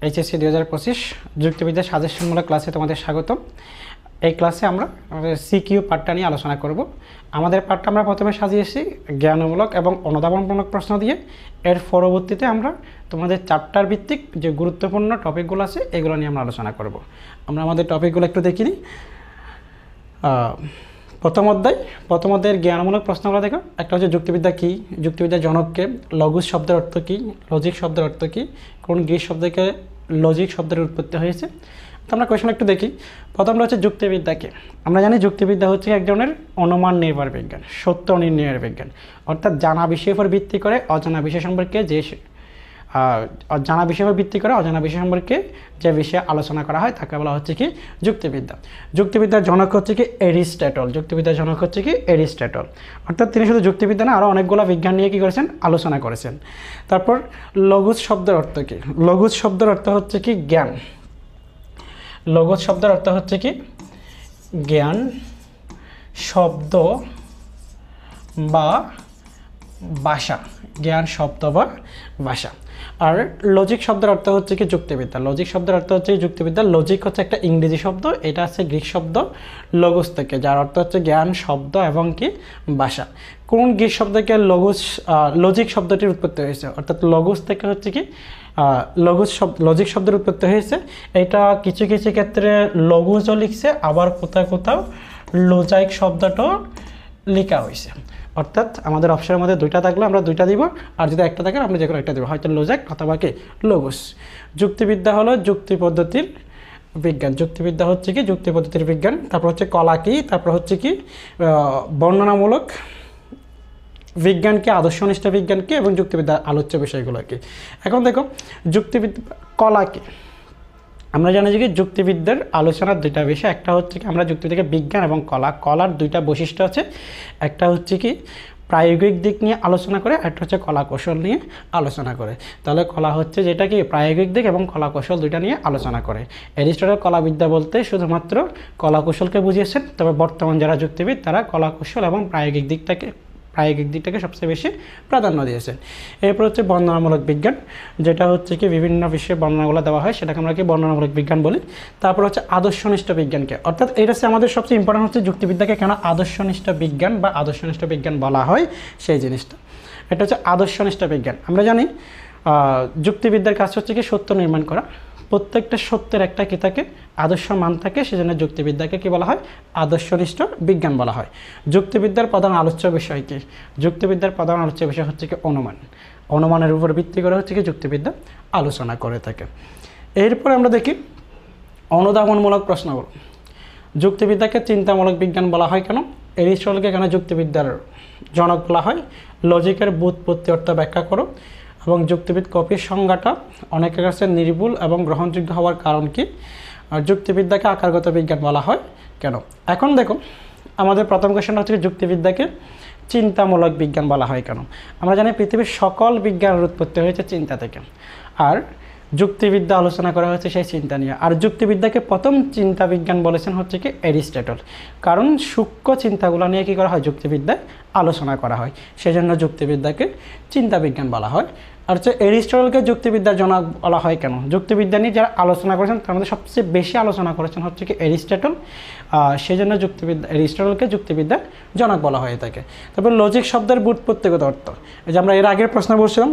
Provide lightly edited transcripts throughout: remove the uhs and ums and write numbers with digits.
HSC 2025 যুক্তিবিদ্যা সাজেশনমূলক ক্লাসে তোমাদের স্বাগত। এই ক্লাসে আমরা আমাদের সিকিউ পার্টটা নিয়ে আলোচনা করব। আমাদের পার্টটা আমরা প্রথমে সাজিয়েছি জ্ঞানমূলক এবং অনুধাবনমূলক প্রশ্ন দিয়ে। এর পরবর্তীতে আমরা তোমাদের চ্যাপ্টার ভিত্তিক যে গুরুত্বপূর্ণ টপিকগুলো আছে এগুলো নিয়ে আমরা আলোচনা করব। আমরা আমাদের টপিকগুলো একটু দেখি নিই। প্রথম অধ্যায়ের জ্ঞানমূলক প্রশ্নগুলো দেখো। একটা হচ্ছে যুক্তিবিদ্যা কী, যুক্তিবিদ্যার জনককে, লঘু শব্দের অর্থ কী, লজিক শব্দের অর্থ কী, কোন গ্রিক শব্দ থেকে লজিক শব্দের উৎপত্তি হয়েছে। তো আমরা কোয়েশন একটু দেখি। প্রথমটা হচ্ছে যুক্তিবিদ্যাকে। আমরা জানি যুক্তিবিদ্যা হচ্ছে এক ধরনের অনুমান নির্ভর বিজ্ঞান, সত্য নির্ণয়ের বিজ্ঞান। অর্থাৎ জানা বিষয়ের উপর ভিত্তি করে অজানা বিষয় সম্পর্কে অজানা বিষয় সম্পর্কে যে বিষয়ে আলোচনা করা হয় তাকে বলা হচ্ছে কি যুক্তিবিদ্যা। যুক্তিবিদ্যার জনক হচ্ছে কি এরিস্টটল। অর্থাৎ তিনি শুধু যুক্তিবিদ্যা না, আরও অনেকগুলো বিজ্ঞান নিয়ে কী করেছেন, আলোচনা করেছেন। তারপর লঘুস শব্দের অর্থ কী? লঘুস শব্দের অর্থ হচ্ছে কি জ্ঞান। লঘুস শব্দের অর্থ হচ্ছে কি জ্ঞান, শব্দ বা ভাষা। জ্ঞান, শব্দ বা ভাষা। আর লজিক শব্দের অর্থ হচ্ছে কি যুক্তিবিদ্যা। লজিক শব্দের অর্থ হচ্ছে লজিক হচ্ছে একটা ইংরেজি শব্দ, এটা আছে গ্রিক শব্দ লগোস থেকে, যার অর্থ হচ্ছে জ্ঞান, শব্দ এবং কি ভাষা। কোন গ্রিক শব্দ থেকে লজিক শব্দটির উৎপত্তি হয়েছে? অর্থাৎ লগোস থেকে হচ্ছে কি লজিক শব্দের উৎপত্তি হয়েছে। এটা কিছু কিছু ক্ষেত্রে লঘুসও লিখছে, আবার কোথাও লোজাইক শব্দটাও লেখা হয়েছে। অর্থাৎ আমাদের অপশনের মধ্যে দুইটা থাকলে আমরা দুইটা দিব, আর যদি একটা থাকে আমরা যে কোনো একটা দেবো, হয়তো লোজাইক অথবা কি লঘুস। যুক্তিবিদ্যা হলো যুক্তি পদ্ধতির বিজ্ঞান। যুক্তিবিদ্যা হচ্ছে কি যুক্তি পদ্ধতির বিজ্ঞান। তারপর হচ্ছে কলা কি, তারপর হচ্ছে কি বর্ণনামূলক বিজ্ঞান কি, আদর্শনিষ্ঠ বিজ্ঞান কি, এবং যুক্তিবিদ্যার আলোচ্য বিষয়গুলো কি। এখন দেখো কলা কি। আমরা জানি যে যুক্তিবিদ্যার আলোচনার দুইটা বিষয়, একটা হচ্ছে কি আমরা যুক্তিবিদ্যাকে বিজ্ঞান এবং কলার দুইটা বৈশিষ্ট্য আছে। একটা হচ্ছে কি প্রায়োগিক দিক নিয়ে আলোচনা করে, একটা হচ্ছে কলা কৌশল নিয়ে আলোচনা করে। তাহলে কলা হচ্ছে যেটা কি প্রায়োগিক দিক এবং কলা কৌশল দুইটা নিয়ে আলোচনা করে। এরিস্টটল কলাবিদ্যা বলতে শুধুমাত্র কলা কৌশলকে বুঝিয়েছেন, তবে বর্তমান যারা যুক্তিবিদ তারা কলা কৌশল এবং প্রায়োগিক দিকটাকে সবচেয়ে বেশি প্রাধান্য দিয়েছেন। এরপর হচ্ছে বর্ণনামূলক বিজ্ঞান, যেটা হচ্ছে কি বিভিন্ন বিষয়ে বর্ণনাগুলো দেওয়া হয়, সেটাকে আমরা কি বর্ণনামূলক বিজ্ঞান বলি। তারপর হচ্ছে আদর্শনিষ্ঠ বিজ্ঞানকে, অর্থাৎ এটা হচ্ছে আমাদের সবচেয়ে ইম্পর্টেন্ট হচ্ছে যুক্তিবিদ্যাকে কেন আদর্শনিষ্ঠ বিজ্ঞান বা আদর্শনিষ্ঠ বিজ্ঞান বলা হয় সেই জিনিসটা। এটা হচ্ছে আদর্শনিষ্ঠ বিজ্ঞান। আমরা জানি যুক্তিবিদ্যার কাজ হচ্ছে কি সত্য নির্মাণ করা। প্রত্যেকটা সত্যের একটা কি থাকে, আদর্শ মান থাকে, সেজন্য যুক্তিবিদ্যাকে কি বলা হয়, আদর্শনিষ্ঠ বিজ্ঞান বলা হয়। যুক্তিবিদ্যার প্রধান আলোচ্য বিষয় কি? যুক্তিবিদ্যার প্রধান আলোচ্য বিষয় হচ্ছে কি অনুমানের উপর ভিত্তি করে হচ্ছে কি যুক্তিবিদ্যা আলোচনা করে থাকে। এরপর আমরা দেখি অনুধাবনমূলক প্রশ্নগুলো। যুক্তিবিদ্যাকে চিন্তামূলক বিজ্ঞান বলা হয় কেন? এরিস্টটলকে কেন যুক্তিবিদ্যার জনক বলা হয়? লজিকের ব্যুৎপত্তি অর্থ ব্যাখ্যা করো। এবং যুক্তিবিদ কপির সংজ্ঞাটা অনেকের কাছে নির্ভুল এবং গ্রহণযোগ্য হওয়ার কারণ কি? আর যুক্তিবিদ্যাকে আকারগত বিজ্ঞান বলা হয় কেন? এখন দেখো আমাদের প্রথম কোয়েশ্চনটা হচ্ছে যুক্তিবিদ্যাকে চিন্তামূলক বিজ্ঞান বলা হয় কেন? আমরা জানি পৃথিবীর সকল বিজ্ঞানের উৎপত্তি হয়েছে চিন্তা থেকে, আর যুক্তিবিদ্যা আলোচনা করা হয়েছে সেই চিন্তা নিয়ে। আর যুক্তিবিদ্যাকে প্রথম চিন্তা বিজ্ঞান বলেছেন হচ্ছে কি এরিস্টটল, কারণ সূক্ষ্ম চিন্তাগুলো নিয়ে কী করা হয়, যুক্তিবিদ্যায় আলোচনা করা হয়, সেজন্য যুক্তিবিদ্যাকে চিন্তা বিজ্ঞান বলা হয়। আর হচ্ছে এরিস্টটলকে যুক্তিবিদ্যার জনক বলা হয় কেন? যুক্তিবিদ্যা নিয়ে যারা আলোচনা করেছেন তার মধ্যে সবচেয়ে বেশি আলোচনা করেছেন হচ্ছে কি এরিস্টটল, সেজন্য এরিস্টটলকে যুক্তিবিদ্যার জনক বলা হয়ে থাকে। তারপর লজিক শব্দের ব্যুৎপত্তিগত অর্থ, এই যে আমরা এর আগের প্রশ্ন বলছিলাম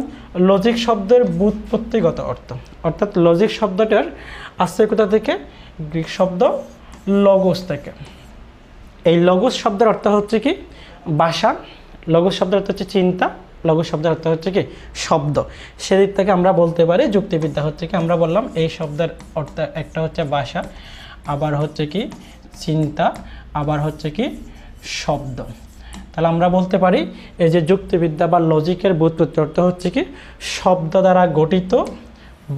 লজিক শব্দের ব্যুৎপত্তিগত অর্থ, অর্থাৎ লজিক শব্দটার আসছে কোথা থেকে? গ্রিক শব্দ লগোস থেকে। এই লগোস শব্দের অর্থ হচ্ছে কি ভাষা, লগোস শব্দের অর্থ হচ্ছে চিন্তা, লঘুস শব্দের অর্থ হচ্ছে কি শব্দ। সেদিক থেকে আমরা বলতে পারি যুক্তিবিদ্যা হচ্ছে কি, আমরা বললাম এই শব্দের অর্থ একটা হচ্ছে ভাষা, আবার হচ্ছে কি চিন্তা, আবার হচ্ছে কি শব্দ। তাহলে আমরা বলতে পারি এই যে যুক্তিবিদ্যা বা লজিকের ব্যুৎপত্তি অর্থ হচ্ছে কি শব্দ দ্বারা গঠিত,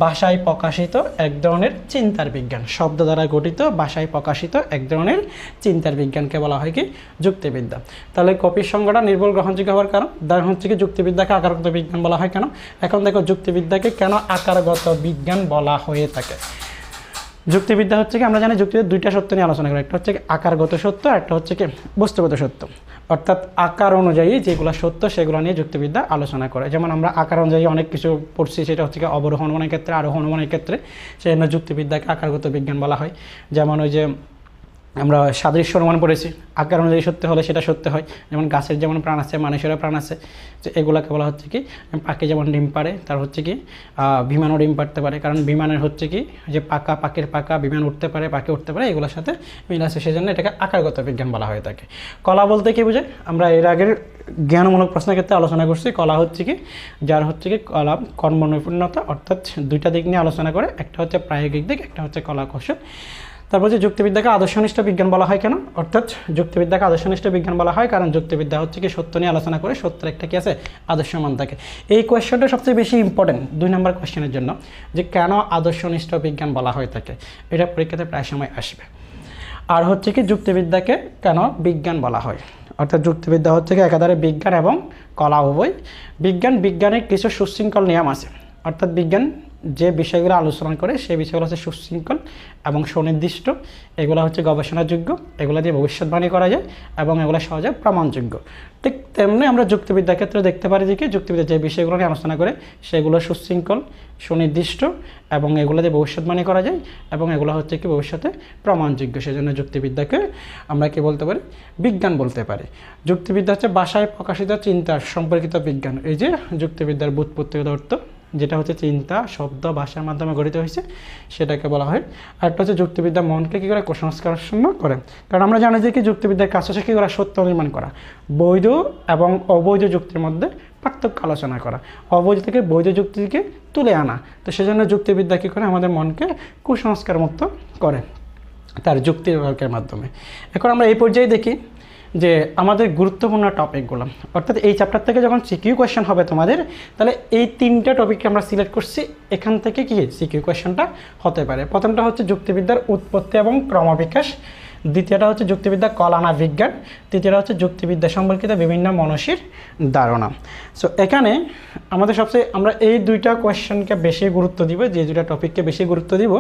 ভাষায় প্রকাশিত এক ধরনের চিন্তার বিজ্ঞান। শব্দ দ্বারা গঠিত, ভাষায় প্রকাশিত এক ধরনের চিন্তার বিজ্ঞানকে বলা হয় কি যুক্তিবিদ্যা। তাহলে কপির সংজ্ঞাটা নির্ভুল গ্রহণযোগ্য হওয়ার কারণ হচ্ছে কি যুক্তিবিদ্যাকে আকারগত বিজ্ঞান বলা হয় কেন? এখন দেখো যুক্তিবিদ্যাকে কেন আকারগত বিজ্ঞান বলা হয়ে থাকে। যুক্তিবিদ্যা হচ্ছে কি আমরা জানি যুক্তিবিদ্যা দুইটা সত্য নিয়ে আলোচনা করি, একটা হচ্ছে কি আকারগত সত্য, একটা হচ্ছে কি বস্তুগত সত্য। অর্থাৎ আকার অনুযায়ী যেগুলো সত্য সেগুলো নিয়ে যুক্তিবিদ্যা আলোচনা করে। যেমন আমরা আকার অনুযায়ী অনেক কিছু পড়ছি, সেটা হচ্ছে কি অবরোহণ অনুমানের ক্ষেত্রে, আরোহণ অনুমানের ক্ষেত্রে, সেই জন্য যুক্তিবিদ্যাকে আকারগত বিজ্ঞান বলা হয়। যেমন ওই যে আমরা সাদৃশ্য অনুমান পড়েছি, আকার অনুযায়ী সত্য হলে সেটা সত্য হয়। যেমন গাছের যেমন প্রাণ আছে, মানুষেরও প্রাণ আছে, যে এগুলোকে বলা হচ্ছে কি পাখি যেমন ডিম পারে, তার হচ্ছে কি বিমানও ডিম পারতে পারে, কারণ বিমানের হচ্ছে কি যে পাকা, পাখির পাকা, বিমান উঠতে পারে, পাখি উঠতে পারে, এগুলোর সাথে মিল আছে, সেই জন্য এটাকে আকারগত বিজ্ঞান বলা হয়ে থাকে। কলা বলতে কি বোঝায়? আমরা এর আগের জ্ঞানমূলক প্রশ্নের ক্ষেত্রে আলোচনা করছি, কলা হচ্ছে কি যার হচ্ছে কি কলা কর্মনৈপুণ্যতা, অর্থাৎ দুইটা দিক নিয়ে আলোচনা করে, একটা হচ্ছে প্রায়োগিক দিক, একটা হচ্ছে কলা কৌশল। তারপর যে যুক্তিবিদ্যাকে আদর্শনিষ্ঠ বিজ্ঞান বলা হয় কেন? অর্থাৎ যুক্তিবিদ্যাকে আদর্শনিষ্ঠ বিজ্ঞান বলা হয় কারণ যুক্তিবিদ্যা হচ্ছে কি সত্য নিয়ে আলোচনা করে, সত্যের একটা কি আছে আদর্শ মান থাকে। এই কোয়েশ্চনটা সবচেয়ে বেশি ইম্পর্টেন্ট 2 নম্বর কোয়েশ্চেনের জন্য, যে কেন আদর্শনিষ্ঠ বিজ্ঞান বলা হয়ে থাকে, এটা পরীক্ষাতে প্রায় সময় আসবে। আর হচ্ছে কি যুক্তিবিদ্যাকে কেন বিজ্ঞান বলা হয়, অর্থাৎ যুক্তিবিদ্যা হচ্ছে কি একাধারে বিজ্ঞান এবং কলা উভয়। বিজ্ঞানের কিছু সুশৃঙ্খল নিয়ম আছে, অর্থাৎ বিজ্ঞান যে বিষয়গুলো আলোচনা করে সেই বিষয়গুলো হচ্ছে সুশৃঙ্খল এবং সুনির্দিষ্ট, এগুলো হচ্ছে গবেষণাযোগ্য, এগুলো দিয়ে ভবিষ্যৎবাণী করা যায় এবং এগুলো সহজে প্রমাণযোগ্য। ঠিক তেমনি আমরা যুক্তিবিদ্যার ক্ষেত্রে দেখতে পারি যে কি যুক্তিবিদ্যা যে বিষয়গুলো নিয়ে আলোচনা করে সেগুলো সুশৃঙ্খল, সুনির্দিষ্ট এবং এগুলো দিয়ে ভবিষ্যৎবাণী করা যায় এবং এগুলো হচ্ছে কি ভবিষ্যতে প্রমাণযোগ্য। সেজন্য যুক্তিবিদ্যাকে আমরা কি বলতে পারি? বিজ্ঞান বলতে পারি। যুক্তিবিদ্যা হচ্ছে ভাষায় প্রকাশিত চিন্তা সম্পর্কিত বিজ্ঞান। এই যে যুক্তিবিদ্যার ব্যুৎপত্তিগত অর্থ, যেটা হচ্ছে চিন্তা, শব্দ, ভাষার মাধ্যমে গঠিত হয়েছে, সেটাকে বলা হয়। আরেকটা হচ্ছে যুক্তিবিদ্যা মনকে কী করে কুসংস্কারাচ্ছন্ন করে, কারণ আমরা জানি যে কি যুক্তিবিদ্যার কাজ হচ্ছে কী করা? সত্য নির্মাণ করা, বৈধ এবং অবৈধ যুক্তির মধ্যে পার্থক্য আলোচনা করা, অবৈধ থেকে বৈধ যুক্তিকে তুলে আনা। তো সেজন্য যুক্তিবিদ্যা কী করে? আমাদের মনকে কুসংস্কার মুক্ত করে তার যুক্তির বিভাগের মাধ্যমে। এখন আমরা এই পর্যায়ে দেখি যে আমাদের গুরুত্বপূর্ণ টপিকগুলো, অর্থাৎ এই চ্যাপ্টার থেকে যখন সিকিউ কোয়েশ্চেন হবে তোমাদের, তাহলে এই 3টা টপিককে আমরা সিলেক্ট করছি, এখান থেকে কি সিকিউ কোয়েশ্চেনটা হতে পারে। প্রথমটা হচ্ছে যুক্তিবিদ্যার উৎপত্তি এবং ক্রমবিকাশ, দ্বিতীয়টা হচ্ছে যুক্তিবিদ্যা কলা না বিজ্ঞান, তৃতীয়টা হচ্ছে যুক্তিবিদ্যা সম্পর্কিত বিভিন্ন মনসির ধারণা। সো এখানে আমাদের সবচেয়ে আমরা এই 2টা কোয়েশ্চেনকে বেশি গুরুত্ব দিব, যে 2টা টপিককে বেশি গুরুত্ব দিব,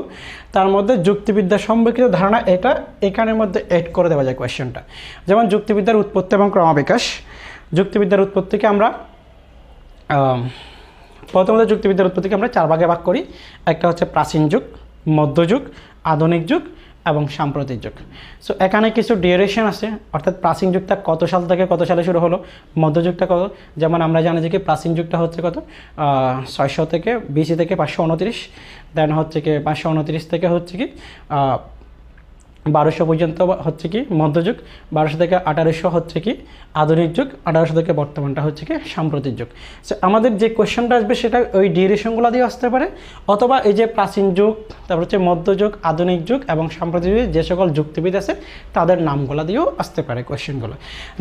তার মধ্যে যুক্তিবিদ্যা সম্পর্কিত ধারণা এটা এখানের মধ্যে এড করে দেওয়া যায় কোয়েশ্চেনটা। যেমন যুক্তিবিদ্যার উৎপত্তি এবং ক্রমবিকাশ। যুক্তিবিদ্যার উৎপত্তিকে আমরা প্রথমত যুক্তিবিদ্যার উৎপত্তিকে আমরা 4 ভাগে ভাগ করি। একটা হচ্ছে প্রাচীন যুগ, মধ্যযুগ, আধুনিক যুগ এবং সাম্প্রতিক যুগ। সো এখানে কিছু ডিউরেশন আছে, অর্থাৎ প্রাচীন যুগটা কত সাল থেকে কত সালে শুরু হলো, মধ্যযুগটা কত, যেমন আমরা জানি যে কি প্রাচীন যুগটা হচ্ছে কত 600 থেকে BC থেকে 529, দেন হচ্ছে কি 529 থেকে হচ্ছে কি 1200 পর্যন্ত হচ্ছে কি মধ্যযুগ, 1200 থেকে 1800 হচ্ছে কি আধুনিক যুগ, 1800 থেকে বর্তমানটা হচ্ছে কি সাম্প্রতিক যুগ। সো আমাদের যে কোয়েশ্চেনটা আসবে সেটা ওই ডিউরেশনগুলো দিয়ে আসতে পারে, অথবা এই যে প্রাচীন যুগ, তারপর হচ্ছে মধ্যযুগ, আধুনিক যুগ এবং সাম্প্রতিক যুগে যে সকল যুক্তিবিদ আছে তাদের নামগুলো দিয়েও আসতে পারে কোয়েশ্চেনগুলো।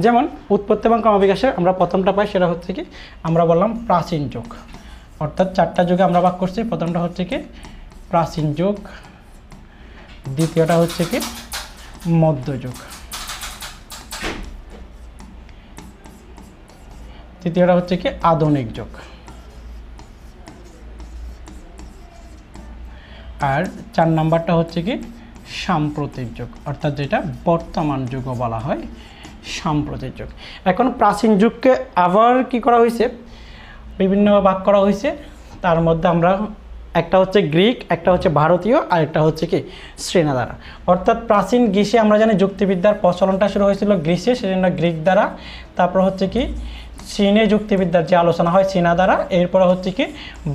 যেমন উৎপত্তি এবং ক্রমবিকাশের আমরা প্রথমটা পাই, সেটা হচ্ছে কি আমরা বললাম প্রাচীন যুগ, অর্থাৎ 4টা যুগে আমরা ভাগ করছি। প্রথমটা হচ্ছে কি প্রাচীন যুগ, দ্বিতীয়টা হচ্ছে কি মধ্যযুগ, তৃতীয়টা হচ্ছে কি আধুনিক যুগ, আর 4 নাম্বারটা হচ্ছে কি সাম্প্রতিক যুগ, অর্থাৎ যেটা বর্তমান যুগও বলা হয় সাম্প্রতিক যুগ। এখন প্রাচীন যুগকে আবার কি করা হয়েছে, বিভিন্ন ভাগ করা হয়েছে। তার মধ্যে আমরা একটা হচ্ছে গ্রিক, একটা হচ্ছে ভারতীয়, আর একটা হচ্ছে কি শ্রেণা দ্বারা। অর্থাৎ প্রাচীন গ্রীসে আমরা জানি যুক্তিবিদ্যার প্রচলনটা শুরু হয়েছিল গ্রীসে, সেজন্য গ্রিক দ্বারা। তারপর হচ্ছে কি চীনে যুক্তিবিদ্যার যে আলোচনা হয় চীনা দ্বারা। এরপর হচ্ছে কি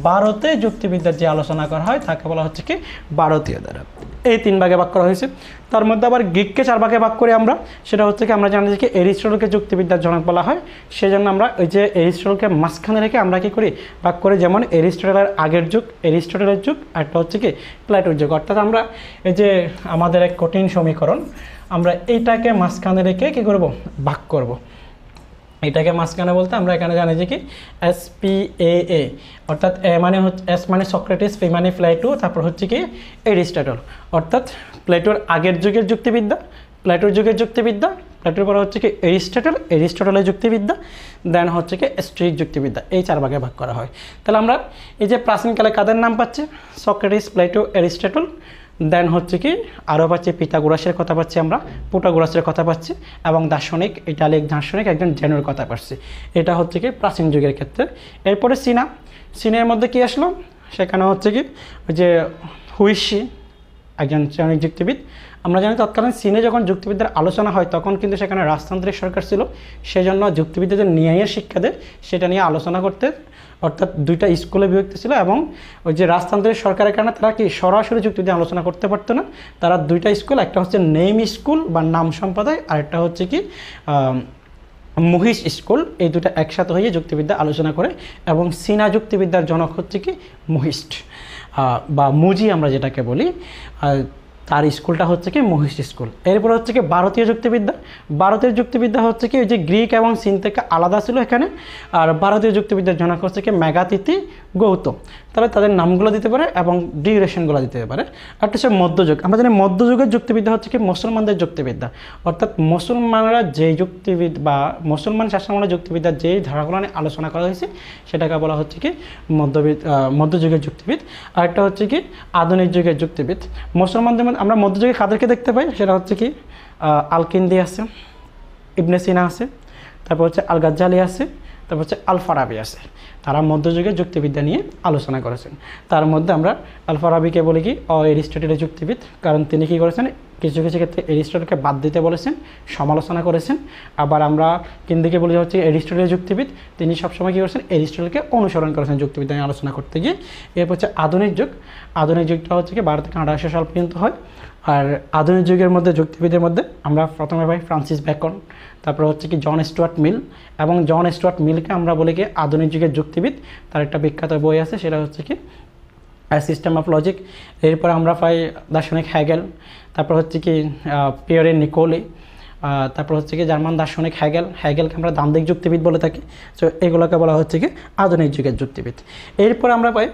ভারতে যুক্তিবিদ্যার যে আলোচনা করা হয় তাকে বলা হচ্ছে কি ভারতীয় দ্বারা। এই 3 ভাগে ভাগ করা হয়েছে। তার মধ্যে আবার গ্রিককে 4 ভাগে ভাগ করি আমরা, সেটা হচ্ছে কি আমরা জানি যে কি এরিস্টটলকে যুক্তিবিদ্যার জনক বলা হয়, সেজন্য আমরা ওই যে এরিস্টটলকে মাঝখানে রেখে আমরা কি করি ভাগ করি, যেমন এরিস্টটলের আগের যুগ এরিস্টটলের যুগ, একটা হচ্ছে কি প্লেটোর যুগ। অর্থাৎ আমরা এই যে আমাদের এক কঠিন সমীকরণ, আমরা এইটাকে মাঝখানে রেখে কী করব ভাগ করব। এটাকে মাঝখানে বলতে আমরা এখানে জানি যে কি SPAA, অর্থাৎ এ মানে হচ্ছে এস মানে সক্রেটিস, পি মানে প্লেটো, তারপর হচ্ছে কি এরিস্টটল। অর্থাৎ প্লেটোর আগের যুগের যুক্তিবিদ্যা, প্লেটোর যুগের যুক্তিবিদ্যা, প্লেটোর পরে হচ্ছে কি এরিস্টটলের যুক্তিবিদ্যা, দেন হচ্ছে কি স্ট্রিক যুক্তিবিদ্যা। এই 4 ভাগে ভাগ করা হয়। তাহলে আমরা এই যে প্রাচীনকালে কাদের নাম পাচ্ছে, সক্রেটিস, প্লেটো, এরিস্টটল, দেন হচ্ছে কি আরও পাচ্ছি পিথাগোরাসের কথা পাচ্ছি আমরা, প্রোটাগোরাসের কথা পাচ্ছি, এবং দার্শনিক ইটালিক দার্শনিক একজন জেনোর কথা পাচ্ছি। এটা হচ্ছে কি প্রাচীন যুগের ক্ষেত্রে। এরপরে চীনের মধ্যে কি আসলো, সেখানে হচ্ছে কি ওই যে হুইশি একজন চাইনিজ যুক্তিবিদ। আমরা জানি তৎকালীন চীনে যখন যুক্তিবিদ্যার আলোচনা হয় তখন কিন্তু সেখানে রাজতান্ত্রিক সরকার ছিল, সেজন্য যুক্তিবিদ্যা যে ন্যায়ের শিক্ষা দেয় সেটা নিয়ে আলোচনা করতে, অর্থাৎ দুইটা স্কুলে বিভক্ত ছিল, এবং ওই যে রাজতান্ত্রিক সরকারের কারণে তারা কি সরাসরি যুক্তিবিদ্যা আলোচনা করতে পারতো না। তারা দুইটা স্কুল, একটা হচ্ছে নেম স্কুল বা নাম সম্প্রদায়, আর একটা হচ্ছে কি মহিষ স্কুল, এই দুটো একসাথে হয়ে যুক্তিবিদ্যা আলোচনা করে। এবং চীনা যুক্তিবিদ্যার জনক হচ্ছে কি মহিষ্ট বা মুজি আমরা যেটাকে বলি, তার স্কুলটা হচ্ছে কি মহিষ স্কুল। এরপর হচ্ছে কি ভারতীয় যুক্তিবিদ্যা। ভারতীয় যুক্তিবিদ্যা হচ্ছে কি ওই যে গ্রিক এবং চীন থেকে আলাদা ছিল এখানে। আর ভারতীয় যুক্তিবিদ্যার জনক হচ্ছে কি মেঘাতিথি গৌতম। তাহলে তাদের নামগুলো দিতে পারে এবং ডিউরেশনগুলো দিতে পারে। আর হচ্ছে মধ্যযুগ। আমরা জানি মধ্যযুগের যুক্তিবিদ্যা হচ্ছে কি মুসলমানদের যুক্তিবিদ্যা, অর্থাৎ মুসলমানরা যে যুক্তিবিদ বা মুসলমান শাসনামলের যুক্তিবিদ্যার যেই ধারাগুলো নিয়ে আলোচনা করা হয়েছে সেটাকে বলা হচ্ছে কি মধ্যযুগের যুক্তিবিদ। আর একটা হচ্ছে কি আধুনিক যুগের যুক্তিবিদ। মুসলমানদের মধ্যে আমরা মধ্যযুগে কাদেরকে দেখতে পাই, সেটা হচ্ছে কি আল-কিন্দি আছে, ইবনে সিনা আছে, তারপর হচ্ছে আল গাজ্জালি আছে, তারপর হচ্ছে আল ফারাবি আছে। তারা মধ্যযুগের যুক্তিবিদ্যা নিয়ে আলোচনা করেছেন। তার মধ্যে আমরা আল ফারাবিকে বলি কি অ্যারিস্টটলের যুক্তিবিদ, কারণ তিনি কী করেছেন কিছু কিছু ক্ষেত্রে এরিস্টটলকে বাদ দিতে বলেছেন, সমালোচনা করেছেন। আবার আমরা কিন্দিকে বলি হচ্ছে এরিস্টটলের যুক্তিবিদ, তিনি সবসময় কী করেছেন এরিস্টটলকে অনুসরণ করেছেন যুক্তিবিদ্যা নিয়ে আলোচনা করতে গিয়ে। এরপর হচ্ছে আধুনিক যুগ। আধুনিক যুগটা হচ্ছে কি 12 থেকে 1800 সাল পর্যন্ত হয়। আর আধুনিক যুগের মধ্যে যুক্তিবিদের মধ্যে আমরা প্রথমে পাই ফ্রান্সিস বেকন, তারপর হচ্ছে কি জন স্টুয়ার্ট মিল। এবং জন স্টুয়ার্ট মিলকে আমরা বলি কি আধুনিক যুগের যুক্তিবিদ। তার একটা বিখ্যাত বই আছে, সেটা হচ্ছে কি সিস্টেম অফ লজিক। এরপর আমরা পাই দার্শনিক হ্যাগেল, তারপর হচ্ছে কি পিয়েরে নিকোলি, তারপর হচ্ছে কি জার্মান দার্শনিক হ্যাগেলকে আমরা দান্দিক যুক্তিবিদ বলে থাকি। তো এগুলোকে বলা হচ্ছে কি আধুনিক যুগের যুক্তিবিদ। এরপর আমরা পাই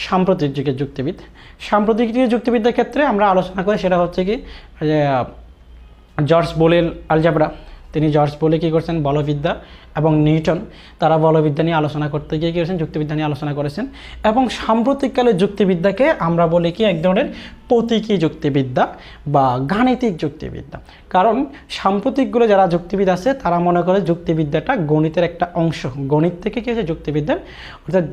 সাম্প্রতিক যুগের যুক্তিবিদ। সাম্প্রতিক যুগের যুক্তিবিদ্যার ক্ষেত্রে আমরা আলোচনা করি সেটা হচ্ছে কি জর্জ বোলের আলজাবরা। তিনি জর্জ বোলে কী করছেন বলবিদ্যা, এবং নিউটন তারা বলবিদ্যা নিয়ে আলোচনা করতে গিয়ে কী করেছেন যুক্তিবিদ্যা নিয়ে আলোচনা করেছেন। এবং সাম্প্রতিককালের যুক্তিবিদ্যাকে আমরা বলি কি এক ধরনের প্রতীকী যুক্তিবিদ্যা বা গাণিতিক যুক্তিবিদ্যা। কারণ সাম্প্রতিকগুলো যারা যুক্তিবিদ আছে তারা মনে করে যুক্তিবিদ্যাটা গণিতের একটা অংশ। গণিত থেকে কী হচ্ছে যুক্তিবিদ্যার, অর্থাৎ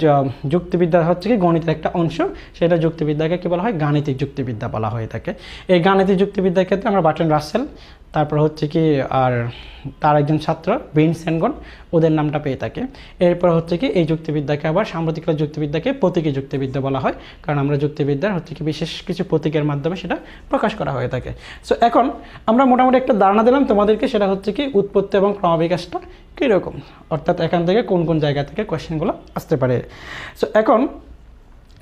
যুক্তিবিদ্যা হচ্ছে কি গণিতের একটা অংশ, সেটা যুক্তিবিদ্যাকে কী বলা হয় গাণিতিক যুক্তিবিদ্যা বলা হয়ে থাকে। এই গাণিতিক যুক্তিবিদ্যার ক্ষেত্রে আমরা বার্ট্রান্ড রাসেল, তারপর হচ্ছে কি আর তার একজন ছাত্র ভিনসেন্ট, ওদের নামটা পেয়ে থাকে। এরপর হচ্ছে কি এই যুক্তিবিদ্যাকে আবার সাম্প্রতিককালের যুক্তিবিদ্যাকে প্রতীকী যুক্তিবিদ্যা বলা হয়, কারণ আমরা যুক্তিবিদ্যার হচ্ছে কি বিশেষ কিছু প্রতীকের মাধ্যমে সেটা প্রকাশ করা হয়ে থাকে। সো এখন আমরা মোটামুটি একটা ধারণা দিলাম তোমাদেরকে, সেটা হচ্ছে কি উৎপত্তি এবং ক্রমবিকাশটা কীরকম, অর্থাৎ এখান থেকে কোন কোন জায়গা থেকে কোয়েশ্চেনগুলো আসতে পারে। সো এখন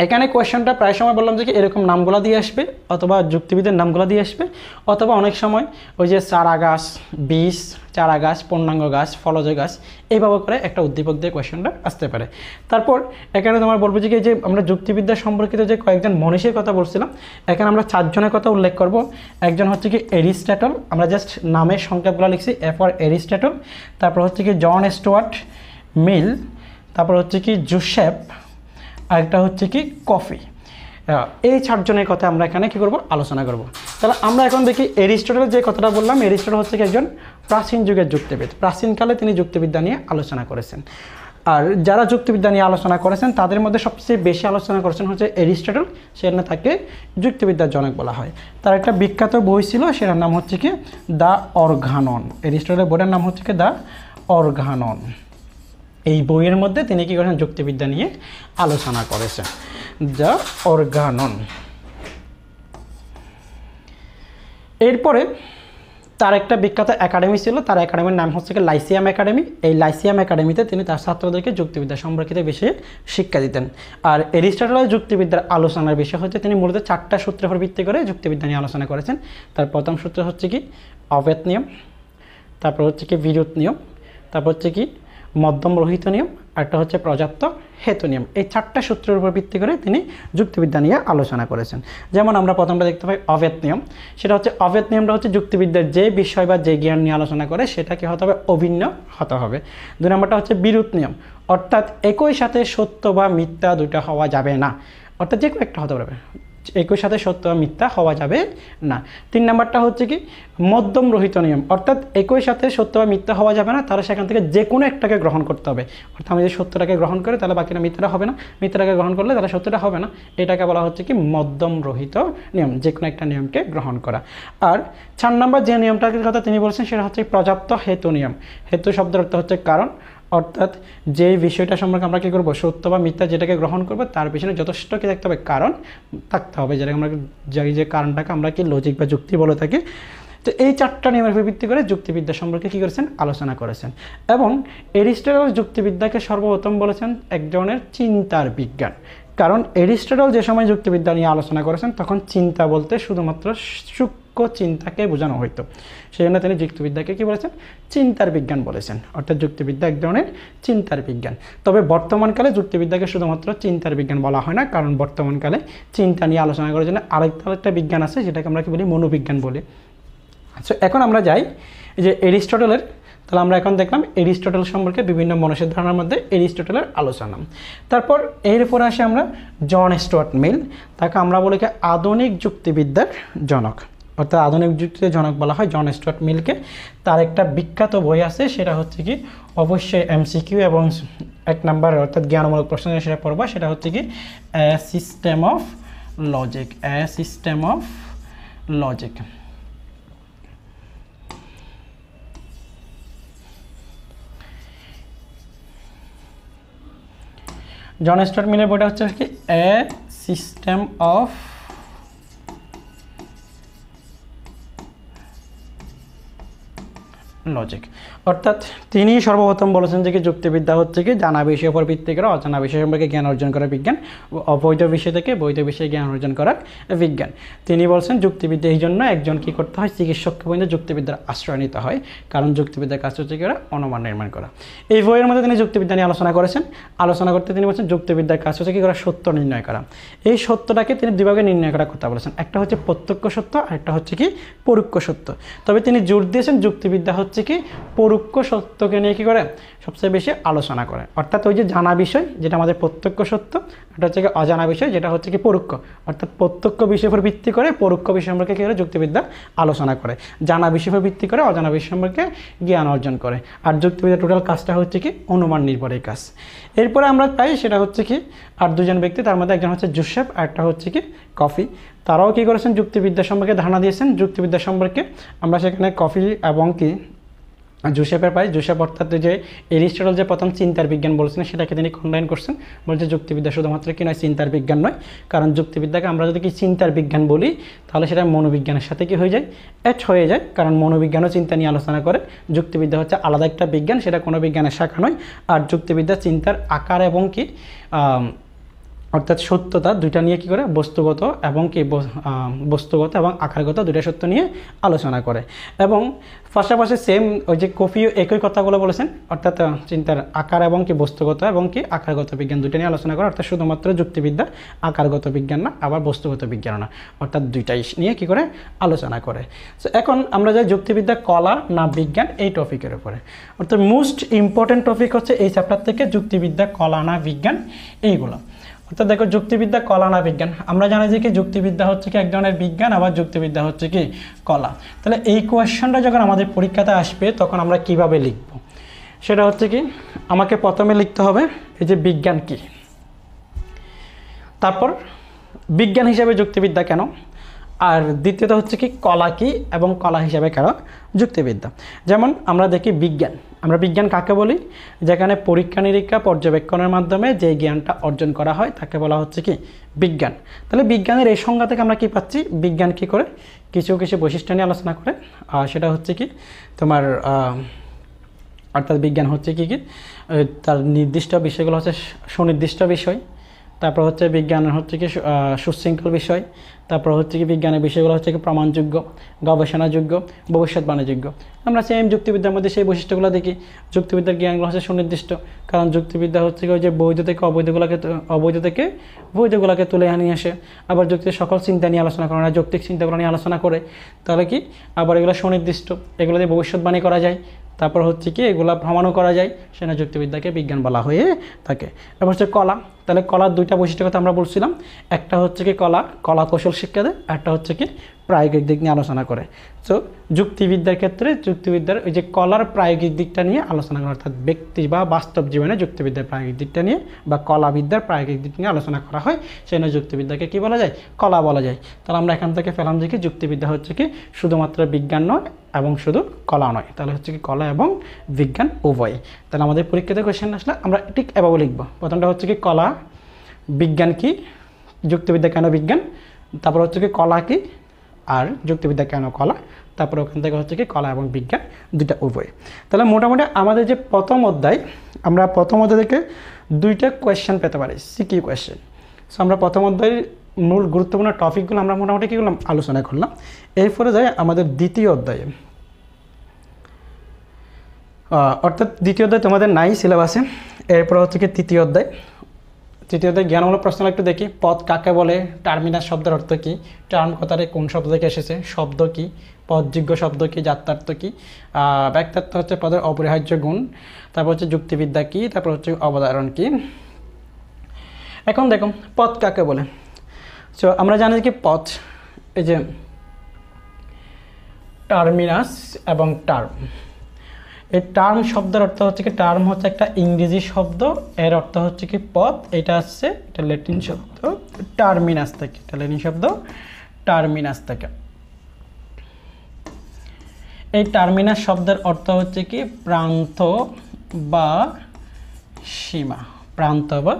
এখানে কোয়েশ্চেনটা প্রায় সময় বললাম যে কি এরকম নামগুলো দিয়ে আসবে, অথবা যুক্তিবিদের নামগুলো দিয়ে আসবে, অথবা অনেক সময় ওই যে চারা গাছ, বীজ, চারা গাছ, পূর্ণাঙ্গ গাছ, ফলজ গাছ, এইভাবে করে একটা উদ্দীপক দিয়ে কোয়েশ্চেনটা আসতে পারে। তারপর এখানে তোমার বলবো যে যে আমরা যুক্তিবিদ্যা সম্পর্কিত যে কয়েকজন মনীষীর কথা বলছিলাম, এখানে আমরা 4 জনের কথা উল্লেখ করব। একজন হচ্ছে কি এরিস্টটল, আমরা জাস্ট নামের সংক্ষেপগুলো লিখছি, এ ফর এরিস্টটল। তারপর হচ্ছে কি জন স্টুয়ার্ট মিল, তারপর হচ্ছে কি জোসেফ, আরেকটা হচ্ছে কি কফি। এই 4 জনের কথা আমরা এখানে কী করব আলোচনা করব। তাহলে আমরা এখন দেখি এরিস্টটলের যে কথাটা বললাম, এরিস্টটল হচ্ছে কি একজন প্রাচীন যুগের যুক্তিবিদ। প্রাচীনকালে তিনি যুক্তিবিদ্যা নিয়ে আলোচনা করেছেন। আর যারা যুক্তিবিদ্যা নিয়ে আলোচনা করেছেন তাদের মধ্যে সবচেয়ে বেশি আলোচনা করেছেন হচ্ছে এরিস্টটল, সেখানে তাকে যুক্তিবিদ্যার জনক বলা হয়। তার একটা বিখ্যাত বই ছিল, সেটার নাম হচ্ছে কি দ্য অর্গানন। এরিস্টটলের বইয়ের নাম হচ্ছে কি দ্য অর্গানন। এই বইয়ের মধ্যে তিনি কী করেছেন যুক্তিবিদ্যা নিয়ে আলোচনা করেছেন, দ্য অর্গানন। এরপরে তার একটা বিখ্যাত একাডেমি ছিল, তার একাডেমির নাম হচ্ছে কি লাইসিয়াম একাডেমি। এই লাইসিয়াম একাডেমিতে তিনি তার ছাত্রদেরকে যুক্তিবিদ্যা সম্পর্কিত বিষয়ে শিক্ষা দিতেন। আর এরিস্টটলের যুক্তিবিদ্যার আলোচনার বিষয় হচ্ছে তিনি মূলত 4টা সূত্রের উপর ভিত্তি করে যুক্তিবিদ্যা নিয়ে আলোচনা করেছেন। তার প্রথম সূত্র হচ্ছে কি অভেদ নিয়ম, তারপর হচ্ছে কি বিরোধ নিয়ম, তারপর হচ্ছে কি মধ্যম রহিত নিয়ম, একটা হচ্ছে পর্যাপ্ত হেতু নিয়ম। এই 4টা সূত্রের উপর ভিত্তি করে তিনি যুক্তিবিদ্যা নিয়ে আলোচনা করেছেন। যেমন আমরা প্রথমটা দেখতে পাই অভেদ নিয়ম। সেটা হচ্ছে অভেদ নিয়মটা হচ্ছে যুক্তিবিদ্যার যে বিষয় বা যে জ্ঞান নিয়ে আলোচনা করে সেটাকে হতে হবে অভিন্ন হতে হবে। 2 নম্বরটা হচ্ছে বিরোধ নিয়ম, অর্থাৎ একই সাথে সত্য বা মিথ্যা দুইটা হওয়া যাবে না, অর্থাৎ যে কোনো একটা হতে পারবে। একই সাথে সত্য বা মিথ্যা হওয়া যাবে না। 3 নাম্বারটা হচ্ছে কি মধ্যম রহিত নিয়ম, অর্থাৎ একই সাথে সত্য বা মিথ্যা হওয়া যাবে না, তাহলে সেখান থেকে যে কোনো একটাকে গ্রহণ করতে হবে। অর্থাৎ আমি যদি সত্যটাকে গ্রহণ করি তাহলে বাকিটা মিথ্যাটা হবে না, মিথ্যাটাকে গ্রহণ করলে তাহলে সত্যটা হবে না। এটাকে বলা হচ্ছে কি মধ্যম রহিত নিয়ম, যে কোনো একটা নিয়মকে গ্রহণ করা। আর 4 নাম্বার যে নিয়মটার কথা তিনি বলছেন সেটা হচ্ছে পর্যাপ্ত হেতু নিয়ম। হেতু শব্দের অর্থ হচ্ছে কারণ, অর্থাৎ যে বিষয়টা সম্পর্কে আমরা কী করবো সত্য বা মিথ্যা যেটাকে গ্রহণ করবো তার পিছনে যথেষ্ট কী থাকতে হবে কারণ থাকতে হবে, যেটাকে আমরা যে কারণটাকে আমরা কি লজিক বা যুক্তি বলে থাকি। তো এই 4টা নিয়মের উপর ভিত্তি করে যুক্তিবিদ্যা সম্পর্কে কী করেছেন আলোচনা করেছেন। এবং এরিস্টটল যুক্তিবিদ্যাকে সর্বপ্রথম বলেছেন এক ধরনের চিন্তার বিজ্ঞান, কারণ এরিস্টটল যে সময় যুক্তিবিদ্যা নিয়ে আলোচনা করেছেন তখন চিন্তা বলতে শুধুমাত্র সূক্ষ্ম চিন্তাকে বোঝানো হতো, সেই জন্য তিনি যুক্তিবিদ্যাকে কী বলেছেন চিন্তার বিজ্ঞান বলেছেন, অর্থাৎ যুক্তিবিদ্যা এক ধরনের চিন্তার বিজ্ঞান। তবে বর্তমানকালে যুক্তিবিদ্যাকে শুধুমাত্র চিন্তার বিজ্ঞান বলা হয় না, কারণ বর্তমানকালে চিন্তা নিয়ে আলোচনা করার জন্য আরেকটা বিজ্ঞান আছে যেটাকে আমরা কি বলি মনোবিজ্ঞান বলি। আচ্ছা, এখন আমরা যাই যে এরিস্টটলের, তাহলে আমরা এখন দেখলাম এরিস্টটল সম্পর্কে বিভিন্ন মনসের ধারণার মধ্যে এরিস্টটলের আলোচনা। তারপর এরপর আসে আমরা জন স্টুয়ার্ট মিল, তাকে আমরা বলি কি আধুনিক যুক্তিবিদ্যার জনক, অর্থাৎ আধুনিক যুক্তির জনক বলা হয় জন স্টুয়ার্ট মিলকে। তার একটা বিখ্যাত বই আছে সেটা হচ্ছে কি অবশ্যই এমসিকিউ এবং 1 নাম্বার অর্থাৎ জ্ঞানমূলক প্রশ্ন সেটা পড়বা, সেটা হচ্ছে কি a system of logic, a system of logic. John Stuart মিলের বইটা হচ্ছে কি এ সিস্টেম অফ লজিক, অর্থাৎ তিনি সর্বপ্রথম বলেছেন যে কি যুক্তিবিদ্যা হচ্ছে কি জানা বিষয়ের উপর ভিত্তি করে অজানা বিষয় সম্পর্কে জ্ঞান অর্জন করার বিজ্ঞান, অবৈধ বিষয় থেকে বৈধ বিষয়ে জ্ঞান অর্জন করার বিজ্ঞান। তিনি বলছেন যুক্তিবিদ্যা এই জন্য একজন কী করতে হয় চিকিৎসককে পর্যন্ত যুক্তিবিদ্যার আশ্রয় নিতে হয়, কারণ যুক্তিবিদ্যার কাজ হচ্ছে কি অনুমান নির্মাণ করা। এই বইয়ের মধ্যে তিনি যুক্তিবিদ্যা নিয়ে আলোচনা করেছেন। আলোচনা করতে তিনি বলছেন যুক্তিবিদ্যার কাজ হচ্ছে কি করা সত্য নির্ণয় করা। এই সত্যটাকে তিনি দুভাগে নির্ণয় করার কথা বলেছেন, একটা হচ্ছে প্রত্যক্ষ সত্য আর একটা হচ্ছে কি পরোক্ষ সত্য। তবে তিনি জোর দিয়েছেন যুক্তিবিদ্যা হচ্ছে কি পরোক্ষ সত্যকে নিয়ে কী করে সবচেয়ে বেশি আলোচনা করে, অর্থাৎ ওই যে জানা বিষয় যেটা আমাদের প্রত্যক্ষ সত্য, এটা হচ্ছে কি অজানা বিষয় যেটা হচ্ছে কি পরোক্ষ, অর্থাৎ প্রত্যক্ষ বিষয়ের উপর ভিত্তি করে পরোক্ষ বিষয় সম্পর্কে কী করে যুক্তিবিদ্যা আলোচনা করে, জানা বিষয়ের উপর ভিত্তি করে অজানা বিষয় সম্পর্কে জ্ঞান অর্জন করে। আর যুক্তিবিদ্যার টোটাল কাজটা হচ্ছে কি অনুমান নির্ভরের কাজ। এরপরে আমরা পাই সেটা হচ্ছে কি আর দুজন ব্যক্তি, তার মধ্যে একজন হচ্ছে জোসেফ আর একটা হচ্ছে কি কফি। তারাও কী করেছেন যুক্তিবিদ্যা সম্পর্কে ধারণা দিয়েছেন। যুক্তিবিদ্যা সম্পর্কে আমরা সেখানে কফি এবং কি জোসেফের পাই। জোসেফ অর্থাৎ যে এরিস্টটল যে প্রথম চিন্তার বিজ্ঞান বলছেন সেটাকে তিনি খণ্ডায়ন করছেন, বলছে যুক্তিবিদ্যা শুধুমাত্র কি নয় চিন্তার বিজ্ঞান নয়, কারণ যুক্তিবিদ্যাকে আমরা যদি কি চিন্তার বিজ্ঞান বলি তাহলে সেটা মনোবিজ্ঞানের সাথে কি হয়ে যায় অ্যাড হয়ে যায়, কারণ মনোবিজ্ঞানও চিন্তা নিয়ে আলোচনা করে। যুক্তিবিদ্যা হচ্ছে আলাদা একটা বিজ্ঞান, সেটা কোনো বিজ্ঞানের শাখা নয়। আর যুক্তিবিদ্যা চিন্তার আকার এবং কি অর্থাৎ সত্যতা দুইটা নিয়ে কী করে বস্তুগত এবং কি বস্তুগত এবং আকারগত দুইটা সত্য নিয়ে আলোচনা করে। এবং পাশাপাশি সেম ওই যে কফিও একই কথাগুলো বলেছেন, অর্থাৎ চিন্তার আকার এবং কি বস্তুগত এবং কি আকারগত বিজ্ঞান দুইটা নিয়ে আলোচনা করে, অর্থাৎ শুধুমাত্র যুক্তিবিদ্যা আকারগত বিজ্ঞান না আবার বস্তুগত বিজ্ঞান না, অর্থাৎ দুইটাই নিয়ে কী করে আলোচনা করে। সো এখন আমরা যাই যুক্তিবিদ্যা কলা না বিজ্ঞান এই টপিকের উপরে, অর্থাৎ মোস্ট ইম্পর্টেন্ট টপিক হচ্ছে এই চ্যাপ্টার থেকে যুক্তিবিদ্যা কলা না বিজ্ঞান এইগুলো। অর্থাৎ দেখো যুক্তিবিদ্যা কলা না বিজ্ঞান, আমরা জানি যে কি যুক্তিবিদ্যা হচ্ছে কি এক ধরনের বিজ্ঞান, আবার যুক্তিবিদ্যা হচ্ছে কি কলা। তাহলে এই কোয়েশ্চনটা যখন আমাদের পরীক্ষাতে আসবে তখন আমরা কিভাবে লিখব সেটা হচ্ছে কি আমাকে প্রথমে লিখতে হবে এই যে বিজ্ঞান কি, তারপর বিজ্ঞান হিসাবে যুক্তিবিদ্যা কেন, আর দ্বিতীয়ত হচ্ছে কি কলা কি এবং কলা হিসাবে কেন যুক্তিবিদ্যা। যেমন আমরা দেখি বিজ্ঞান, আমরা বিজ্ঞান কাকে বলি, যেখানে পরীক্ষা নিরীক্ষা পর্যবেক্ষণের মাধ্যমে যে জ্ঞানটা অর্জন করা হয় তাকে বলা হচ্ছে কি বিজ্ঞান। তাহলে বিজ্ঞানের এই সংজ্ঞা থেকে আমরা কি পাচ্ছি, বিজ্ঞান কি করে কিছু কিছু বৈশিষ্ট্য নিয়ে আলোচনা করে, সেটা হচ্ছে কি তোমার অর্থাৎ বিজ্ঞান হচ্ছে কি কি তার নির্দিষ্ট বিষয়গুলো হচ্ছে সুনির্দিষ্ট বিষয়, তারপর হচ্ছে বিজ্ঞান হচ্ছে কি সুশৃঙ্খল বিষয়, তারপর হচ্ছে কি বিজ্ঞানের বিষয়গুলো হচ্ছে কি প্রমাণযোগ্য, গবেষণাযোগ্য, ভবিষ্যৎবাণীযোগ্য। আমরা সেম যুক্তিবিদ্যার মধ্যে সেই বৈশিষ্ট্যগুলো দেখি। যুক্তিবিদ্যার জ্ঞানগুলো হচ্ছে সুনির্দিষ্ট, কারণ যুক্তিবিদ্যা হচ্ছে কি ওই যে বৈধ থেকে অবৈধ থেকে বৈধগুলোকে তুলে নিয়ে আসে। আবার যুক্তির সকল চিন্তা নিয়ে আলোচনা করে না, যৌক্তিক চিন্তাগুলো নিয়ে আলোচনা করে। তাহলে কি আবার এগুলো সুনির্দিষ্ট, এগুলো দিয়ে ভবিষ্যৎবাণী করা যায়। তারপর হচ্ছে কি এগুলা ভ্রমণও করা যায়, সেজন্য যুক্তিবিদ্যাকে বিজ্ঞান বলা হয়ে থাকে। এবার হচ্ছে কলা, তাহলে কলার দুইটা বৈশিষ্ট্যের কথা আমরা বলছিলাম, একটা হচ্ছে কি কলা কৌশল শিক্ষা দেয়, একটা হচ্ছে কি প্রায়োগিক দিক নিয়ে আলোচনা করে। সো যুক্তিবিদ্যার ক্ষেত্রে যুক্তিবিদ্যার ওই যে কলার প্রায়োগিক দিকটা নিয়ে আলোচনা করা, অর্থাৎ ব্যক্তি বা বাস্তব জীবনে যুক্তিবিদ্যার প্রায়োগিক দিকটা নিয়ে বা কলাবিদ্যার প্রায়োগিক দিক নিয়ে আলোচনা করা হয়, সেজন্য যুক্তিবিদ্যাকে কি বলা যায়, কলা বলা যায়। তাহলে আমরা এখান থেকে পেলাম যে কি যুক্তিবিদ্যা হচ্ছে কি শুধুমাত্র বিজ্ঞান নয় এবং শুধু কলা নয়, তাহলে হচ্ছে কি কলা এবং বিজ্ঞান উভয়। তাহলে আমাদের পরীক্ষাতে কোয়েশ্চেন আসলে আমরা ঠিক এভাবে লিখবো, প্রথমটা হচ্ছে কি কলা, বিজ্ঞান কি, যুক্তিবিদ্যা কেন বিজ্ঞান, তারপর হচ্ছে কি কলা কি আর যুক্তিবিদ্যা কেন কলা, তারপর ওখান থেকে হচ্ছে কি কলা এবং বিজ্ঞান দুইটা উভয়। তাহলে মোটামুটি আমাদের যে প্রথম অধ্যায়, আমরা প্রথম অধ্যায় থেকে দুইটা কোয়েশ্চেন পেতে পারি, সিকিউ কোয়েশ্চেন। সো আমরা প্রথম অধ্যায়ের মূল গুরুত্বপূর্ণ টপিকগুলো আমরা মোটামুটি কী করলাম, আলোচনা করলাম। এরপরে যাই আমাদের দ্বিতীয় অধ্যায়ে, অর্থাৎ দ্বিতীয় অধ্যায় তোমাদের নাই সিলেবাসে। এরপর হচ্ছে কি তৃতীয় অধ্যায়। তৃতীয় অধ্যায় জ্ঞানমূলক প্রশ্ন একটু দেখি। পদ কাকে বলে, টার্মিনাস শব্দের অর্থ কী, টার্ম কথাটা কোন শব্দ থেকে এসেছে, শব্দ কী, পদযোগ্য শব্দ কী, যাত্রার্থ কী, ব্যাক্তার্থ হচ্ছে পদের অপরিহার্য গুণ, তারপর হচ্ছে যুক্তিবিদ্যা কী, তারপর হচ্ছে অবধারণ কী। এখন দেখো পদ কাকে বলে। সো আমরা জানি কি পদ, এই যে টার্মিনাস এবং টার্ম, এই টার্ম শব্দের অর্থ হচ্ছে কি, টার্ম হচ্ছে একটা ইংরেজি শব্দ, এর অর্থ হচ্ছে কি পদ, এটা আসছে এটা ল্যাটিন শব্দ টার্মিনাস থেকে, এটা ল্যাটিন শব্দ টার্মিনাস থেকে। এই টার্মিনাস শব্দের অর্থ হচ্ছে কি প্রান্ত বা সীমা, প্রান্ত বা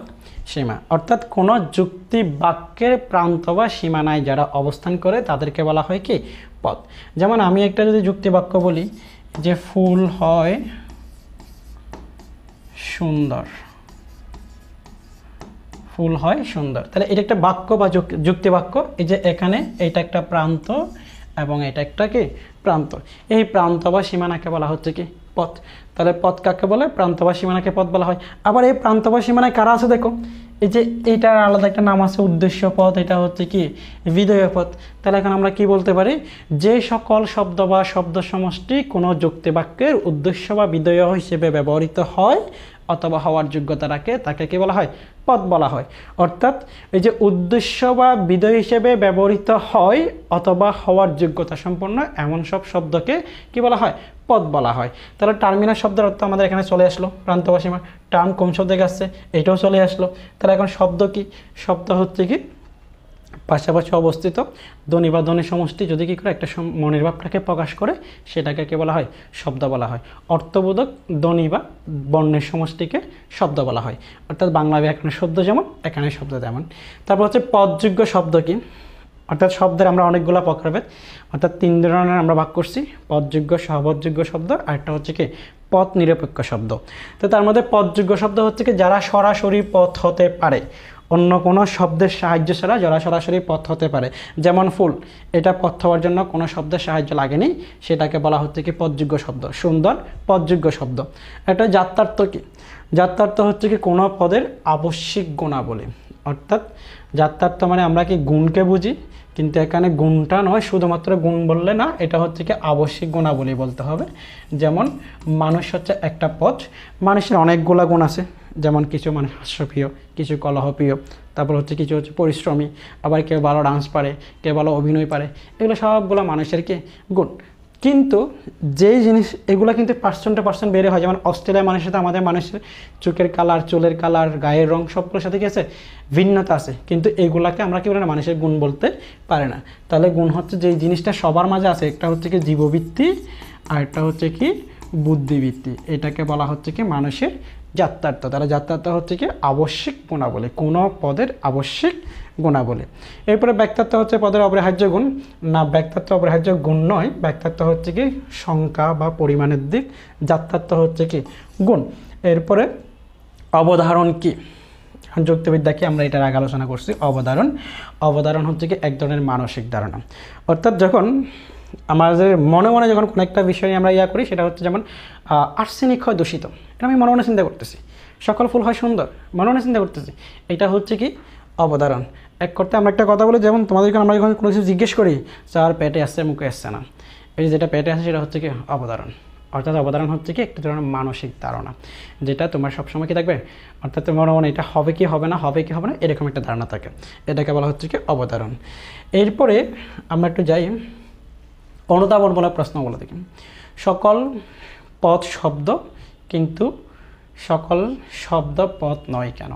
সীমা, অর্থাৎ কোনো যুক্তি বাক্যের প্রান্ত বা সীমানায় যারা অবস্থান করে তাদেরকে বলা হয় কি পদ। যেমন আমি একটা যদি যুক্তি বাক্য বলি যে ফুল হয় সুন্দর, ফুল হয় সুন্দর, তাহলে এটা একটা বাক্য বা যুক্তি বাক্য। এই যে এখানে এটা একটা প্রান্ত এবং এটা একটা কি প্রান্ত, এই প্রান্ত বা সীমানাকে বলা হচ্ছে কি পথ। তাহলে পথ কাকে বলে, প্রান্ত বা সীমানাকে পথ বলা হয়। আবার এই প্রান্ত বা সীমানায় কারা আছে দেখো, এই যে এইটার আলাদা একটা নাম আছে উদ্দেশ্য পথ, এটা হচ্ছে কি বিধেয় পথ। তাহলে এখন আমরা কি বলতে পারি, যে সকল শব্দ বা শব্দ সমষ্টি কোনো যুক্তি বাক্যের উদ্দেশ্য বা বিধেয় হিসেবে ব্যবহৃত হয় অথবা হওয়ার যোগ্যতা রাখে তাকে কি বলা হয়, পদ বলা হয়। অর্থাৎ এই যে উদ্দেশ্য বা বিধেয় হিসেবে ব্যবহৃত হয় অথবা হওয়ার যোগ্যতা সম্পন্ন এমন সব শব্দকে কি বলা হয়, পদ বলা হয়। তাহলে টার্মিনাস শব্দের অর্থ আমাদের এখানে চলে আসলো, প্রান্ত বা সীমা। টার্ম কোন শব্দ থেকে আসছে, এটাও চলে আসলো। তাহলে এখন শব্দ কি, শব্দ হচ্ছে কি পাশাপাশি অবস্থিত ধ্বনি বা ধ্বনি সমষ্টি যদি কী করে একটা মনের ভাবটাকে প্রকাশ করে সেটাকে কি বলা হয়, শব্দ বলা হয়। অর্থবোধক ধ্বনি বা বর্ণের সমষ্টিকে শব্দ বলা হয়। অর্থাৎ বাংলা ব্যাকরণের শব্দ যেমন এখানে শব্দ তেমন। তারপর হচ্ছে পদযোগ্য শব্দ কি, অর্থাৎ শব্দের আমরা অনেকগুলো প্রকারভেদ, অর্থাৎ 3 ধরনের আমরা ভাগ করছি, পদযোগ্য, সহপদযোগ্য শব্দ, আর একটা হচ্ছে কি পথ নিরপেক্ষ শব্দ। তো তার মধ্যে পদযোগ্য শব্দ হচ্ছে কি যারা সরাসরি পথ হতে পারে, অন্য কোনো শব্দের সাহায্য ছাড়া যারা সরাসরি পথ হতে পারে। যেমন ফুল, এটা পথ হওয়ার জন্য কোনো শব্দের সাহায্য লাগেনি, সেটাকে বলা হচ্ছে কি পদযোগ্য শব্দ। সুন্দর পদযোগ্য শব্দ। এটা যাত্রার্থ কি, যাত্রার্থ হচ্ছে কি কোনো পদের আবশ্যিক গুণাবলী, অর্থাৎ যাত্রার্থ মানে আমরা কি গুণকে বুঝি, কিন্তু এখানে গুণটা নয়, শুধুমাত্র গুণ বললে না, এটা হচ্ছে কি আবশ্যিক গুণাবলী বলতে হবে। যেমন মানুষ হচ্ছে একটা পদ, মানুষের অনেকগুলা গুণ আছে, যেমন কিছু মানুষ হাস্যপ্রিয়, কিছু কলহপ্রিয়, তারপর হচ্ছে কিছু হচ্ছে পরিশ্রমী, আবার কেউ ভালো ডান্স পারে, কেউ ভালো অভিনয় পারে, এগুলো সবগুলো মানুষের কি গুণ। কিন্তু যেই জিনিস এগুলো কিন্তু % বেড়ে হয়, যেমন অস্ট্রেলিয়ার মানুষের সাথে আমাদের মানুষের চোখের কালার, চুলের কালার, গায়ের রং সবগুলোর সাথে কি আছে, ভিন্নতা আছে, কিন্তু এগুলাকে আমরা কি বলি না, মানুষের গুণ বলতে পারে না। তাহলে গুণ হচ্ছে যেই জিনিসটা সবার মাঝে আছে, একটা হচ্ছে কি জীববৃত্তি আর একটা হচ্ছে কি বুদ্ধিবৃত্তি, এটাকে বলা হচ্ছে কি মানুষের যাত্রার্থ। তাহলে যাত্রার্থ হচ্ছে কি আবশ্যিক গুণাবলী, কোনো পদের আবশ্যিক গুণাবলী। এরপরে ব্যক্তার্থ হচ্ছে পদের অপরিহার্য গুণ, না ব্যক্তার্থ অপরিহার্য গুণ নয়, ব্যক্তার্থ হচ্ছে কি সংখ্যা বা পরিমাণের দিক, যাত্রার্থ হচ্ছে কি গুণ। এরপরে অবধারণ কি, যুক্তিবিদ্যা কি আমরা এটার আগে আলোচনা করছি। অবধারণ, অবধারণ হচ্ছে কি এক ধরনের মানসিক ধারণা, অর্থাৎ যখন আমাদের মনে মনে যখন কোনো একটা বিষয় আমরা করি, সেটা হচ্ছে যেমন আর্সেনিক হয় দূষিত, এটা আমি মনে মনে চিন্তা করতেছি, সকল ফুল হয় সুন্দর, মনে মনে চিন্তা করতেছি, এটা হচ্ছে কি অবধারণ। এক করতে আমরা একটা কথা বলি, যেমন তোমাদেরকে আমরা যখন কোনো কিছু জিজ্ঞেস করি, স্যার পেটে আসছে মুখে আসছে না, এই যেটা পেটে আসে সেটা হচ্ছে কি অবধারণ। অর্থাৎ অবধারণ হচ্ছে কি একটি ধরনের মানসিক ধারণা, যেটা তোমার সবসময় কি থাকবে, অর্থাৎ তোমার মনে এটা হবে কি হবে না, হবে কি হবে না, এরকম একটা ধারণা থাকে, এটাকে বলা হচ্ছে কি অবধারণ। এরপরে আমরা একটু যাই অনুধাবনমূলক প্রশ্নগুলো দেখি। সকল পদ শব্দ কিন্তু সকল শব্দ পদ নয় কেন?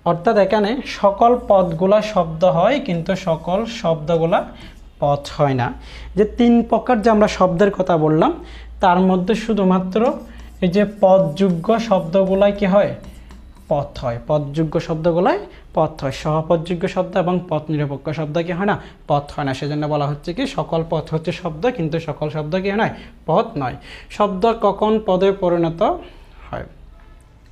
অর্থাৎ এখানে সকল পদগুলা শব্দ হয় কিন্তু সকল শব্দগুলা পদ হয় না। যে 3 প্রকার যে আমরা শব্দের কথা বললাম তার মধ্যে শুধুমাত্র এই যে পদযোগ্য শব্দগুলাই কি হয়, পদ হয়। পদযোগ্য শব্দগুলাই পদ হয়, সহপদযোগ্য শব্দ এবং পদ নিরপেক্ষ শব্দ কি হয় না, পদ হয় না। সেজন্য বলা হচ্ছে কি সকল পদ হচ্ছে শব্দ কিন্তু সকল শব্দ কি নয়, পদ নয়। শব্দ কখন পদে পরিণত হয়,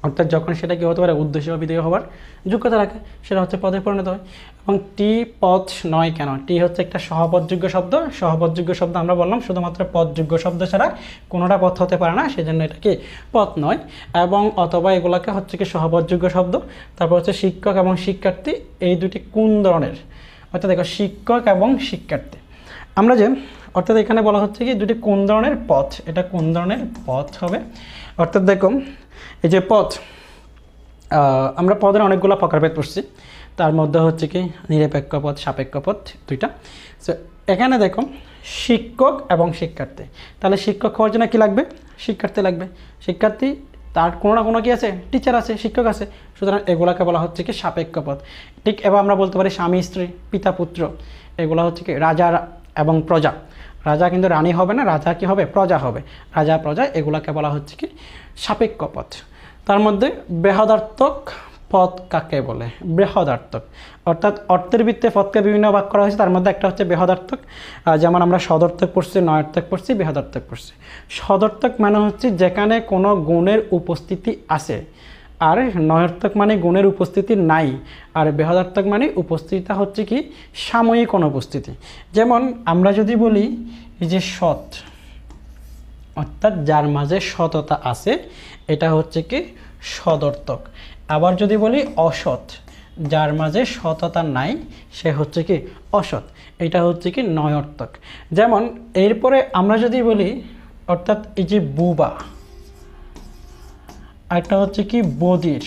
অর্থাৎ যখন সেটা কি হতে পারে উদ্দেশ্য বা বিধেয় হওয়ার যোগ্যতা রাখে, সেটা হচ্ছে পদে পরিণত হয়। এবং টি পদ নয় কেন? টি হচ্ছে একটা সহপদযোগ্য শব্দ। সহপদযোগ্য শব্দ আমরা বললাম শুধুমাত্র পদযোগ্য শব্দ ছাড়া কোনোটা পদ হতে পারে না, সেজন্য এটা কি পদ নয়। এবং অথবা এগুলোকে হচ্ছে কি সহপদযোগ্য শব্দ। তারপর হচ্ছে শিক্ষক এবং শিক্ষার্থী, এই দুটি কোন ধরনের, অর্থাৎ দেখো শিক্ষক এবং শিক্ষার্থী আমরা যে, অর্থাৎ এখানে বলা হচ্ছে কি দুটি কোন ধরনের পদ, এটা কোন ধরনের পদ হবে। অর্থাৎ দেখো এই যে পদ, আমরা পদের অনেকগুলো প্রকারভেদ পড়ছি, তার মধ্যে হচ্ছে কি নিরপেক্ষ পদ, সাপেক্ষ পদ দুইটা। সো এখানে দেখো শিক্ষক এবং শিক্ষার্থী, তাহলে শিক্ষক হওয়ার জন্য কী লাগবে, শিক্ষার্থী লাগবে। শিক্ষার্থী তার কোনো না কোনো কি আছে, টিচার আছে, শিক্ষক আছে, সুতরাং এগুলাকে বলা হচ্ছে কি সাপেক্ষ পদ। ঠিক এবার আমরা বলতে পারি স্বামী স্ত্রী, পিতা পুত্র, এগুলো হচ্ছে কি রাজা এবং প্রজা। রাজা কিন্তু রানী হবে না, রাজা কি হবে, প্রজা হবে। রাজা প্রজা এগুলাকে বলা হচ্ছে কি সাপেক্ষ পদ। তার মধ্যে বৃহদার্থক পদ কাকে বলে? বৃহদার্থক অর্থাৎ অর্থের ভিত্তিতে পদকে বিভিন্ন ভাগ করা হয়েছে, তার মধ্যে একটা হচ্ছে বৃহদার্থক। যেমন আমরা সদর্থক পড়ছি, নয়ার্থক পড়ছি, বৃহদার্থক পড়ছি। সদর্থক মানে হচ্ছে যেখানে কোনো গুণের উপস্থিতি আছে, আর নয়ার্থক মানে গুণের উপস্থিতি নাই, আর বৃহদার্থক মানে উপস্থিতিটা হচ্ছে কি সাময়িক অনুপস্থিতি। যেমন আমরা যদি বলি এই যে সৎ, অর্থাৎ যার মাঝে সততা আছে, এটা হচ্ছে কি সদর্থক। আবার যদি বলি অসৎ, যার মাঝে সততা নাই, সে হচ্ছে কি অসৎ, এটা হচ্ছে কি নয়ার্থক। যেমন এরপরে আমরা যদি বলি, অর্থাৎ এই যে বুবা, একটা হচ্ছে কি বধির,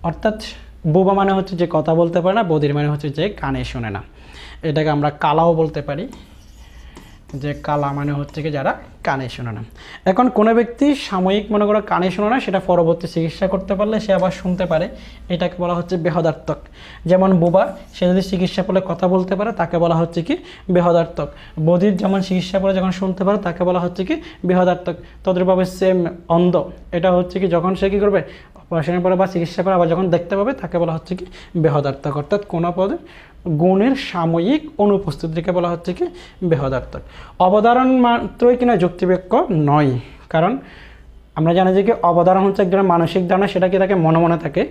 অর্থাৎ বুবা মানে হচ্ছে যে কথা বলতে পারে না, বধির মানে হচ্ছে যে কানে শোনে না। এটাকে আমরা কালাও বলতে পারি, যে কালা মানে হচ্ছে কি যারা কানে শোনে না। এখন কোনো ব্যক্তি সাময়িক মনে করো কানে শোনে না, সেটা পরবর্তী চিকিৎসা করতে পারলে সে আবার শুনতে পারে, এটাকে বলা হচ্ছে বৃহদার্থক। যেমন বোবা, সে যদি চিকিৎসা পেলে কথা বলতে পারে, তাকে বলা হচ্ছে কি বৃহদার্থক। বধির যেমন চিকিৎসা পরে যখন শুনতে পারে, তাকে বলা হচ্ছে কি বৃহদার্থক। তদ্রূপভাবে সেম অন্ধ, এটা হচ্ছে কি যখন সে কী করবে, অপারেশনের পরে বা চিকিৎসা পরে আবার যখন দেখতে পাবে, তাকে বলা হচ্ছে কি বৃহদার্থক। অর্থাৎ কোনো পদের গুণের সাময়িক অনুপস্থিতিকে বলা হচ্ছে কি বৃহদার্থক। অবধারণ মাত্রই কিনা যুক্তিবাক্য নয়, কারণ আমরা জানি যে কি অবধারণ হচ্ছে এক ধরনের মানসিক ধারণা, সেটা কি তাকে মনে মনে থাকে।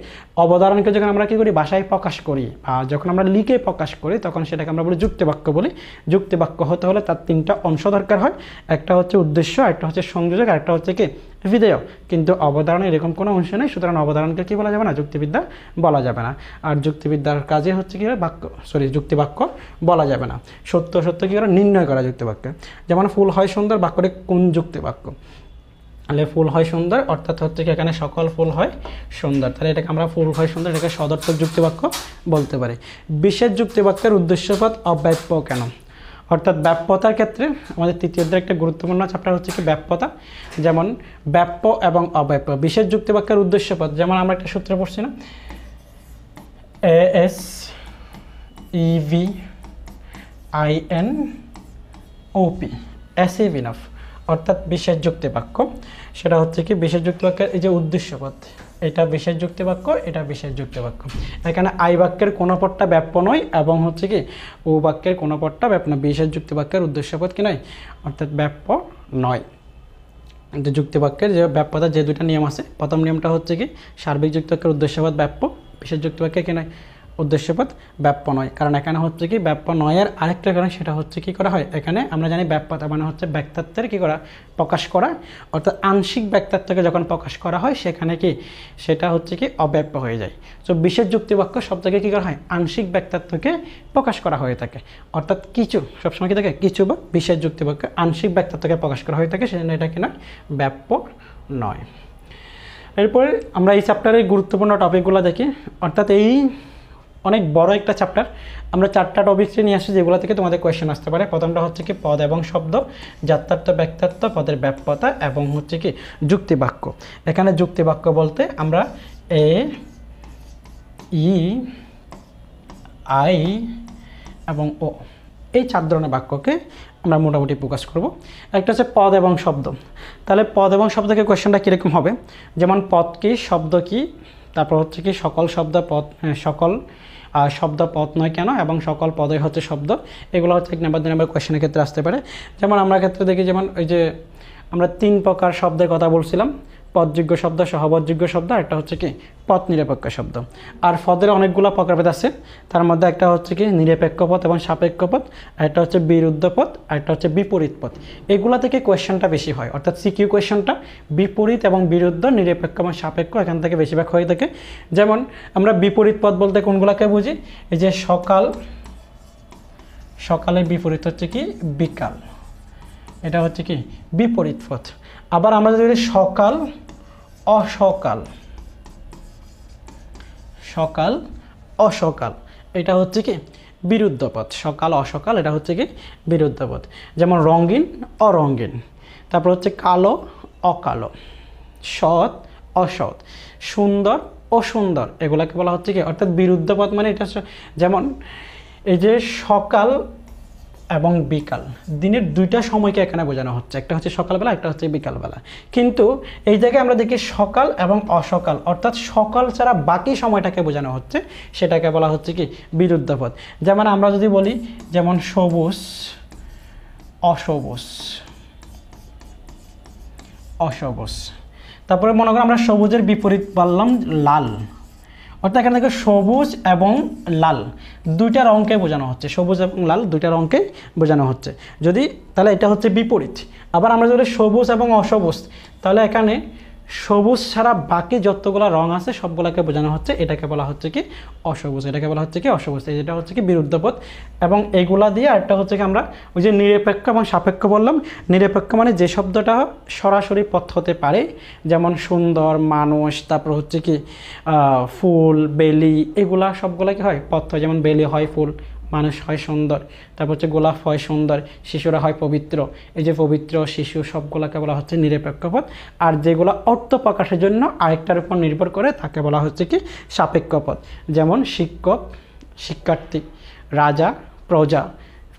অবধারণকে যখন আমরা কী করি, ভাষায় প্রকাশ করি বা যখন আমরা লিখে প্রকাশ করি, তখন সেটাকে আমরা বলি যুক্তিবাক্য বলি। যুক্তিবাক্য হতে হলে তার 3টা অংশ দরকার হয়, একটা হচ্ছে উদ্দেশ্য, একটা হচ্ছে সংযোজক, আর একটা হচ্ছে কি বিধেয়। কিন্তু অবধারণে এরকম কোনো অংশ নেই, সুতরাং অবধারণকে কি বলা যাবে না, যুক্তিবিদ্যা বলা যাবে না। আর যুক্তিবিদ্যার কাজে হচ্ছে কি যুক্তিবাক্য বলা যাবে না। সত্য সত্য কী করে নির্ণয় করা যুক্তিবাক্যে। যেমন ফুল হয় সুন্দর, বাক্যটি কোন যুক্তিবাক্য? তাহলে ফুল হয় সুন্দর, অর্থাৎ হচ্ছে কি এখানে সকল ফুল হয় সুন্দর, তাহলে এটাকে আমরা ফুল হয় সুন্দর, এটাকে সদর্থক যুক্তিবাক্য বলতে পারি। বিশেষ যুক্তিবাক্যের উদ্দেশ্যপদ অব্যাপ্য কেন? অর্থাৎ ব্যাপ্যতার ক্ষেত্রে আমাদের তৃতীয় অধ্যায়ের একটা গুরুত্বপূর্ণ চ্যাপ্টার হচ্ছে কি ব্যাপ্যতা। যেমন ব্যাপ্য এবং অব্যাপ্য। বিশেষ যুক্তিবাক্যের উদ্দেশ্যপদ, যেমন আমরা একটা সূত্র পড়ছি না, ASEVINOP, অ্যাসিভ ইনাফ, অর্থাৎ বিশেষ যুক্তিবাক্য। সেটা হচ্ছে কি বিশেষ যুক্তিবাক্যের এই যে উদ্দেশ্যপদ, এটা বিশেষ যুক্তিবাক্য, এটা বিশেষ যুক্তিবাক্য। এখানে আই বাক্যের কোনো পদটা ব্যাপ্য নয় এবং হচ্ছে কি ও বাক্যের কোনো পদটা ব্যাপ্য নয়। বিশেষ যুক্তিবাক্যের উদ্দেশ্যপদ কি নয়, অর্থাৎ ব্যাপ্য নয়। যে যুক্তিবাক্যের যে ব্যাপ্যতার যে দুটা নিয়ম আছে, প্রথম নিয়মটা হচ্ছে কি সার্বিক যুক্তিবাক্যের উদ্দেশ্যপদ ব্যাপ্য, বিশেষ যুক্তিবাক্যে কি নয় উদ্দেশ্যপদ ব্যাপ্য নয়, কারণ এখানে হচ্ছে কি ব্যাপ্য নয়ের আরেকটা কারণ, সেটা হচ্ছে কি করা হয় এখানে আমরা জানি ব্যাপ্যতা মানে হচ্ছে ব্যক্তাত্বের কি করা, প্রকাশ করা, অর্থাৎ আংশিক ব্যক্তাত্বকে যখন প্রকাশ করা হয় সেখানে কি সেটা হচ্ছে কি অব্যাপ্য হয়ে যায়। তো বিশেষ যুক্তিবাক্য শব্দকে কী করা হয়, আংশিক ব্যক্তাত্বকে প্রকাশ করা হয়ে থাকে, অর্থাৎ কিছু সবসময় কি থাকে, কিছু বা বিশেষ যুক্তিবাক্য আংশিক ব্যক্তাত্বকে প্রকাশ করা হয়ে থাকে, সেজন্য এটা কিনা ব্যাপ্য নয়। এরপরে আমরা এই চ্যাপ্টারের গুরুত্বপূর্ণ টপিকগুলো দেখি, অর্থাৎ এই অনেক বড় একটা চ্যাপ্টার, আমরা 4টা টপিকসে নিয়ে আসি যেগুলো থেকে তোমাদের কোয়েশ্চেন আসতে পারে। প্রথমটা হচ্ছে কি পদ এবং শব্দ, যাত্রার্থ ব্যক্তার্থ, পদের ব্যাপ্যতা এবং হচ্ছে কি যুক্তিবাক্য। এখানে যুক্তিবাক্য বলতে আমরা এ ই আই এবং ও এই 4 ধরনের বাক্যকে আমরা মোটামুটি প্রকাশ করব। একটা হচ্ছে পদ এবং শব্দ। তাহলে পদ এবং শব্দকে কোয়েশ্চেনটা কীরকম হবে, যেমন পদ কি, শব্দ কি, তারপর হচ্ছে কি সকল শব্দ পদ, সকল শব্দ পদ নয় কেন, এবং সকল পদে হচ্ছে শব্দ, এগুলো হচ্ছে 1 নাম্বার 2 নাম্বার কোয়েশ্চেনের ক্ষেত্রে আসতে পারে। যেমন আমরা ক্ষেত্রে দেখি, যেমন ওই যে আমরা 3 প্রকার শব্দের কথা বলছিলাম, পদযোগ্য শব্দ, সহপদযোগ্য শব্দ, একটা হচ্ছে কি পদ নিরপেক্ষ শব্দ। আর পদের অনেকগুলো প্রকারভেদ আছে, তার মধ্যে একটা হচ্ছে কি নিরপেক্ষ পদ এবং সাপেক্ষ পদ, আর একটা হচ্ছে বিরুদ্ধ পদ, আর একটা হচ্ছে বিপরীত পদ। এগুলা থেকে কোয়েশ্চেনটা বেশি হয়, অর্থাৎ সিকিউ কোয়েশ্চেনটা বিপরীত এবং বিরুদ্ধ, নিরপেক্ষ এবং সাপেক্ষ এখান থেকে বেশিরভাগ হয়ে থাকে। যেমন আমরা বিপরীত পদ বলতে কোনগুলোকে বুঝি, এই যে সকাল, সকালের বিপরীত হচ্ছে কি বিকাল, এটা হচ্ছে কি বিপরীত পদ। আবার আমরা যদি সকাল অসকাল, সকাল অসকাল, এটা হচ্ছে কি বিরুদ্ধ পদ, সকাল অসকাল এটা হচ্ছে কি বিরুদ্ধ পদ। যেমন রঙিন অরঙিন, তারপর হচ্ছে কালো অকালো, সৎ অসৎ, সুন্দর অসুন্দর, এগুলাকে বলা হচ্ছে কি অর্থাৎ বিরুদ্ধ পদ। মানে এটা যেমন এই যে সকাল এবং বিকাল, দিনের 2টা সময়কে এখানে বোঝানো হচ্ছে, একটা হচ্ছে সকালবেলা, একটা হচ্ছে বিকালবেলা। কিন্তু এই জায়গায় আমরা দেখি সকাল এবং অসকাল, অর্থাৎ সকাল ছাড়া বাকি সময়টাকে বোঝানো হচ্ছে, সেটাকে বলা হচ্ছে কি বিরুদ্ধ পদ। যেমন আমরা যদি বলি, যেমন সবুজ অসবুজ, অসবুজ। তারপরে মনে করো আমরা সবুজের বিপরীত বললাম লাল, অর্থাৎ এখানে দেখো সবুজ এবং লাল 2টা রঙকে বোঝানো হচ্ছে, সবুজ এবং লাল 2টা রঙকে বোঝানো হচ্ছে। যদি তাহলে এটা হচ্ছে বিপরীত। আবার আমরা যদি সবুজ এবং অসবুজ, তাহলে এখানে সবুজ ছাড়া বাকি যতগুলো রং আছে সবগুলোকে বোঝানো হচ্ছে, এটাকে বলা হচ্ছে কি অসবুজ, এটাকে বলা হচ্ছে কি অসবুজ, এটা হচ্ছে কি বিরুদ্ধ পদ। এবং এগুলা দিয়ে আরেকটা হচ্ছে কি আমরা ওই যে নিরপেক্ষ এবং সাপেক্ষ বললাম। নিরপেক্ষ মানে যে শব্দটা সরাসরি পদ হতে পারে, যেমন সুন্দর, মানুষ, তারপর হচ্ছে কি ফুল, বেলি, এগুলা সবগুলা কি হয় পদ হয়। যেমন বেলি হয় ফুল, মানুষ হয় সুন্দর, তারপর হচ্ছে গোলাপ হয় সুন্দর, শিশুরা হয় পবিত্র, এই যে পবিত্র, শিশু, সবগুলোকে বলা হচ্ছে নিরপেক্ষ পদ। আর যেগুলো অর্থ প্রকাশের জন্য আরেকটার উপর নির্ভর করে তাকে বলা হচ্ছে কি সাপেক্ষ পদ। যেমন শিক্ষক শিক্ষার্থী, রাজা প্রজা,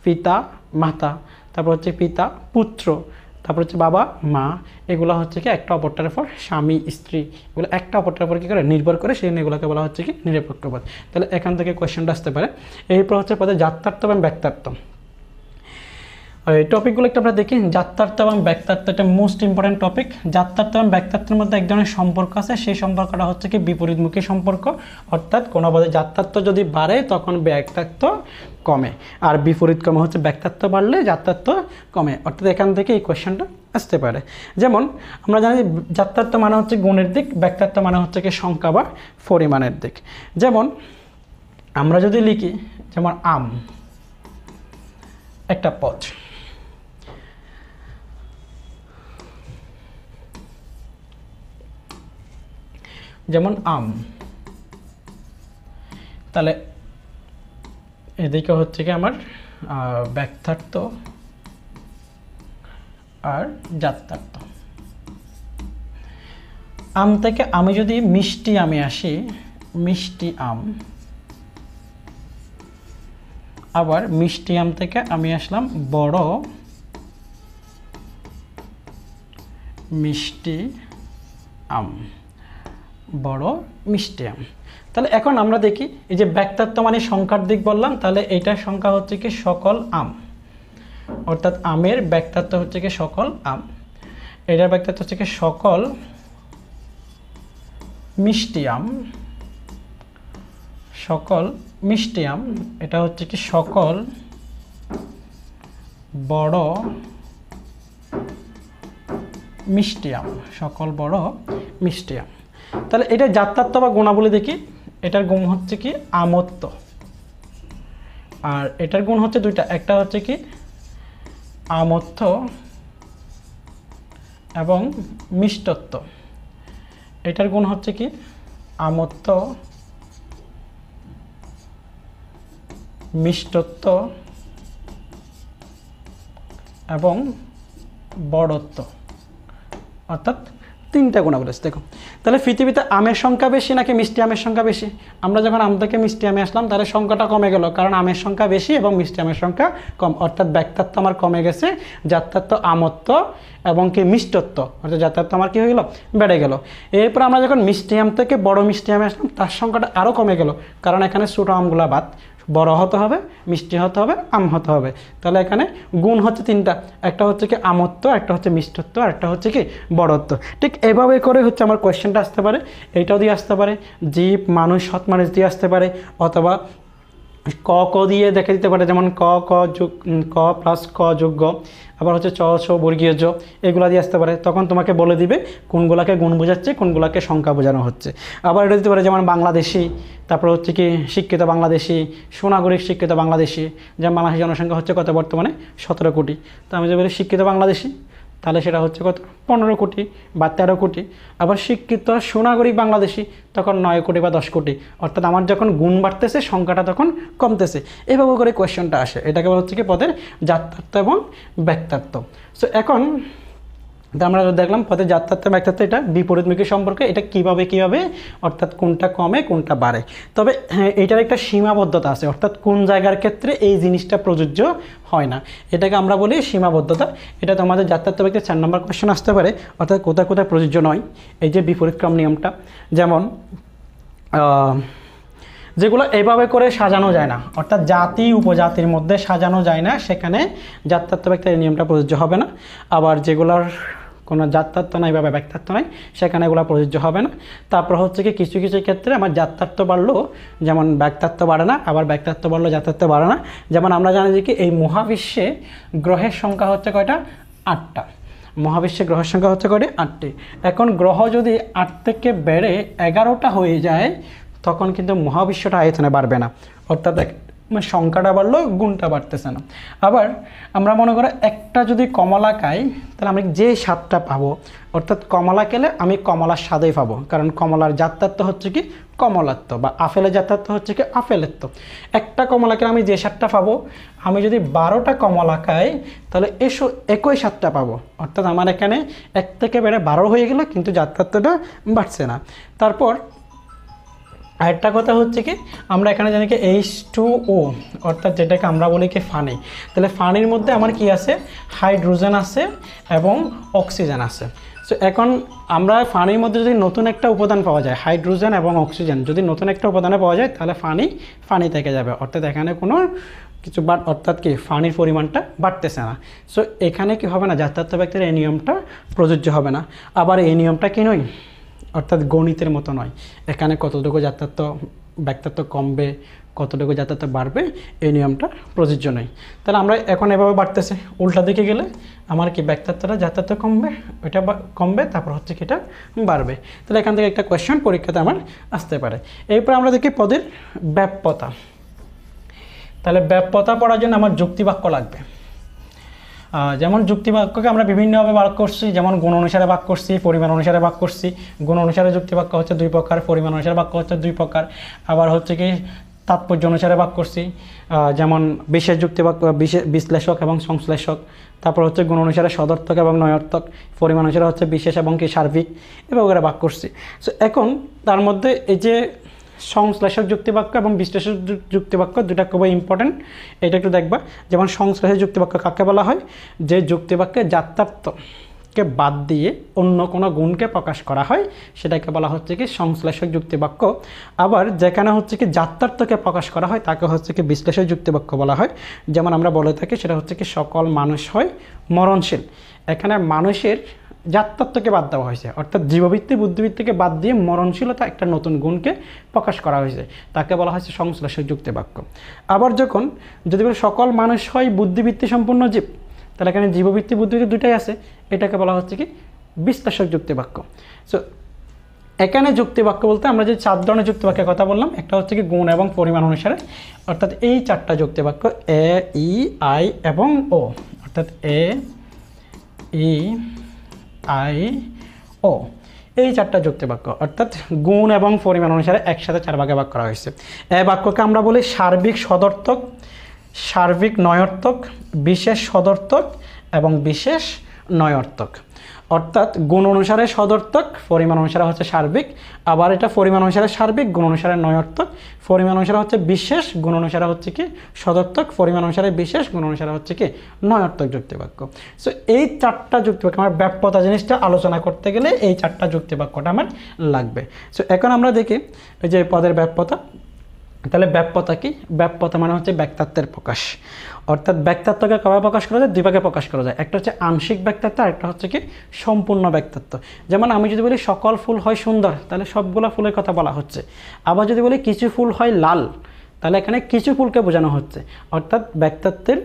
পিতা মাতা, তারপর হচ্ছে পিতা পুত্র, তারপর হচ্ছে বাবা মা, এগুলো হচ্ছে কি একটা অপরটার উপর, স্বামী স্ত্রী, এগুলো একটা অপরটার উপর কী করে নির্ভর করে, সেই এগুলোকে বলা হচ্ছে কি নিরপেক্ষ পদ। তাহলে এখান থেকে কোয়েশ্চেনটা আসতে পারে। এরপর হচ্ছে পদে যাত্রার্থ এবং ব্যক্তার্থ। এই টপিকগুলো একটু আমরা দেখি। যাত্রার্থ এবং ব্যক্তার্থ এটা মোস্ট ইম্পর্টেন্ট টপিক। যাত্রার্থ এবং ব্যক্তার্থের মধ্যে এক ধরনের সম্পর্ক আছে, সেই সম্পর্কটা হচ্ছে কি বিপরীতমুখী সম্পর্ক, অর্থাৎ কোনো পদে যাত্রার্থ যদি বাড়ে তখন ব্যক্তার্থ কমে, আর বিপরীত ক্রমে হচ্ছে ব্যক্তার্থ বাড়লে যাত্রার্থ কমে, অর্থাৎ এখান থেকে এই কোয়েশ্চেনটা আসতে পারে। যেমন আমরা জানি যাত্রার্থ মানে হচ্ছে গুণের দিক, ব্যক্তার্থ মানে হচ্ছে কি সংখ্যা বা পরিমাণের দিক। যেমন আমরা যদি লিখি, যেমন আম একটা পদ, যেমন আম, তাহলে এদিকে হচ্ছে কি আমার ব্যক্তার্থ আর যাত্রার্থ। আম থেকে আমি যদি মিষ্টি আমে আসি, মিষ্টি আম, আবার মিষ্টি আম থেকে আমি আসলাম বড় মিষ্টি আম, বড় মিষ্টি আম। তাহলে এখন আমরা দেখি, এই যে ব্যক্তার্থ মানে সংখ্যার দিক বললাম, তাহলে এইটার সংখ্যা হচ্ছে কি সকল আম, অর্থাৎ আমের ব্যক্তার্থ হচ্ছে কি সকল আম, এটার ব্যক্তার্থ হচ্ছে কি সকল মিষ্টি আম, সকল মিষ্টি আম, এটা হচ্ছে কি সকল বড় মিষ্টি আম, সকল বড় মিষ্টি আম। তাহলে এটা জাতত্ব বা গুণাবলী দেখি। এটার গুণ হচ্ছে কি আমত্ব, আর এটার গুণ হচ্ছে দুইটা, একটা হচ্ছে কি আমত্ব এবং মিষ্টত্ব। এটার গুণ হচ্ছে কি আমত্ব, মিষ্টত্ব এবং বড়ত্ব, অর্থাৎ তিনটা গুণাবলী আছে। দেখো তাহলে পৃথিবীতে আমের সংখ্যা বেশি নাকি মিষ্টি আমের সংখ্যা বেশি? আমরা যখন আম থেকে মিষ্টি আমে আসলাম তাহলে সংখ্যাটা কমে গেল, কারণ আমের সংখ্যা বেশি এবং মিষ্টি আমের সংখ্যা কম, অর্থাৎ ব্যাক্তাত্ব আমার কমে গেছে, জাতত্ব আমত্ব এবং কি মিষ্টত্ব, অর্থাৎ জাতত্ব আমার কী হয়ে গেল, বেড়ে গেল। এরপর আমরা যখন মিষ্টি আম থেকে বড় মিষ্টি আমে আসলাম তার সংখ্যাটা আরও কমে গেল, কারণ এখানে ছোটো আমগুলা বাদ, বড় হতে হবে, মিষ্টি হতে হবে, আম হতে হবে। তাহলে এখানে গুণ হচ্ছে তিনটা, একটা হচ্ছে কি আমত্ব, একটা হচ্ছে মিষ্টত্ব, আর একটা হচ্ছে কি বড়ত্ব। ঠিক এভাবে করে হচ্ছে আমার কোয়েশ্চেনটা আসতে পারে, এইটাও দিয়ে আসতে পারে, জীব, মানুষ, সৎ মানুষ দিয়ে আসতে পারে, অথবা ক দিয়ে দেখে দিতে পারে, যেমন ক প্লাস ক যোগ গ, আবার হচ্ছে চ বর্গীয় জ, এগুলো দিয়ে আসতে পারে। তখন তোমাকে বলে দিবে কোনগুলাকে গুণ বোঝাচ্ছে, কোনগুলাকে সংখ্যা বোঝানো হচ্ছে। আবার এটা দিতে পারে যেমন বাংলাদেশি, তারপর হচ্ছে কি শিক্ষিত বাংলাদেশি, সুনাগরিক শিক্ষিত বাংলাদেশি। যেমন বাংলাদেশের জনসংখ্যা হচ্ছে কত বর্তমানে, 17 কোটি। তো আমি যদি বলি শিক্ষিত বাংলাদেশি, তাহলে সেটা হচ্ছে কত, 15 কোটি বা 13 কোটি। আবার শিক্ষিত সুনাগরিক বাংলাদেশি, তখন 9 কোটি বা 10 কোটি। অর্থাৎ আমার যখন গুণ বাড়তেছে সংখ্যাটা তখন কমতেছে। এভাবে করে কোয়েশ্চনটা আসে। এটাকে বলা হচ্ছে কি পদের জাতত্ব এবং ব্যাক্তাত্ব। সো এখন আমরা দেখলাম পদের জাতত্ব ব্যাক্তাত্ব, এটা বিপরীতমুখী সম্পর্কে, এটা কিভাবে অর্থাৎ কোনটা কমে কোনটা বাড়ে। তবে হ্যাঁ, এটার একটা সীমাবদ্ধতা আছে, অর্থাৎ কোন জায়গার ক্ষেত্রে এই জিনিসটা প্রযোজ্য হয় না, এটাকে আমরা বলি সীমাবদ্ধতা। এটা তোমাদের জাতত্ব ব্যাক্তার 4 নম্বর কোয়েশ্চেন আসতে পারে, অর্থাৎ কোথায় কোথায় প্রযোজ্য নয়। এই যে বিপরীতক্রম নিয়মটা, যেমন যেগুলো এভাবে করে সাজানো যায় না, অর্থাৎ জাতি উপজাতির মধ্যে সাজানো যায় না, সেখানে জাতত্ব ব্যাক্তার এই নিয়মটা প্রযোজ্য হবে না। আবার যেগুলোর কোনো জাতত্ব নাই বা ব্যাক্তাত্ব নাই, সেখানে এগুলো প্রযোজ্য হবে না। তারপর হচ্ছে কি কিছু কিছু ক্ষেত্রে আমার জাতত্ব বাড়লেও যেমন ব্যাক্তাত্ব বাড়ে না, আবার ব্যাক্তাত্ব বাড়লেও জাতত্ব বাড়ে না। যেমন আমরা জানি যে কি এই মহাবিশ্বে গ্রহের সংখ্যা হচ্ছে কয়টা, 8টা। মহাবিশ্বে গ্রহের সংখ্যা হচ্ছে কয়টি, 8টি। এখন গ্রহ যদি 8 থেকে বেড়ে 11টা হয়ে যায়, তখন কিন্তু মহাবিশ্বটা আয়তনে বাড়বে না, অর্থাৎ সংখ্যাটা বাড়লো, গুণটা বাড়তেছে না। আবার আমরা মনে করি একটা যদি কমলা খাই, তাহলে আমি যে স্বাদটা পাবো, অর্থাৎ কমলা খেলে আমি কমলার স্বাদই পাবো, কারণ কমলার জাতত্ব হচ্ছে কি কমলাত্ব, বা আপেলের জাতত্ব হচ্ছে কি আপেলত্ব। একটা কমলা খেলে আমি যে স্বাদটা পাবো, আমি যদি 12টা কমলা খাই তাহলে একই স্বাদটা পাবো, অর্থাৎ আমার এখানে 1 থেকে বেড়ে 12 হয়ে গেল, কিন্তু জাতত্বটা বাড়ছে না। তারপর আরেকটা কথা হচ্ছে কি, আমরা এখানে জানি কি H2O, অর্থাৎ যেটাকে আমরা বলি কি ফানি। তাহলে ফানির মধ্যে আমার কি আছে, হাইড্রোজেন আছে এবং অক্সিজেন আছে। সো এখন আমরা ফানির মধ্যে যদি নতুন একটা উপাদান পাওয়া যায়, হাইড্রোজেন এবং অক্সিজেন যদি নতুন একটা উপাদানে পাওয়া যায়, তাহলে ফানি থেকে যাবে, অর্থাৎ এখানে কোনো কিছু অর্থাৎ কি ফানির পরিমাণটা বাড়তেছে না। সো এখানে কি হবে না, জাতত্ব ব্যাক্তার এই নিয়মটা প্রযোজ্য হবে না। আবার এই নিয়মটা কি নয়, অর্থাৎ গণিতের মতো নয়, এখানে কতটুকু জাতত্ব ব্যাক্তাত্ব কমবে, কতটুকু জাতত্ব বাড়বে, এই নিয়মটা প্রযোজ্য নয়। তাহলে আমরা এখন এভাবে বাড়তেছে, উল্টা দিকে গেলে আমার কি ব্যাক্তাত্বটা জাতত্ব কমবে, ওইটা কমবে, তারপর হচ্ছে কি এটা বাড়বে। তাহলে এখান থেকে একটা কোয়েশ্চেন পরীক্ষাতে আমার আসতে পারে। এরপর আমরা দেখি পদের ব্যাপ্যতা। তাহলে ব্যাপ্যতা পড়ার জন্য আমার যুক্তিবাক্য লাগবে। যেমন যুক্তিবাক্যকে আমরা বিভিন্নভাবে ভাগ করছি, যেমন গুণ অনুসারে ভাগ করছি, পরিমাণ অনুসারে ভাগ করছি। গুণ অনুসারে যুক্তিবাক্য হচ্ছে 2 প্রকার, পরিমাণ অনুসারে বাক্য হচ্ছে 2 প্রকার। আবার হচ্ছে কি তাৎপর্য অনুসারে ভাগ করছি, যেমন বিশেষ যুক্তিবাক্য, বিশ্লেষক এবং সংশ্লেষক। তারপর হচ্ছে গুণ অনুসারে সদর্থক এবং নয়ার্থক, পরিমাণ অনুসারে হচ্ছে বিশেষ এবং কি সার্বিক, এভাবে ভাগ করছি। সো এখন তার মধ্যে এই যে সংশ্লেষক যুক্তিবাক্য এবং বিশ্লেষক যুক্তিবাক্য দুটা খুবই ইম্পর্টেন্ট, এটা একটু দেখবা। যেমন সংশ্লেষক যুক্তিবাক্য কাকে বলা হয়, যে যুক্তিবাক্যে জাতত্বকে বাদ দিয়ে অন্য কোনো গুণকে প্রকাশ করা হয়, সেটাকে বলা হচ্ছে কি সংশ্লেষক যুক্তিবাক্য। আবার যেখানে হচ্ছে কি জাতত্বকে প্রকাশ করা হয়, তাকে হচ্ছে কি বিশ্লেষক যুক্তিবাক্য বলা হয়। যেমন আমরা বলে থাকি সেটা হচ্ছে কি সকল মানুষ হয় মরণশীল। এখানে মানুষের জাততত্ত্বকে বাদ দেওয়া হয়েছে, অর্থাৎ জীববৃত্তি বুদ্ধিবৃত্তিকে বাদ দিয়ে মরণশীলতা একটা নতুন গুণকে প্রকাশ করা হয়েছে, তাকে বলা হয়েছে সংশ্লেষক যুক্তি বাক্য। আবার যদি বলি সকল মানুষ হয় বুদ্ধিবৃত্তি সম্পূর্ণ জীব, তাহলে এখানে জীববৃত্তি বুদ্ধিবৃত্তি দুটাই আছে, এটাকে বলা হচ্ছে কি বিশ্লেষক যুক্তি বাক্য। সো এখানে যুক্তি বাক্য বলতে আমরা যে 4 ধরনের যুক্তি বাক্যের কথা বললাম, একটা হচ্ছে কি গুণ এবং পরিমাণ অনুসারে, অর্থাৎ এই 4টা যুক্তি বাক্য এ, ই, আই এবং ও, অর্থাৎ এ, ই, আই, ও, এই 4টা যুক্তি বাক্য অর্থাৎ গুণ এবং পরিমাণ অনুসারে একসাথে 4 ভাগে ভাগ করা হয়েছে। এই বাক্যকে আমরা বলি সার্বিক সদর্থক, সার্বিক নয়ার্থক, বিশেষ সদর্থক এবং বিশেষ নয়ার্থক। অর্থাৎ গুণ অনুসারে সদর্থক, পরিমাণ অনুসারে হচ্ছে সার্বিক, আবার এটা পরিমাণ অনুসারে সার্বিক, গুণ অনুসারে নয়ার্থক, পরিমাণ অনুসারে হচ্ছে বিশেষ, গুণ অনুসারে হচ্ছে কি সদর্থক, পরিমাণ অনুসারে বিশেষ, গুণ অনুসারে হচ্ছে কি নয়ার্থক যুক্তিবাক্য। সো এই 4টা যুক্তিবাক্য আমার ব্যাপ্যতা জিনিসটা আলোচনা করতে গেলে এই 4টা যুক্তিবাক্যটা আমার লাগবে। সো এখন আমরা দেখি এই যে পদের ব্যাপ্যতা। তাহলে ব্যাপ্যতা কি? ব্যাপ্যতা মানে হচ্ছে ব্যক্তাত্বের প্রকাশ, অর্থাৎ ব্যক্তাত্বকে কবে প্রকাশ করা যায়? 2 ভাগে প্রকাশ করা যায়, একটা হচ্ছে আংশিক ব্যক্তাত্ব আর একটা হচ্ছে কি সম্পূর্ণ ব্যক্তাত্ব। যেমন আমি যদি বলি সকল ফুল হয় সুন্দর, তাহলে সবগুলো ফুলের কথা বলা হচ্ছে। আবার যদি বলি কিছু ফুল হয় লাল, তাহলে এখানে কিছু ফুলকে বোঝানো হচ্ছে। অর্থাৎ ব্যক্তাত্বের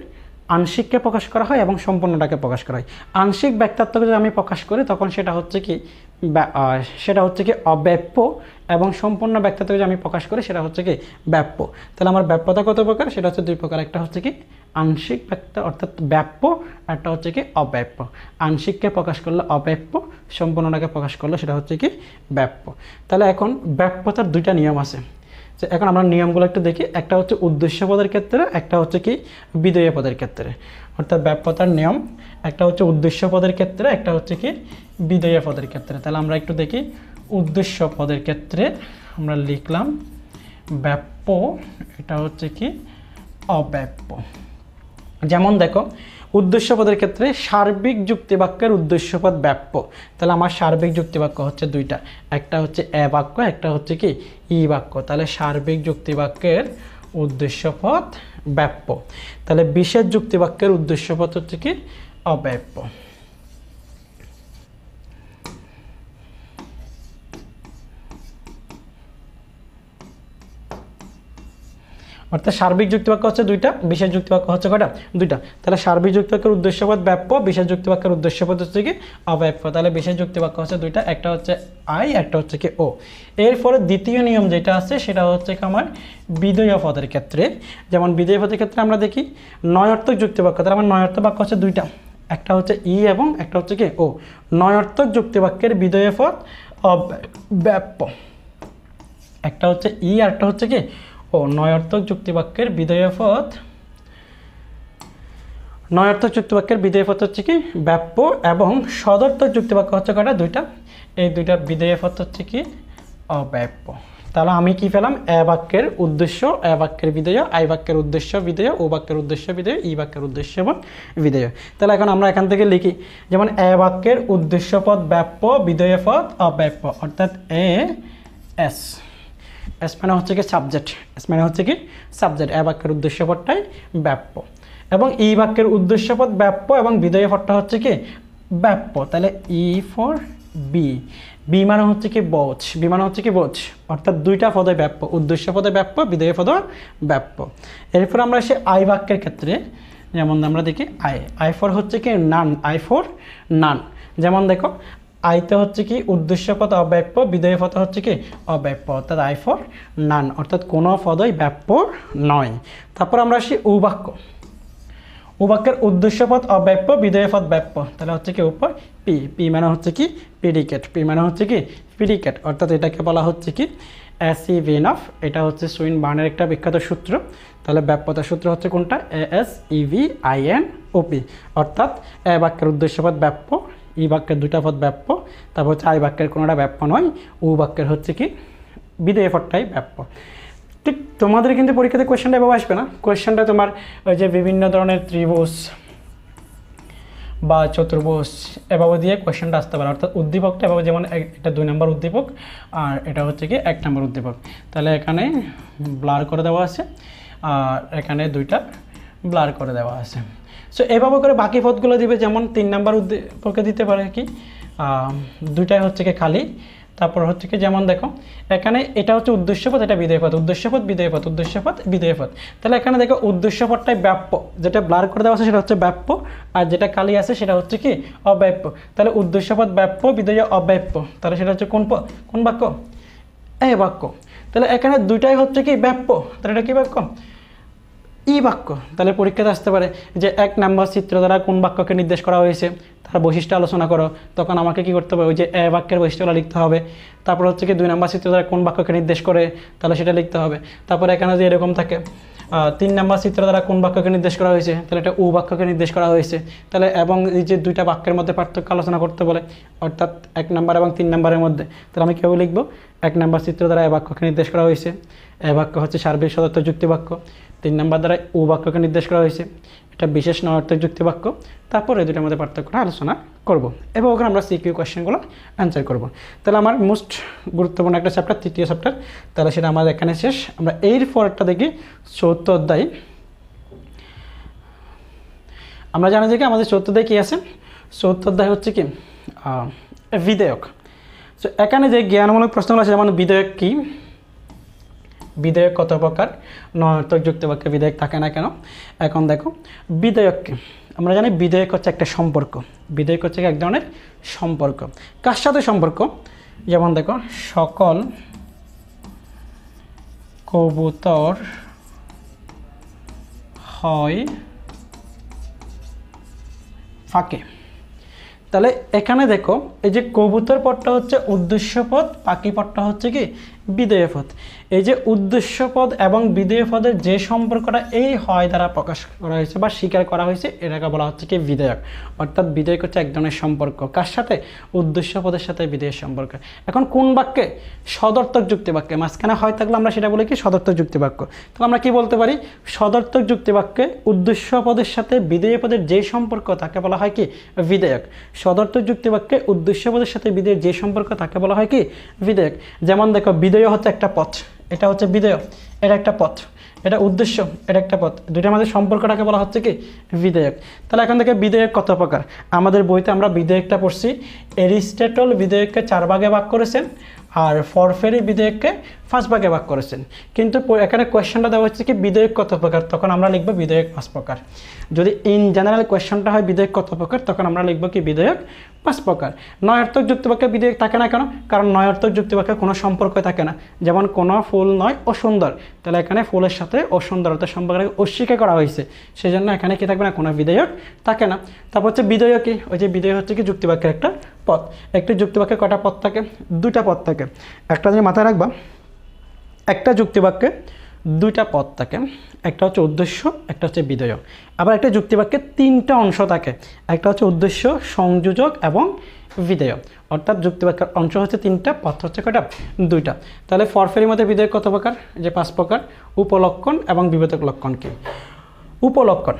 আংশিককে প্রকাশ করা হয় এবং সম্পূর্ণটাকে প্রকাশ করা হয়। আংশিক ব্যক্তাত্বকে যদি আমি প্রকাশ করি তখন সেটা হচ্ছে কি অব্যাপ্য, এবং সম্পূর্ণ ব্যক্তাত্বকে যদি আমি প্রকাশ করি সেটা হচ্ছে কি ব্যাপ্য। তাহলে আমার ব্যাপ্যতা কত প্রকার? সেটা হচ্ছে 2 প্রকার, একটা হচ্ছে কি আংশিক ব্যক্ত অর্থাৎ ব্যাপ্য, একটা হচ্ছে কি অব্যাপ্য। আংশিককে প্রকাশ করলে অব্যাপ্য, সম্পূর্ণটাকে প্রকাশ করলে সেটা হচ্ছে কি ব্যাপ্য। তাহলে এখন ব্যাপ্যতার 2টা নিয়ম আছে। এখন আমরা নিয়মগুলো একটু দেখি। একটা হচ্ছে উদ্দেশ্য পদের ক্ষেত্রে, একটা হচ্ছে কি বিধেয় পদের ক্ষেত্রে। অর্থাৎ ব্যাপ্যতার নিয়ম একটা হচ্ছে উদ্দেশ্য পদের ক্ষেত্রে, একটা হচ্ছে কি বিধেয় পদের ক্ষেত্রে। তাহলে আমরা একটু দেখি। উদ্দেশ্য পদের ক্ষেত্রে আমরা লিখলাম ব্যাপ্য, এটা হচ্ছে কি অব্যাপ্য। যেমন দেখো উদ্দেশ্য পদের ক্ষেত্রে সার্বিক যুক্তিবাক্যের উদ্দেশ্যপদ ব্যাপ্য। তাহলে আমার সার্বিক যুক্তিবাক্য হচ্ছে 2টা, একটা হচ্ছে এ বাক্য, একটা হচ্ছে কি ই বাক্য। তাহলে সার্বিক যুক্তিবাক্যের উদ্দেশ্যপদ ব্যাপ্য। তাহলে বিশেষ যুক্তিবাক্যের উদ্দেশ্যপদ হচ্ছে কি অব্যাপ্য। অর্থাৎ সার্বিক যুক্তিবাক্য হচ্ছে 2টা, বিশেষ যুক্তিবাক্য হচ্ছে কয়টা? 2টা। তাহলে সার্বিক যুক্তিবাক্যের উদ্দেশ্যপদ ব্যাপ্য, বিশেষ যুক্তিবাক্যের উদ্দেশ্যপদ হচ্ছে কি অব্যাপ্য। তাহলে বিশেষ যুক্তিবাক্য হচ্ছে 2টা, একটা হচ্ছে আই, একটা হচ্ছে কি ও। এরপরে দ্বিতীয় নিয়ম যেটা আছে সেটা হচ্ছে কি আমার বিধেয় পদের ক্ষেত্রে। যেমন বিধেয় পদের ক্ষেত্রে আমরা দেখি নয়ার্থক যুক্তিবাক্য। তাহলে আমার নয়ার্থক বাক্য হচ্ছে 2টা, একটা হচ্ছে ই এবং একটা হচ্ছে কি ও। নয়ার্থক যুক্তিবাক্যের বিধেয় পদ অব্যাপ্য, একটা হচ্ছে ই আর একটা হচ্ছে কি ও। নয়ার্থক যুক্তিবাক্যের বিধেয় পদ, নয়ার্থক যুক্তিবাক্যের বিধেয় পদ হচ্ছে কি ব্যাপ্য, এবং সদর্থক যুক্তিবাক্য হচ্ছে কয়টা? 2টা। এই 2টার বিধেয় পদ হচ্ছে কি অব্যাপ্য। তাহলে আমি কি পেলাম? এ বাক্যের উদ্দেশ্য, এ বাক্যের বিধেয়, আই বাক্যের উদ্দেশ্য বিধেয়, ও বাক্যের উদ্দেশ্য বিধেয়, ই বাক্যের উদ্দেশ্য এবং বিধেয়। তাহলে এখন আমরা এখান থেকে লিখি, যেমন এ বাক্যের উদ্দেশ্য পদ ব্যাপ্য, বিধেয় পদ অব্যাপ্য। অর্থাৎ এ এস, এস মানে হচ্ছে কি সাবজেক্ট, এস মানে হচ্ছে কি সাবজেক্ট। এ বাক্যের উদ্দেশ্য পদটাই ব্যাপ্য, এবং ই বাক্যের উদ্দেশ্য পদ ব্যাপ্য এবং বিধেয় পদটা হচ্ছে কি ব্যাপ্য। তাহলে ই ফর বি, বি মানে হচ্ছে কি বোঝ, বি মানে হচ্ছে কি বোঝ। অর্থাৎ 2টা পদে ব্যাপ্য, উদ্দেশ্য পদে ব্যাপ্য, বিধেয় পদ ব্যাপ্য। এরপর আমরা আসি আই বাক্যের ক্ষেত্রে। যেমন আমরা দেখি আই, আই ফর হচ্ছে কি নান, আই ফর নান। যেমন দেখো আইতে হচ্ছে কি উদ্দেশ্য পদ অব্যাপ্য, বিধেয় পদ হচ্ছে কি অব্যাপ্য, অর্থাৎ আই ফর নান, অর্থাৎ কোনো পদই ব্যাপ্য নয়। তারপর আমরা আসি উ বাক্য। উ বাক্যের উদ্দেশ্য পদ অব্যাপ্য, বিধেয় পদ ব্যাপ্য। তাহলে হচ্ছে কি উপর পি, পি মানে হচ্ছে কি প্রিডিকেট, পি মানে হচ্ছে কি প্রিডিকেট। অর্থাৎ এটাকে বলা হচ্ছে কি অ্যাসিভেন অফ। এটা হচ্ছে সুইন বার্নের একটা বিখ্যাত সূত্র। তাহলে ব্যাপ্যতার সূত্র হচ্ছে কোনটা? ASEVIN-OP। অর্থাৎ এ বাক্যের উদ্দেশ্য পদ ব্যাপ্য, ই বাক্যের 2টা পদ ব্যাপ্য, তারপর হচ্ছে আই বাক্যের কোনোটা ব্যাপ্য নয়, উ বাক্যের হচ্ছে কি বিধেয় পদটাই ব্যাপ্য। ঠিক তোমাদের কিন্তু পরীক্ষাতে কোয়েশ্চেনটা এভাবে আসবে না। কোয়েশ্চেনটা তোমার ওই যে বিভিন্ন ধরনের ত্রিভুজ বা চতুর্ভুজ এভাবে দিয়ে কোয়েশ্চেনটা আসতে পারে। অর্থাৎ উদ্দীপকটা এভাবে, যেমন এটা 2 নম্বর উদ্দীপক আর এটা হচ্ছে কি 1 নম্বর উদ্দীপক। তাহলে এখানে ব্লার করে দেওয়া আছে আর এখানে 2টা ব্লার করে দেওয়া আছে। সো এভাবে করে বাকি পদগুলো দিবে। যেমন 3 নম্বর উদ্দীপকে দিতে পারে কি দুইটাই হচ্ছে কি খালি। তারপর হচ্ছে কি যেমন দেখো এখানে এটা হচ্ছে উদ্দেশ্যপদ, এটা বিধেয়পদ, উদ্দেশ্যপদ বিধেয়পদ, উদ্দেশ্যপদ বিধেয়পদ। তাহলে এখানে দেখো উদ্দেশ্যপদটাই ব্যাপ্য, যেটা ব্লার করে দেওয়া আছে সেটা হচ্ছে ব্যাপ্য, আর যেটা খালি আছে সেটা হচ্ছে কি অব্যাপ্য। তাহলে উদ্দেশ্যপদ ব্যাপ্য, বিধেয় অব্যাপ্য, তাহলে সেটা হচ্ছে কোন বাক্য? এই বাক্য। তাহলে এখানে দুইটাই হচ্ছে কি ব্যাপ্য, তাহলে এটা কি বাক্য? ই বাক্য। তাহলে পরীক্ষাতে আসতে পারে যে 1 নাম্বার চিত্র দ্বারা কোন বাক্যকে নির্দেশ করা হয়েছে তার বৈশিষ্ট্য আলোচনা করো, তখন আমাকে কি করতে হবে? ওই যে এ বাক্যের বৈশিষ্ট্যগুলো লিখতে হবে। তারপর হচ্ছে কি 2 নাম্বার চিত্র দ্বারা কোন বাক্যকে নির্দেশ করে, তাহলে সেটা লিখতে হবে। তারপরে এখানে যদি এরকম থাকে 3 নাম্বার চিত্র দ্বারা কোন বাক্যকে নির্দেশ করা হয়েছে, তাহলে এটা ও বাক্যকে নির্দেশ করা হয়েছে। তাহলে এবং এই যে দুইটা বাক্যের মধ্যে পার্থক্য আলোচনা করতে বলে, অর্থাৎ 1 নাম্বার এবং 3 নাম্বারের মধ্যে, তাহলে আমি কেউ লিখবো 1 নাম্বার চিত্র দ্বারা এ বাক্যকে নির্দেশ করা হয়েছে, এ বাক্য হচ্ছে সার্বিক সদর্থক যুক্তি বাক্য। 3 নাম্বার দ্বারা ও বাক্যকে নির্দেশ করা হয়েছে, এটা বিশেষ নয়ার্থক যুক্তি বাক্য। তারপরে এই দুটোর মধ্যে পার্থক্যটা আলোচনা করব এবং ওখানে আমরা সিকিউ কোয়েশ্চেনগুলো অ্যান্সার করব। তাহলে আমার মোস্ট গুরুত্বপূর্ণ একটা চ্যাপ্টার, 3য় চ্যাপ্টার, তাহলে সেটা আমাদের এখানে শেষ। আমরা এর পরেরটা দেখি 4th অধ্যায়। আমরা জানি যে কি আমাদের 4th অধ্যায় কী আছে? 4th অধ্যায় হচ্ছে কি বিধেয়ক। তো এখানে যে জ্ঞানমূলক প্রশ্নগুলো আছে, যেমন বিধেয়ক কী, বিধেয়ক কত প্রকার, নয়ার্থক যুক্তিবাক্যে বিধেয়ক থাকে না কেন। এখন দেখো বিধেয়ককে আমরা জানি বিধেয়ক হচ্ছে একটা সম্পর্ক, বিধেয়ক হচ্ছে এক ধরনের সম্পর্ক। কার সাথে সম্পর্ক? যেমন দেখো সকল কবুতর হয় ফাঁকে। তাহলে এখানে দেখো এই যে কবুতর পদটা হচ্ছে উদ্দেশ্যপদ, পাখি পদটা হচ্ছে কি বিধেয় পদ। এই যে উদ্দেশ্যপদ এবং বিধেয় পদের যে সম্পর্কটা এই হয় দ্বারা প্রকাশ করা হয়েছে বা স্বীকার করা হয়েছে, এটাকে বলা হচ্ছে কি বিধেয়ক। অর্থাৎ বিধেয়ক হচ্ছে এক ধরনের সম্পর্ক, কার সাথে? উদ্দেশ্যপদের সাথে বিধেয়ের সম্পর্ক। এখন কোন বাক্যে? সদর্থক যুক্তি বাক্যে। মাঝখানে হয় থাকলে আমরা সেটা বলি কি সদর্থক যুক্তি বাক্য। তাহলে আমরা কি বলতে পারি? সদর্থক যুক্তি বাক্যে উদ্দেশ্যপদের সাথে বিধেয় পদের যে সম্পর্ক তাকে বলা হয় কি বিধেয়ক। সদর্থক যুক্তি বাক্যে উদ্দেশ্যপদের সাথে বিধেয়ের যে সম্পর্ক তাকে বলা হয় কি বিধেয়ক। যেমন দেখো বিধেয় হচ্ছে একটা পথ, এটা হচ্ছে বিধেয়, এটা একটা পথ, এটা উদ্দেশ্য, এটা একটা পথ, দুইটার মধ্যে সম্পর্কটাকে বলা হচ্ছে কি বিধেয়ক। তাহলে এখন থেকে বিধেয়ক কত প্রকার? আমাদের বইতে আমরা বিধেয়কটা পড়ছি, এরিস্টটল বিধেয়ককে 4 ভাগে ভাগ করেছেন আর ফরফেরি বিধেয়ককে 5 ভাগে ভাগ করেছেন। কিন্তু এখানে কোয়েশ্চনটা দেওয়া হচ্ছে কি বিধেয়ক কত প্রকার, তখন আমরা লিখবো বিধেয়ক 5 প্রকার। যদি ইন জেনারেল কোয়েশ্চনটা হয় বিধেয়ক কত প্রকার, তখন আমরা লিখবো কি বিধেয়ক 5 প্রকার। নয়ার্থক যুক্তিবাক্যে বিধেয়ক থাকে না কেন? কারণ নয়ার্থক যুক্তিবাক্যে কোনো সম্পর্ক থাকে না। যেমন কোনো ফুল নয় অসুন্দর, তাহলে এখানে ফুলের সাথে অসুন্দরতার সম্পর্কটাকে অস্বীকার করা হয়েছে, সেই জন্য এখানে কি থাকবে না? কোনো বিধেয়ক থাকে না। তারপর হচ্ছে বিধেয় কি? ওই যে বিধেয় হচ্ছে কি যুক্তিবাক্যের একটা পদ। একটি যুক্তিবাক্যে কটা পদ থাকে? 2টা পদ থাকে। একটা যদি মাথায় রাখবা, একটা যুক্তিবাক্যে 2টা পদ থাকে, একটা হচ্ছে উদ্দেশ্য, একটা হচ্ছে বিধেয়। আবার একটা যুক্তিবাক্যে 3টা অংশ থাকে, একটা হচ্ছে উদ্দেশ্য, সংযোজক এবং বিধেয়। অর্থাৎ যুক্তিবাক্যের অংশ হচ্ছে 3টা, পদ হচ্ছে কয়টা? 2টা। তাহলে ফরফেরির মধ্যে বিধেয়ক কত প্রকার? যে 5 প্রকার। উপলক্ষণ এবং বিভেদক লক্ষণ কি? উপলক্ষণ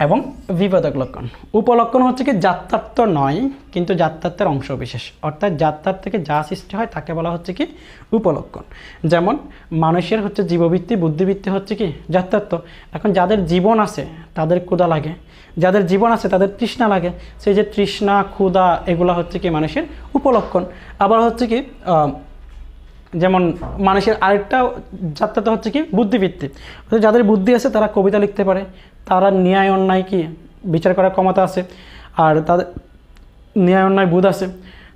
এবং বিভেদক লক্ষণ। উপলক্ষণ হচ্ছে কি জাত্যার্থ নয় কিন্তু জাত্যার্থের অংশ বিশেষ, অর্থাৎ জাত্যার্থ থেকে যা সৃষ্টি হয় তাকে বলা হচ্ছে কি উপলক্ষণ। যেমন মানুষের হচ্ছে জীববৃত্তি, বুদ্ধিবৃত্তি হচ্ছে কি জাত্যার্থ। এখন যাদের জীবন আছে তাদের ক্ষুধা লাগে, যাদের জীবন আছে তাদের তৃষ্ণা লাগে, সেই যে তৃষ্ণা ক্ষুধা এগুলো হচ্ছে কি মানুষের উপলক্ষণ। আবার হচ্ছে কি যেমন মানুষের আরেকটা জাত্যার্থ হচ্ছে কি বুদ্ধিবৃত্তি। যাদের বুদ্ধি আছে তারা কবিতা লিখতে পারে, তারা ন্যায় অন্যায় কি বিচার করার ক্ষমতা আছে, আর তাদের ন্যায় অন্যায় বোধ আছে।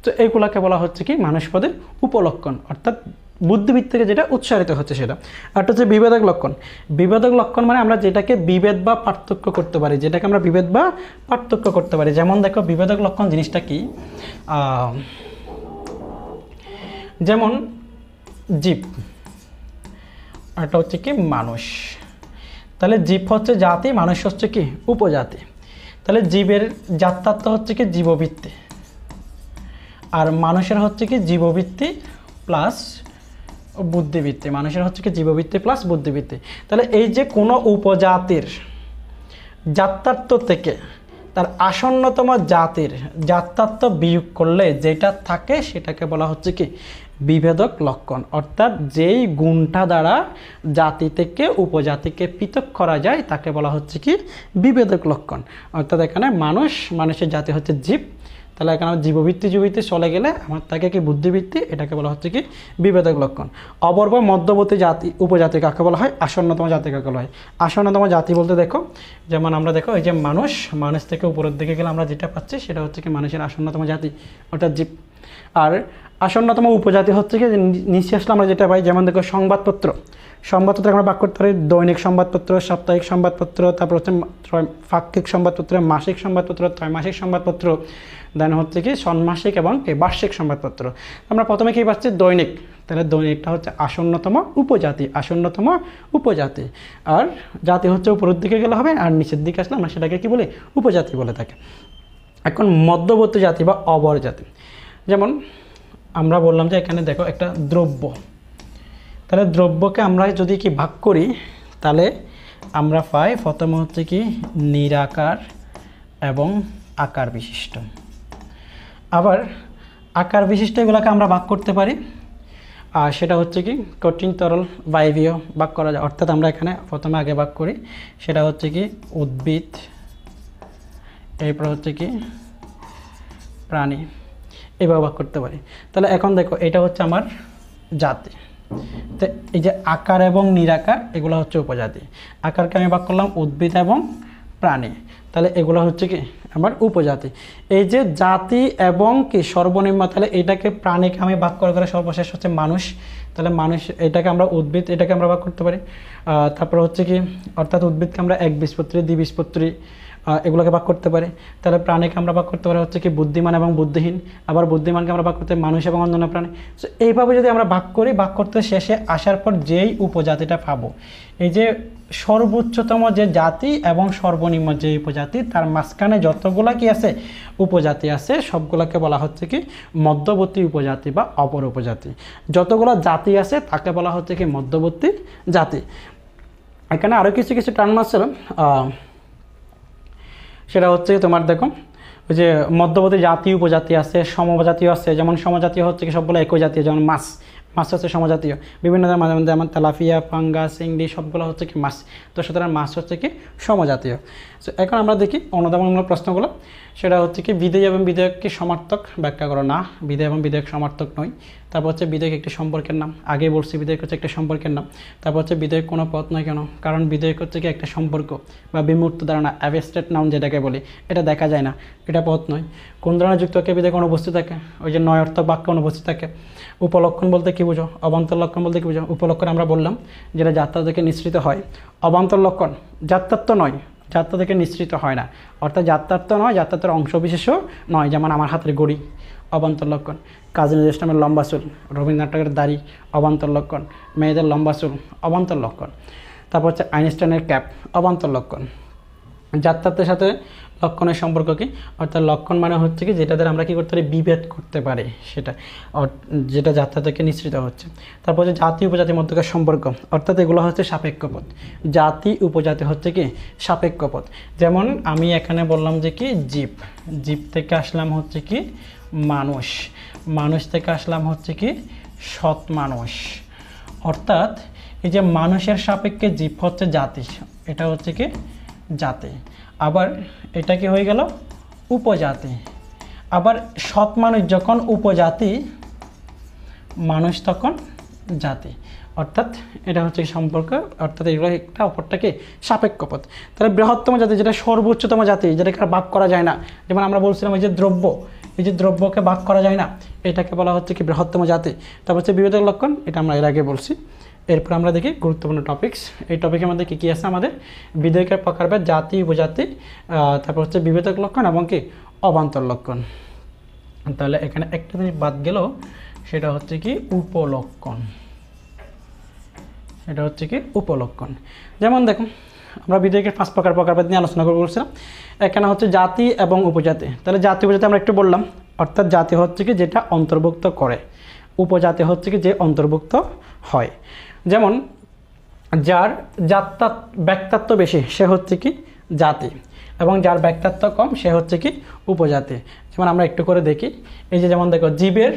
তো এইগুলাকে বলা হচ্ছে কি মানুষ পদের উপলক্ষণ, অর্থাৎ বুদ্ধিবৃত্তি থেকে যেটা উৎসারিত হচ্ছে সেটা। আর হচ্ছে বিভেদক লক্ষণ। বিভেদক লক্ষণ মানে আমরা যেটাকে বিভেদ বা পার্থক্য করতে পারি, যেটাকে আমরা বিভেদ বা পার্থক্য করতে পারি। যেমন দেখো বিভেদক লক্ষণ জিনিসটা কি, যেমন জীব, এটা হচ্ছে কি মানুষ। তাহলে জীব হচ্ছে জাতি, মানুষ হচ্ছে কি উপজাতি। তাহলে জীবের জাত্যার্থ হচ্ছে কি জীববৃত্তি, আর মানুষের হচ্ছে কি জীববৃত্তি প্লাস বুদ্ধিবৃত্তি। মানুষের হচ্ছে কি জীববৃত্তি প্লাস বুদ্ধিবৃত্তি। তাহলে এই যে কোনো উপজাতির জাত্যার্থ থেকে তার আসন্নতম জাতির জাত্যার্থ বিয়োগ করলে যেটা থাকে সেটাকে বলা হচ্ছে কি বিভেদক লক্ষণ। অর্থাৎ যেই গুণটা দ্বারা জাতি থেকে উপজাতিকে পৃথক করা যায় তাকে বলা হচ্ছে কি বিভেদক লক্ষণ। অর্থাৎ এখানে মানুষের জাতি হচ্ছে জীব, তাহলে এখানে জীবভিত্তি জীবভিত্তি চলে গেলে আমার তাকে কি বুদ্ধিভিত্তি, এটাকে বলা হচ্ছে কি বিভেদক লক্ষণ। অপর বা মধ্যবর্তী জাতি উপজাতি কাকে বলা হয়, আসন্নতম জাতি কাকে বলা হয়। আসন্নতম জাতি বলতে দেখো যেমন আমরা দেখো এই যে মানুষ, মানুষ থেকে উপরের দিকে গেলে আমরা যেটা পাচ্ছি সেটা হচ্ছে কি মানুষের আসন্নতম জাতি অর্থাৎ জীব। আর আসন্নতম উপজাতি হচ্ছে কি নিচে আসলে আমরা যেটা পাই, যেমন দেখো সংবাদপত্র, সংবাদপত্র আমরা ভাগ করতে পারি দৈনিক সংবাদপত্র, সাপ্তাহিক সংবাদপত্র, তারপর হচ্ছে পাক্ষিক সংবাদপত্র, মাসিক সংবাদপত্র, ত্রৈমাসিক সংবাদপত্র, দেন হচ্ছে কি ষণ্মাসিক এবং বার্ষিক সংবাদপত্র। আমরা প্রথমে কি পাচ্ছি দৈনিক, তাহলে দৈনিকটা হচ্ছে আসন্নতম উপজাতি, আসন্নতম উপজাতি। আর জাতি হচ্ছে উপরের দিকে গেলে হবে, আর নিচের দিকে আসলে আমরা সেটাকে কি বলি উপজাতি বলে থাকি। এখন মধ্যবর্তী জাতি বা অবর জাতি, যেমন আমরা বললাম যে এখানে দেখো একটা দ্রব্য, তাহলে দ্রব্যকে আমরা যদি কি ভাগ করি তাহলে আমরা পাই প্রথমে হচ্ছে কি নিরাকার এবং আকার বিশিষ্ট। আবার আকার বিশিষ্ট এগুলোকে আমরা ভাগ করতে পারি, আর সেটা হচ্ছে কি কঠিন তরল বায়বীয় ভাগ করা যায়। অর্থাৎ আমরা এখানে প্রথমে আগে ভাগ করি, সেটা হচ্ছে কি উদ্ভিদ, এরপর হচ্ছে কি প্রাণী, এইভাবে ভাগ করতে পারি। তাহলে এখন দেখো এটা হচ্ছে আমার জাতি, তো এই যে আকার এবং নিরাকার এগুলো হচ্ছে উপজাতি। আকারকে আমি ভাগ করলাম উদ্ভিদ এবং প্রাণী, তাহলে এগুলো হচ্ছে কি আমার উপজাতি। এই যে জাতি এবং কি সর্বনিম্ন, তাহলে এটাকে প্রাণীকে আমি ভাগ করে করে সর্বশেষ হচ্ছে মানুষ, তাহলে মানুষ এটাকে আমরা উদ্ভিদ, এটাকে আমরা ভাগ করতে পারি। তারপর হচ্ছে কি অর্থাৎ উদ্ভিদকে আমরা একবীজপত্রী, দ্বিবীজপত্রী এগুলোকে ভাগ করতে পারি। তাহলে প্রাণীকে আমরা ভাগ করতে পারি হচ্ছে কি বুদ্ধিমান এবং বুদ্ধিহীন, আবার বুদ্ধিমানকে আমরা ভাগ করতে পারি মানুষ এবং অন্যান্য প্রাণী। সো এইভাবে যদি আমরা ভাগ করি, ভাগ করতে শেষে আসার পর যেই উপজাতিটা পাবো, এই যে সর্বোচ্চতম যে জাতি এবং সর্বনিম্ন যে উপজাতি, তার মাঝখানে যতগুলা কি আছে উপজাতি আছে সবগুলোকে বলা হচ্ছে কি মধ্যবর্তী উপজাতি বা অপর উপজাতি। যতগুলো জাতি আছে তাকে বলা হচ্ছে কি মধ্যবর্তী জাতি। এখানে আরও কিছু কিছু টার্ম আছে, সেটা হচ্ছে তোমার দেখো ওই যে মধ্যবর্তী জাতি উপজাতি আছে, সমজাতীয় আছে। যেমন সমজাতীয় হচ্ছে কি সবগুলো একই জাতীয়, যেমন মাছ, মাছ হচ্ছে সমজাতীয়, বিভিন্ন মাঝে মধ্যে যেমন তেলাপিয়া, পাঙ্গাস, চিংড়ি সবগুলো হচ্ছে কি মাছ, তো সুতরাং মাছ হচ্ছে কি সমজাতীয়। সো এখন আমরা দেখি অনুধাবনমূলক প্রশ্নগুলো, সেটা হচ্ছে কি বিধেয় এবং বিধেয়ক কি সমার্থক ব্যাখ্যা করো। না, বিধেয় এবং বিধেয়ক সমার্থক নয়। তারপর হচ্ছে বিধেয়ক একটি সম্পর্কের নাম, আগে বলছি বিধেয়ক হচ্ছে একটা সম্পর্কের নাম। তারপর হচ্ছে বিধেয়ক কোনো পথ নয় কেন, কারণ বিধেয়ক হচ্ছে কি একটা সম্পর্ক বা বিমূর্ত ধারণা, অ্যাবস্ট্রাক্ট নাউন যেটাকে বলি, এটা দেখা যায় না, এটা পথ নয়। কোন ধরনের যুক্তকে বিধেয়ক অনুপস্থিত থাকে, ওই যে নয় অর্থক বাক্য অনুপস্থিত থাকে। উপলক্ষণ বলতে কী বুঝো, অবান্তর লক্ষণ বলতে কী বুঝো। উপলক্ষণ আমরা বললাম যেটা যাত্রা থেকে নিঃসৃত হয়। অবান্তর লক্ষণ যাত্রাত্ব নয়, যাত্রা থেকে নিঃসৃত হয় না, অর্থাৎ যাত্রাত্ব নয়, যাত্রাত্বের অংশবিশেষও নয়। যেমন আমার হাতের ঘড়ি অবান্তর লক্ষণ, কাজী নজরুল ইসলামের লম্বা চুল, রবীন্দ্রনাথ ঠাকুরের দাড়ি অবান্তর লক্ষণ, মেয়েদের লম্বা চুল অবান্তর লক্ষণ। তারপর হচ্ছে আইনস্টাইনের ক্যাপ অবান্তর লক্ষণ। যাত্রাত্বের সাথে লক্ষণের সম্পর্ক কি, অর্থাৎ লক্ষণ মানে হচ্ছে কি যেটা দ্বারা আমরা কী করতে পারি বিভেদ করতে পারি, সেটা যেটা যাত্রা থেকে নিঃসৃত হচ্ছে। তারপর হচ্ছে জাতি উপজাতির মধ্যকার সম্পর্ক, অর্থাৎ এগুলো হচ্ছে সাপেক্ষ পদ। জাতি উপজাতি হচ্ছে কি সাপেক্ষ পদ। যেমন আমি এখানে বললাম যে কি জীব, জীব থেকে আসলাম হচ্ছে কি মানুষ, মানুষ থেকে আসলাম হচ্ছে কি সৎ মানুষ। অর্থাৎ এই যে মানুষের সাপেক্ষে জীব হচ্ছে জাতি, এটা হচ্ছে কি জাতি। আবার এটা কি হয়ে গেল উপজাতি। আবার সৎ মানুষ যখন উপজাতি, মানুষ তখন জাতি, অর্থাৎ এটা হচ্ছে সম্পর্ক। অর্থাৎ এগুলো একটা অপরটাকে সাপেক্ষ পদ। তাহলে বৃহত্তম জাতি যেটা সর্বোচ্চতম জাতি, যেটাকে ভাগ করা যায় না, যেমন আমরা বলছিলাম এই যে দ্রব্য, এই যে দ্রব্যকে ভাগ করা যায় না, এটাকে বলা হচ্ছে কি বৃহত্তম জাতি। তারপর হচ্ছে বিভেদক লক্ষণ, এটা আমরা এর আগে বলছি। এরপর আমরা দেখি গুরুত্বপূর্ণ টপিকস। এই টপিকের মধ্যে কী কী আছে আমাদের, বিধেয়কের প্রকারভেদ, জাতি উপজাতি, তারপর হচ্ছে বিভেদক লক্ষণ এবং কি অবান্তর লক্ষণ। তাহলে এখানে একটা জিনিস বাদ গেল, সেটা হচ্ছে কি উপলক্ষণ, এটা হচ্ছে কি উপলক্ষণ। যেমন দেখুন আমরা বিধেয়কের 5 প্রকার প্রকারভেদ নিয়ে আলোচনা করে বলছিলাম। এখানে হচ্ছে জাতি এবং উপজাতি। তাহলে জাতি উপজাতি আমরা একটু বললাম, অর্থাৎ জাতি হচ্ছে কি যেটা অন্তর্ভুক্ত করে, উপজাতি হচ্ছে কি যে অন্তর্ভুক্ত হয়। যেমন যার ব্যক্তাত্ব বেশি সে হচ্ছে কি জাতি, এবং যার ব্যক্তাত্ব কম সে হচ্ছে কি উপজাতি। যেমন আমরা একটু করে দেখি, এই যে যেমন দেখো জীবের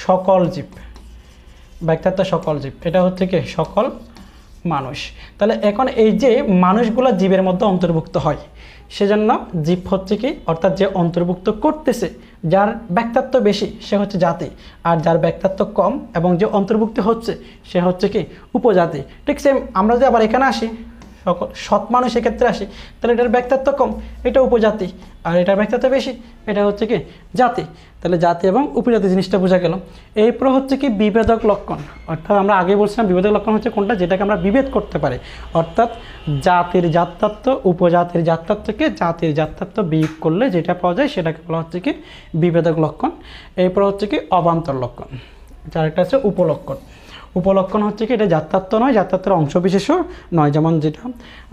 সকল জীব, ব্যক্তাত্ব সকল জীব, এটা হচ্ছে কি সকল মানুষ। তাহলে এখন এই যে মানুষগুলো জীবের মধ্যে অন্তর্ভুক্ত হয়, সেজন্য জীব হচ্ছে কি, অর্থাৎ যে অন্তর্ভুক্ত করতেছে, যার ব্যক্তিত্ব বেশি সে হচ্ছে জাতি, আর যার ব্যক্তিত্ব কম এবং যে অন্তর্ভুক্ত হচ্ছে সে হচ্ছে কি উপজাতি। ঠিক সেম আমরা যদি আবার এখানে আসি, সকল সৎ মানুষ এক্ষেত্রে আসি, তাহলে এটার ব্যক্তিত্ব কম, এটা উপজাতি, আর এটার ব্যক্তিত্ব বেশি, এটা হচ্ছে কি জাতি। তাহলে জাতি এবং উপজাতি জিনিসটা বোঝা গেল। এরপর হচ্ছে কি বিভেদক লক্ষণ, অর্থাৎ আমরা আগে বলছিলাম বিভেদক লক্ষণ হচ্ছে কোনটা, যেটাকে আমরা বিভেদ করতে পারি, অর্থাৎ জাতির জাততত্ত্ব উপজাতির জাততত্ত্বকে জাতির জাততত্ত্ব বিয়োগ করলে যেটা পাওয়া যায় সেটাকে বলা হচ্ছে কি বিভেদক লক্ষণ। এরপর হচ্ছে কি অবান্তর লক্ষণ, যার একটা হচ্ছে উপলক্ষণ। উপলক্ষণ হচ্ছে কি এটা জাততত্ত্ব নয়, জাততত্ত্বের অংশবিশেষও নয়। যেমন যেটা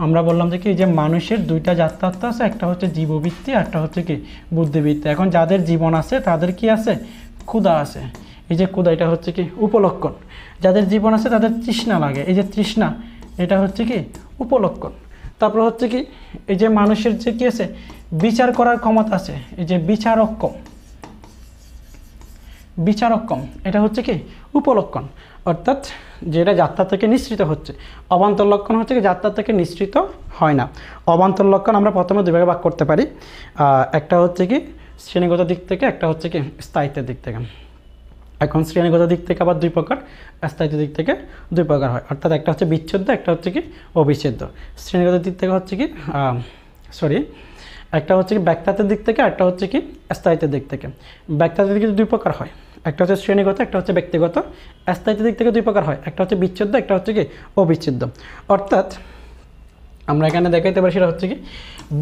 আমরা বললাম যে কি যে মানুষের দুইটা জাততত্ত্ব আছে, একটা হচ্ছে জীববৃত্তি, একটা হচ্ছে কি বুদ্ধিবৃত্তি। এখন যাদের জীবন আছে তাদের কি আছে, ক্ষুধা আছে, এই যে ক্ষুধা এটা হচ্ছে কি উপলক্ষণ। যাদের জীবন আছে তাদের তৃষ্ণা লাগে, এই যে তৃষ্ণা এটা হচ্ছে কি উপলক্ষণ। তারপর হচ্ছে কি এই যে মানুষের যে কি আছে বিচার করার ক্ষমতা আছে, এই যে বিচারক্ষম, বিচারক্ষম এটা হচ্ছে কি উপলক্ষণ, অর্থাৎ যেটা যাত্রা থেকে নিঃসৃত হচ্ছে। অবান্তর লক্ষণ হচ্ছে কি যাত্রা থেকে নিঃসৃত হয় না। অবান্তর লক্ষণ আমরা প্রথমে দুই ভাগে ভাগ করতে পারি, একটা হচ্ছে কি শ্রেণীগত দিক থেকে, একটা হচ্ছে কি স্থায়িত্বের দিক থেকে। এখন শ্রেণীগত দিক থেকে আবার দুই প্রকার, স্থায়িত্ব দিক থেকে দুই প্রকার হয়, অর্থাৎ একটা হচ্ছে বিচ্ছেদ্য, একটা হচ্ছে কি অবিচ্ছেদ্য। শ্রেণীগত দিক থেকে হচ্ছে কি একটা হচ্ছে কি ব্যক্তিত্বের দিক থেকে, একটা হচ্ছে কি স্থায়িত্বের দিক থেকে। ব্যক্তিত্বের দিক থেকে দুই প্রকার হয়, একটা হচ্ছে শ্রেণীগত, একটা হচ্ছে ব্যক্তিগত। স্থায়িত্বের দিক থেকে দুই প্রকার হয়, একটা হচ্ছে বিচ্ছেদ্য, একটা হচ্ছে কি অবিচ্ছেদ্য। অর্থাৎ আমরা এখানে দেখাইতে পারি সেটা হচ্ছে কি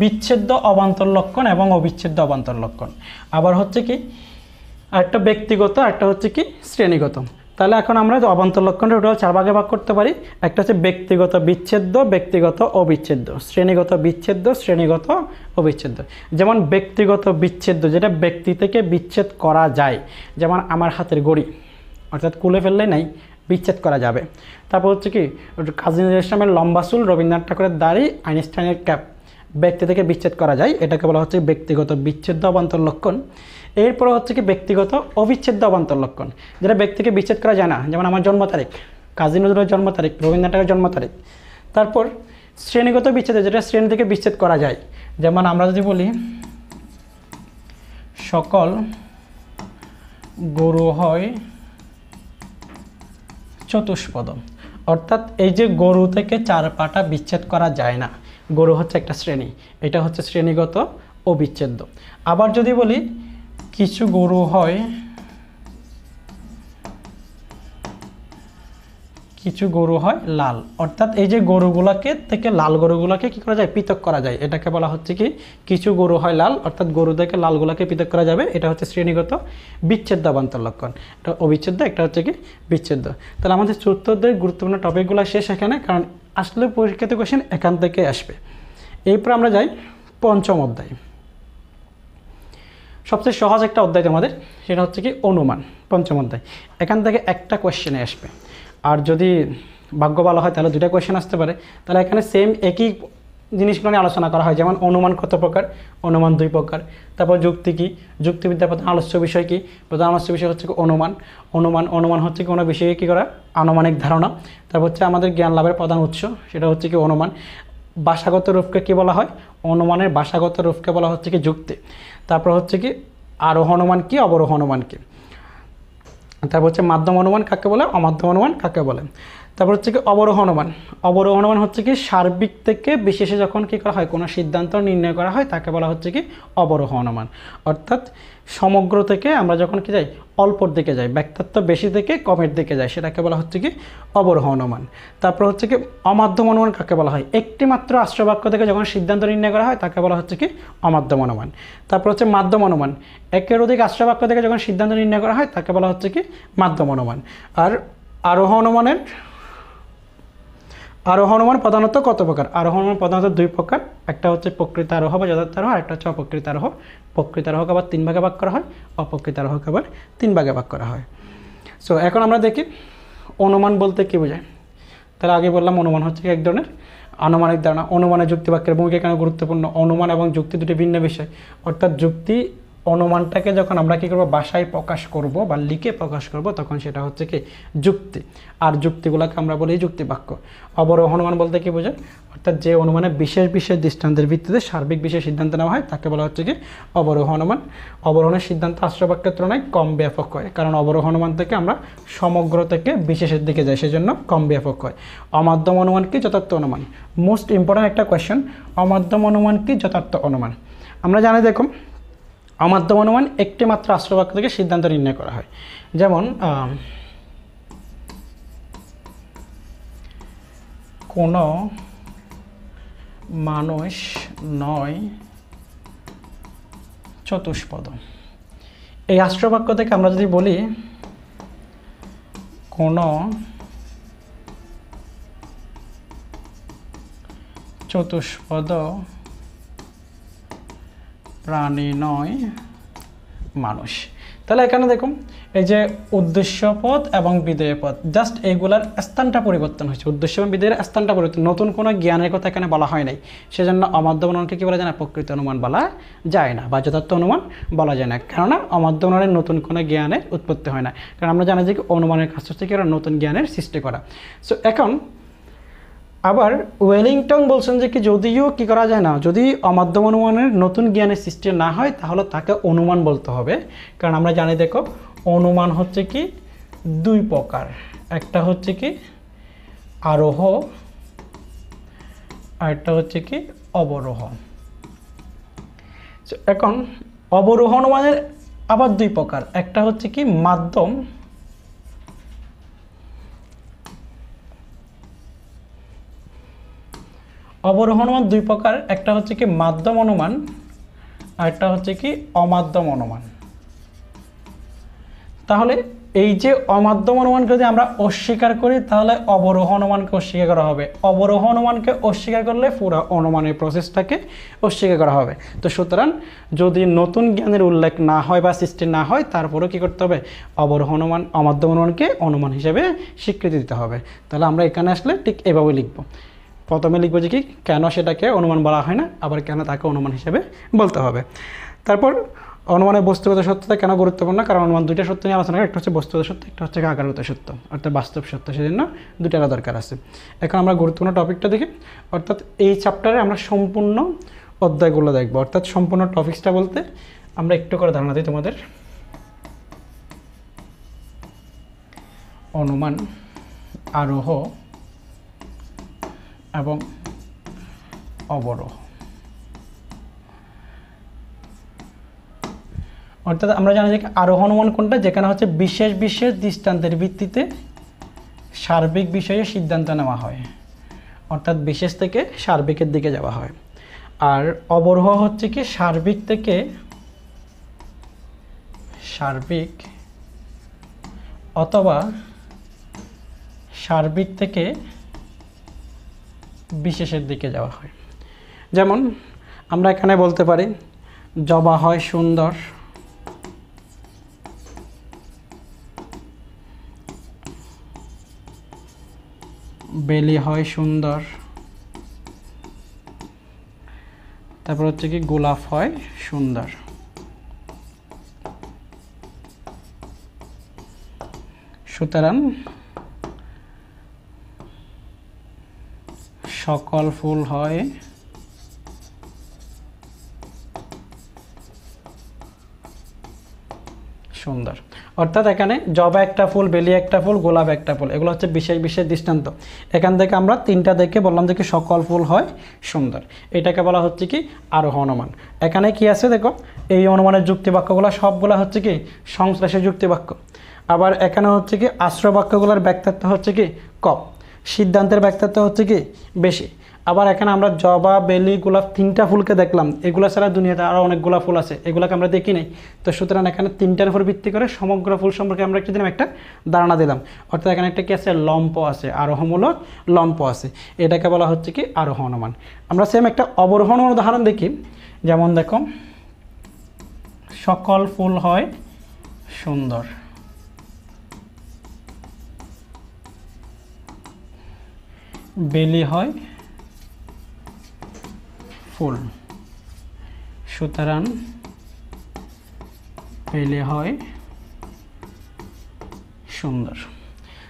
বিচ্ছেদ্য অবান্তর লক্ষণ এবং অবিচ্ছেদ্য অবান্তর লক্ষণ। আবার হচ্ছে কি একটা ব্যক্তিগত, একটা হচ্ছে কি শ্রেণীগত। তাহলে এখন আমরা অবান্তর লক্ষণটা টোটাল চার ভাগে ভাগ করতে পারি। একটা হচ্ছে ব্যক্তিগত বিচ্ছেদ্য, ব্যক্তিগত অবিচ্ছেদ্য, শ্রেণীগত বিচ্ছেদ্য, শ্রেণীগত অবিচ্ছেদ্য। যেমন ব্যক্তিগত বিচ্ছেদ্য, যেটা ব্যক্তি থেকে বিচ্ছেদ করা যায়, যেমন আমার হাতের ঘড়ি, অর্থাৎ খুলে ফেললে নাই, বিচ্ছেদ করা যাবে। তারপর হচ্ছে কি কাজী নজরুল ইসলামের লম্বা চুল, রবীন্দ্রনাথ ঠাকুরের দাড়ি, আইনস্টাইনের ক্যাপ, ব্যক্তি থেকে বিচ্ছেদ করা যায়, এটাকে বলা হচ্ছে ব্যক্তিগত বিচ্ছেদ্য অবান্তর লক্ষণ। এরপর হচ্ছে কি ব্যক্তিগত অবিচ্ছেদ্য অবান্তর লক্ষণ, যেটা ব্যক্তিকে বিচ্ছেদ করা যায় না, যেমন আমার জন্ম তারিখ, কাজী নজরুলের জন্ম তারিখ, রবীন্দ্রনাথ ঠাকুরের জন্ম তারিখ। তারপর শ্রেণীগত বিচ্ছেদ, যেটা শ্রেণী থেকে বিচ্ছেদ করা যায়, যেমন আমরা যদি বলি সকল গরু হয় চতুষ্পদ, অর্থাৎ এই যে গরু থেকে চার পাটা বিচ্ছেদ করা যায় না, গরু হচ্ছে একটা শ্রেণী, এটা হচ্ছে শ্রেণীগত অবিচ্ছেদ্য। আবার যদি বলি কিছু গরু হয় লাল, অর্থাৎ এই যে গরুগুলাকে থেকে লাল গরুগুলাকে কি করা যায়, পৃথক করা যায়, এটাকে বলা হচ্ছে কি কিছু গরু হয় লাল, অর্থাৎ গরু থেকে লালগুলাকে পৃথক করা যাবে, এটা হচ্ছে শ্রেণীগত বিচ্ছেদ্য অবান্তর লক্ষণ। এটা অবিচ্ছেদ্য, একটা হচ্ছে কি বিচ্ছেদ্য। তাহলে আমাদের চতুর্থ অধ্যায়ের গুরুত্বপূর্ণ টপিকগুলো শেষ এখানে, কারণ আসলে পরীক্ষাতে কোশ্চেন এখান থেকে আসবে। এরপর আমরা যাই পঞ্চম অধ্যায়। সবচেয়ে সহজ একটা অধ্যায় আমাদের, সেটা হচ্ছে কি অনুমান। পঞ্চম অধ্যায়, এখান থেকে একটা কোয়েশ্চেনে আসবে, আর যদি ভাগ্য ভালো হয় তাহলে দুটা কোয়েশ্চেন আসতে পারে। তাহলে এখানে সেম একই জিনিসগুলো নিয়ে আলোচনা করা হয়, যেমন অনুমান কত প্রকার, অনুমান দুই প্রকার। তারপর যুক্তি কি, যুক্তিবিদ্যার প্রধান আলোচ্য বিষয় কি, প্রধান আলোচ্য বিষয় হচ্ছে অনুমান। অনুমান হচ্ছে কোনো বিষয়ে কী করা, আনুমানিক ধারণা। তারপর হচ্ছে আমাদের জ্ঞান লাভের প্রধান উৎস, সেটা হচ্ছে কি অনুমান। ভাষাগত রূপকে কী বলা হয়, অনুমানের ভাষাগত রূপকে বলা হচ্ছে কি যুক্তি। তারপর হচ্ছে কি আরোহ অনুমান কি, অবরোহ অনুমান কি। তারপর হচ্ছে মাধ্যম অনুমান কাকে বলে, অমাধ্যম অনুমান কাকে বলে। তারপর হচ্ছে কি অবরোহ অনুমান। অবরোহ অনুমান হচ্ছে কি সার্বিক থেকে বিশেষে যখন কী করা হয়, কোনো সিদ্ধান্ত নির্ণয় করা হয়, তাকে বলা হচ্ছে কি অবরোহ অনুমান। অর্থাৎ সমগ্র থেকে আমরা যখন কি যাই, অল্পর দিকে যাই, ব্যক্তিত্ব বেশি থেকে কমের দিকে যায়, সেটাকে বলা হচ্ছে কি অবরোহ অনুমান। তারপর হচ্ছে কি অমাধ্যম অনুমান কাকে বলা হয়, একটি মাত্র আশ্রয় বাক্য থেকে যখন সিদ্ধান্ত নির্ণয় করা হয়, তাকে বলা হচ্ছে কি অমাধ্যম অনুমান। তারপর হচ্ছে মাধ্যম অনুমান, একের অধিক আশ্রয় বাক্য থেকে যখন সিদ্ধান্ত নির্ণয় করা হয়, তাকে বলা হচ্ছে কি মাধ্যম অনুমান। আর আরোহ অনুমান প্রধানত কত প্রকার, আরোহ অনুমান প্রধানত দুই প্রকার, একটা হচ্ছে প্রকৃত আরোহ বা যথার্থ আরোহ, আর একটা হচ্ছে অপ্রকৃত আরোহ। প্রকৃত আরোহকে আবার তিন ভাগে ভাগ করা হয়, অপ্রকৃত আরোহকে আবার তিন ভাগে ভাগ করা হয়। সো এখন আমরা দেখি অনুমান বলতে কী বোঝায়। তাহলে আগে বললাম অনুমান হচ্ছে এক ধরনের আনুমানিক ধারণা। অনুমানের যুক্তিবাক্যের ভূমিকা কেন গুরুত্বপূর্ণ, অনুমান এবং যুক্তি দুটি ভিন্ন বিষয়, অর্থাৎ যুক্তি অনুমানটাকে যখন আমরা কী করবো ভাষায় প্রকাশ করব বা লিখে প্রকাশ করব তখন সেটা হচ্ছে কি যুক্তি। আর যুক্তিগুলোকে আমরা বলি যুক্তিবাক্য। অবরোহ অনুমান বলতে কি বোঝায়? অর্থাৎ যে অনুমানে বিশেষ বিশেষ দৃষ্টান্তের ভিত্তিতে সার্বিক বিশেষ সিদ্ধান্ত নেওয়া হয় তাকে বলা হচ্ছে কি অবরোহ অনুমান। অবরোহণের সিদ্ধান্ত আশ্রয় বাক্যের তুলনায় কম ব্যাপক হয়, কারণ অবরোহ অনুমান থেকে আমরা সমগ্র থেকে বিশেষের দিকে যাই, সেজন্য কম ব্যাপক হয়। অমাধ্যম অনুমান কি যথার্থ অনুমান? মোস্ট ইম্পর্ট্যান্ট একটা কোয়েশ্চেন, অমাধ্যম অনুমান কি যথার্থ অনুমান? আমরা জানি দেখুন অমাধ্যম অনুমান একটি মাত্র আশ্রয় বাক্য থেকে সিদ্ধান্ত নির্ণয় করা হয়। যেমন কোনো মানুষ নয় চতুষ্পদ, এই আশ্রয় বাক্য থেকে আমরা যদি বলি কোনো চতুষ্পদ প্রাণী নয় মানুষ, তাহলে এখানে দেখুন এই যে উদ্দেশ্য পদ এবং বিধেয় পদ জাস্ট এইগুলার স্থানটা পরিবর্তন হয়েছে, উদ্দেশ্য এবং বিধেয়ের স্থানটা পরিবর্তন, নতুন কোনো জ্ঞানের কথা এখানে বলা হয় নাই। সেজন্য অমাধ্যম অনুমানকে কী বলা যায় না? প্রকৃত অনুমান বলা যায় না বা যথার্থ অনুমান বলা যায় না, কেননা অমাধ্যম অনুমানের নতুন কোনো জ্ঞানের উৎপত্তি হয় না। কারণ আমরা জানি যে অনুমানের কাজ হচ্ছে কি নতুন জ্ঞানের সৃষ্টি করা। সো এখন আবার ওয়েলিংটন বলছেন যে কি যদিও কি করা যায় না, যদি অমাধ্যম অনুমানের নতুন জ্ঞানের সৃষ্টি না হয় তাহলে তাকে অনুমান বলতে হবে। কারণ আমরা জানি দেখো অনুমান হচ্ছে কি দুই প্রকার, একটা হচ্ছে কি আরোহ আর একটা হচ্ছে কি অবরোহ। এখন অবরোহ অনুমানের আবার দুই প্রকার, একটা হচ্ছে কি মাধ্যম অবরোহ অনুমান দুই প্রকার, একটা হচ্ছে কি মাধ্যম অনুমান আর একটা হচ্ছে কি অমাধ্যম অনুমান। তাহলে এই যে অমাধ্যম অনুমানকে যদি আমরা অস্বীকার করি তাহলে অবরোহ অনুমানকে অস্বীকার করা হবে, অবরোহ অনুমানকে অস্বীকার করলে পুরো অনুমানের প্রসেসটাকে অস্বীকার করা হবে। তো সুতরাং যদি নতুন জ্ঞানের উল্লেখ না হয় বা সৃষ্টি না হয় তারপরেও কী করতে হবে? অবরোহ অনুমান অমাধ্যম অনুমানকে অনুমান হিসেবে স্বীকৃতি দিতে হবে। তাহলে আমরা এখানে আসলে ঠিক এভাবে লিখব, প্রথমে লিখবো যে কি কেন সেটাকে অনুমান বলা হয় না, আবার কেন তাকে অনুমান হিসেবে বলতে হবে। তারপর অনুমানের বস্তুগত সত্যতা কেন গুরুত্বপূর্ণ? কারণ অনুমান দুইটা সত্য নিয়ে আলোচনা করে, একটা হচ্ছে বস্তুগত সত্য, একটা হচ্ছে আকারগত সত্য অর্থাৎ বাস্তব সত্য, সেজন্য দুইটার দরকার আছে। এখন আমরা গুরুত্বপূর্ণ টপিকটা দেখি, অর্থাৎ এই চ্যাপ্টারে আমরা সম্পূর্ণ অধ্যায়গুলো দেখব, অর্থাৎ সম্পূর্ণ টপিক্সটা বলতে আমরা একটু করে ধারণা দিই তোমাদের। অনুমান, আরোহ এবং অবরোহ, অর্থাৎ আমরা জানি যে আরোহ অনুমান কোনটা? যেখানে হচ্ছে বিশেষ বিশেষ দৃষ্টান্তের ভিত্তিতে সার্বিক বিষয়ে সিদ্ধান্ত নেওয়া হয়, অর্থাৎ বিশেষ থেকে সার্বিকের দিকে যাওয়া হয়। আর অবরোহ হচ্ছে কি সার্বিক থেকে সার্বিক অথবা সার্বিক থেকে বিশেষের দিকে যাওয়া হয়। যেমন আমরা এখানে বলতে পারি জবা হয় সুন্দর, বেলি হয় সুন্দর, তারপর হচ্ছে কি গোলাপ হয় সুন্দর। সুতরাং সকল ফুল হয় সুন্দর, অর্থাৎ এখানে জবা একটা ফুল, বেলি একটা ফুল, গোলাপ একটা ফুল, এগুলো হচ্ছে বিশেষ বিশেষ দৃষ্টান্ত। এখান থেকে আমরা তিনটা দেখে বললাম যে কি সকল ফুল হয় সুন্দর, এটাকে বলা হচ্ছে কি আরোহ অনুমান। এখানে কি আছে দেখো, এই অনুমানের যুক্তি বাক্যগুলো সবগুলা হচ্ছে কি সংশ্লেষের যুক্তি বাক্য। আবার এখানে হচ্ছে কি আশ্রয় বাক্যগুলোর ব্যাখ্যাত্ব হচ্ছে কি কম, সিদ্ধান্তের ব্যাখ্যাত্ব হচ্ছে কি বেশি। আবার এখানে আমরা জবা, বেলি, গোলাপ তিনটা ফুলকে দেখলাম, এগুলো ছাড়া দুনিয়াতে আরও অনেকগুলো ফুল আছে, এগুলোকে আমরা দেখি নাই। তো সুতরাং এখানে তিনটার উপর ভিত্তি করে সমগ্র ফুল সম্পর্কে আমরা একটা দিলাম, একটা ধারণা দিলাম। অর্থাৎ এখানে একটা কি আছে, লম্প আছে, আরোহমূলক লম্প আছে, এটাকে বলা হচ্ছে কি আরোহ অনুমান। আমরা সেম একটা অবরোহণ উদাহরণ দেখি, যেমন দেখো সকল ফুল হয় সুন্দর, বেলি হয় ফুল, সুতরাং পেলে হয় সুন্দর।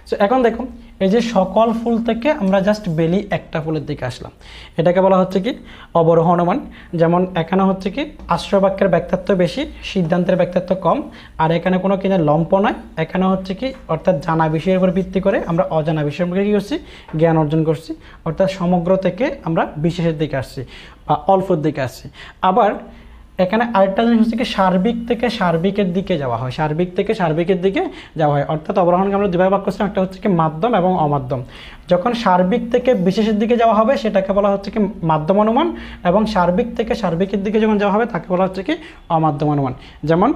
সো এখন দেখুন এই যে সকল ফুল থেকে আমরা জাস্ট বেলি একটা ফুলের দিকে আসলাম, এটাকে বলা হচ্ছে কি অবরোহ অনুমান। যেমন এখানে হচ্ছে কি আশ্রয় বাক্যের ব্যক্তিত্ব বেশি, সিদ্ধান্তের ব্যক্তিত্ব কম, আর এখানে কোনো কিনা লম্প নয়। এখানে হচ্ছে কি অর্থাৎ জানা বিষয়ের উপর ভিত্তি করে আমরা অজানা বিষয়ের উপরে কী করছি, জ্ঞান অর্জন করছি। অর্থাৎ সমগ্র থেকে আমরা বিশেষের দিকে আসছি বা অল্পর দিকে আসছি। আবার এখানে আরেকটা জিনিস হচ্ছে কি সার্বিক থেকে সার্বিকের দিকে যাওয়া হয়, সার্বিক থেকে সার্বিকের দিকে যাওয়া হয়। অর্থাৎ অবরোহণকে আমরা দুভাবে ভাগ করছিলাম, একটা হচ্ছে কি মাধ্যম এবং অমাধ্যম। যখন সার্বিক থেকে বিশেষের দিকে যাওয়া হবে সেটাকে বলা হচ্ছে কি মাধ্যম অনুমান, এবং সার্বিক থেকে সার্বিকের দিকে যখন যাওয়া হবে তাকে বলা হচ্ছে কি অমাধ্যম অনুমান। যেমন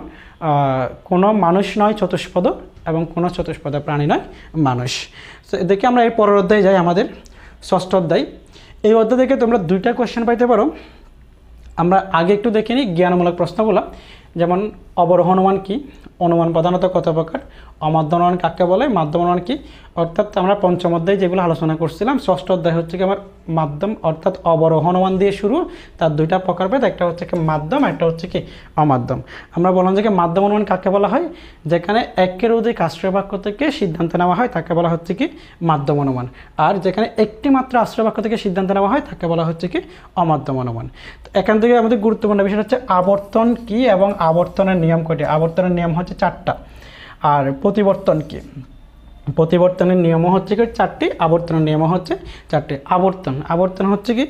কোনো মানুষ নয় চতুষ্পদ এবং কোনো চতুষ্পদ প্রাণী নয় মানুষ। তো দেখে আমরা এই পরের অধ্যায়ে যাই, আমাদের ষষ্ঠ অধ্যায়। এই অধ্যায় থেকে তোমরা দুইটা কোয়েশ্চেন পাইতে পারো। আমরা আগে একটু দেখে নিই জ্ঞানমূলক প্রশ্নগুলো। যেমন অবরোহ অনুমান কী, অনুমান প্রধানত কত প্রকার, অমাধ্যম অনুমান কাকে বলে, মাধ্যম অনুমান কী। অর্থাৎ আমরা পঞ্চম অধ্যায়ে যেগুলো আলোচনা করছিলাম, ষষ্ঠ অধ্যায় হচ্ছে কি আমার মাধ্যম অর্থাৎ অবরোহ অনুমান দিয়ে শুরু, তার দুইটা প্রকার ভেদ, একটা হচ্ছে কি মাধ্যম, একটা হচ্ছে কি অমাধ্যম। আমরা বললাম যে মাধ্যম অনুমান কাকে বলা হয়, যেখানে একের অধিক আশ্রয় বাক্য থেকে সিদ্ধান্ত নেওয়া হয় তাকে বলা হচ্ছে কি মাধ্যম অনুমান। আর যেখানে একটি মাত্র আশ্রয় বাক্য থেকে সিদ্ধান্ত নেওয়া হয় তাকে বলা হচ্ছে কি অমাধ্যম অনুমান। এখান থেকে আমাদের গুরুত্বপূর্ণ বিষয় হচ্ছে আবর্তন কি এবং আবর্তনের নিয়ম কয়টি। আবর্তনের নিয়ম হচ্ছে 4টা। আর প্রতিবর্তন কি, প্রতিবর্তনের নিয়মও হচ্ছে কি 4টি, আবর্তনের নিয়মও হচ্ছে 4টি। আবর্তন হচ্ছে কি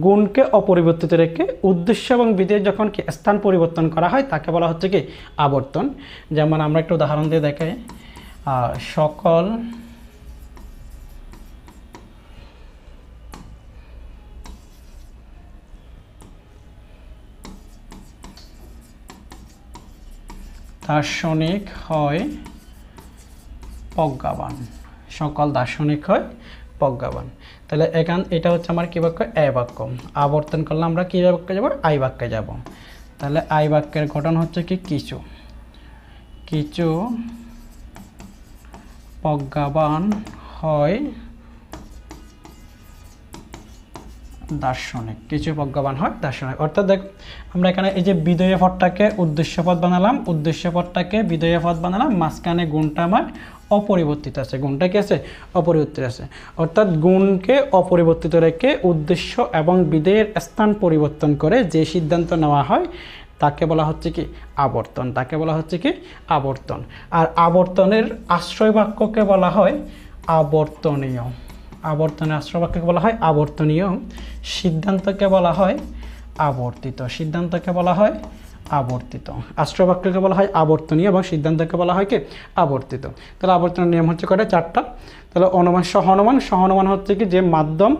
গুণকে অপরিবর্তিত রেখে উদ্দেশ্য এবং বিধেয় যখন কি স্থান পরিবর্তন করা হয় তাকে বলা হচ্ছে কি আবর্তন। যেমন আমরা একটু উদাহরণ দিয়ে দেখাই, সকল দার্শনিক হয় প্রজ্ঞাবান, সকল দার্শনিক হয় প্রজ্ঞাবান। তাহলে এটা হচ্ছে আমার কী বাক্য, এ বাক্য। আবর্তন করলে আমরা কী বাক্যে যাব, আই বাক্যে যাব। তাহলে আই বাক্যের গঠন হচ্ছে কি কিছু কিছু প্রজ্ঞাবান হয় দার্শনিক, কিছু প্রজ্ঞাবান হয় দার্শনিক। অর্থাৎ দেখো আমরা এখানে এই যে বিধেয় পদটাকে উদ্দেশ্য পদ বানালাম, উদ্দেশ্য পদটাকে বিধেয় পদ বানালাম, মাঝখানে গুণটা আমার অপরিবর্তিত আছে, গুণটা কি আছে অপরিবর্তিত আছে। অর্থাৎ গুণকে অপরিবর্তিত রেখে উদ্দেশ্য এবং বিধেয়ের স্থান পরিবর্তন করে যে সিদ্ধান্ত নেওয়া হয় তাকে বলা হচ্ছে কি আবর্তন, তাকে বলা হচ্ছে কি আবর্তন। আর আবর্তনের আশ্রয় বাক্যকে বলা হয় আবর্তনীয়, আবর্তনের আশ্রয় বাক্যকে বলা হয় আবর্তনীয়, সিদ্ধান্তকে বলা হয় আবর্তিত, সিদ্ধান্তকে বলা হয় আবর্তিত। আশ্রয় বাক্যকে বলা হয় আবর্তনীয় এবং সিদ্ধান্তকে বলা হয় কি আবর্তিত। তাহলে আবর্তনের নিয়ম হচ্ছে কয়টা, 4টা। তাহলে অনুমান সহ অনুমান হচ্ছে কি যে মাধ্যম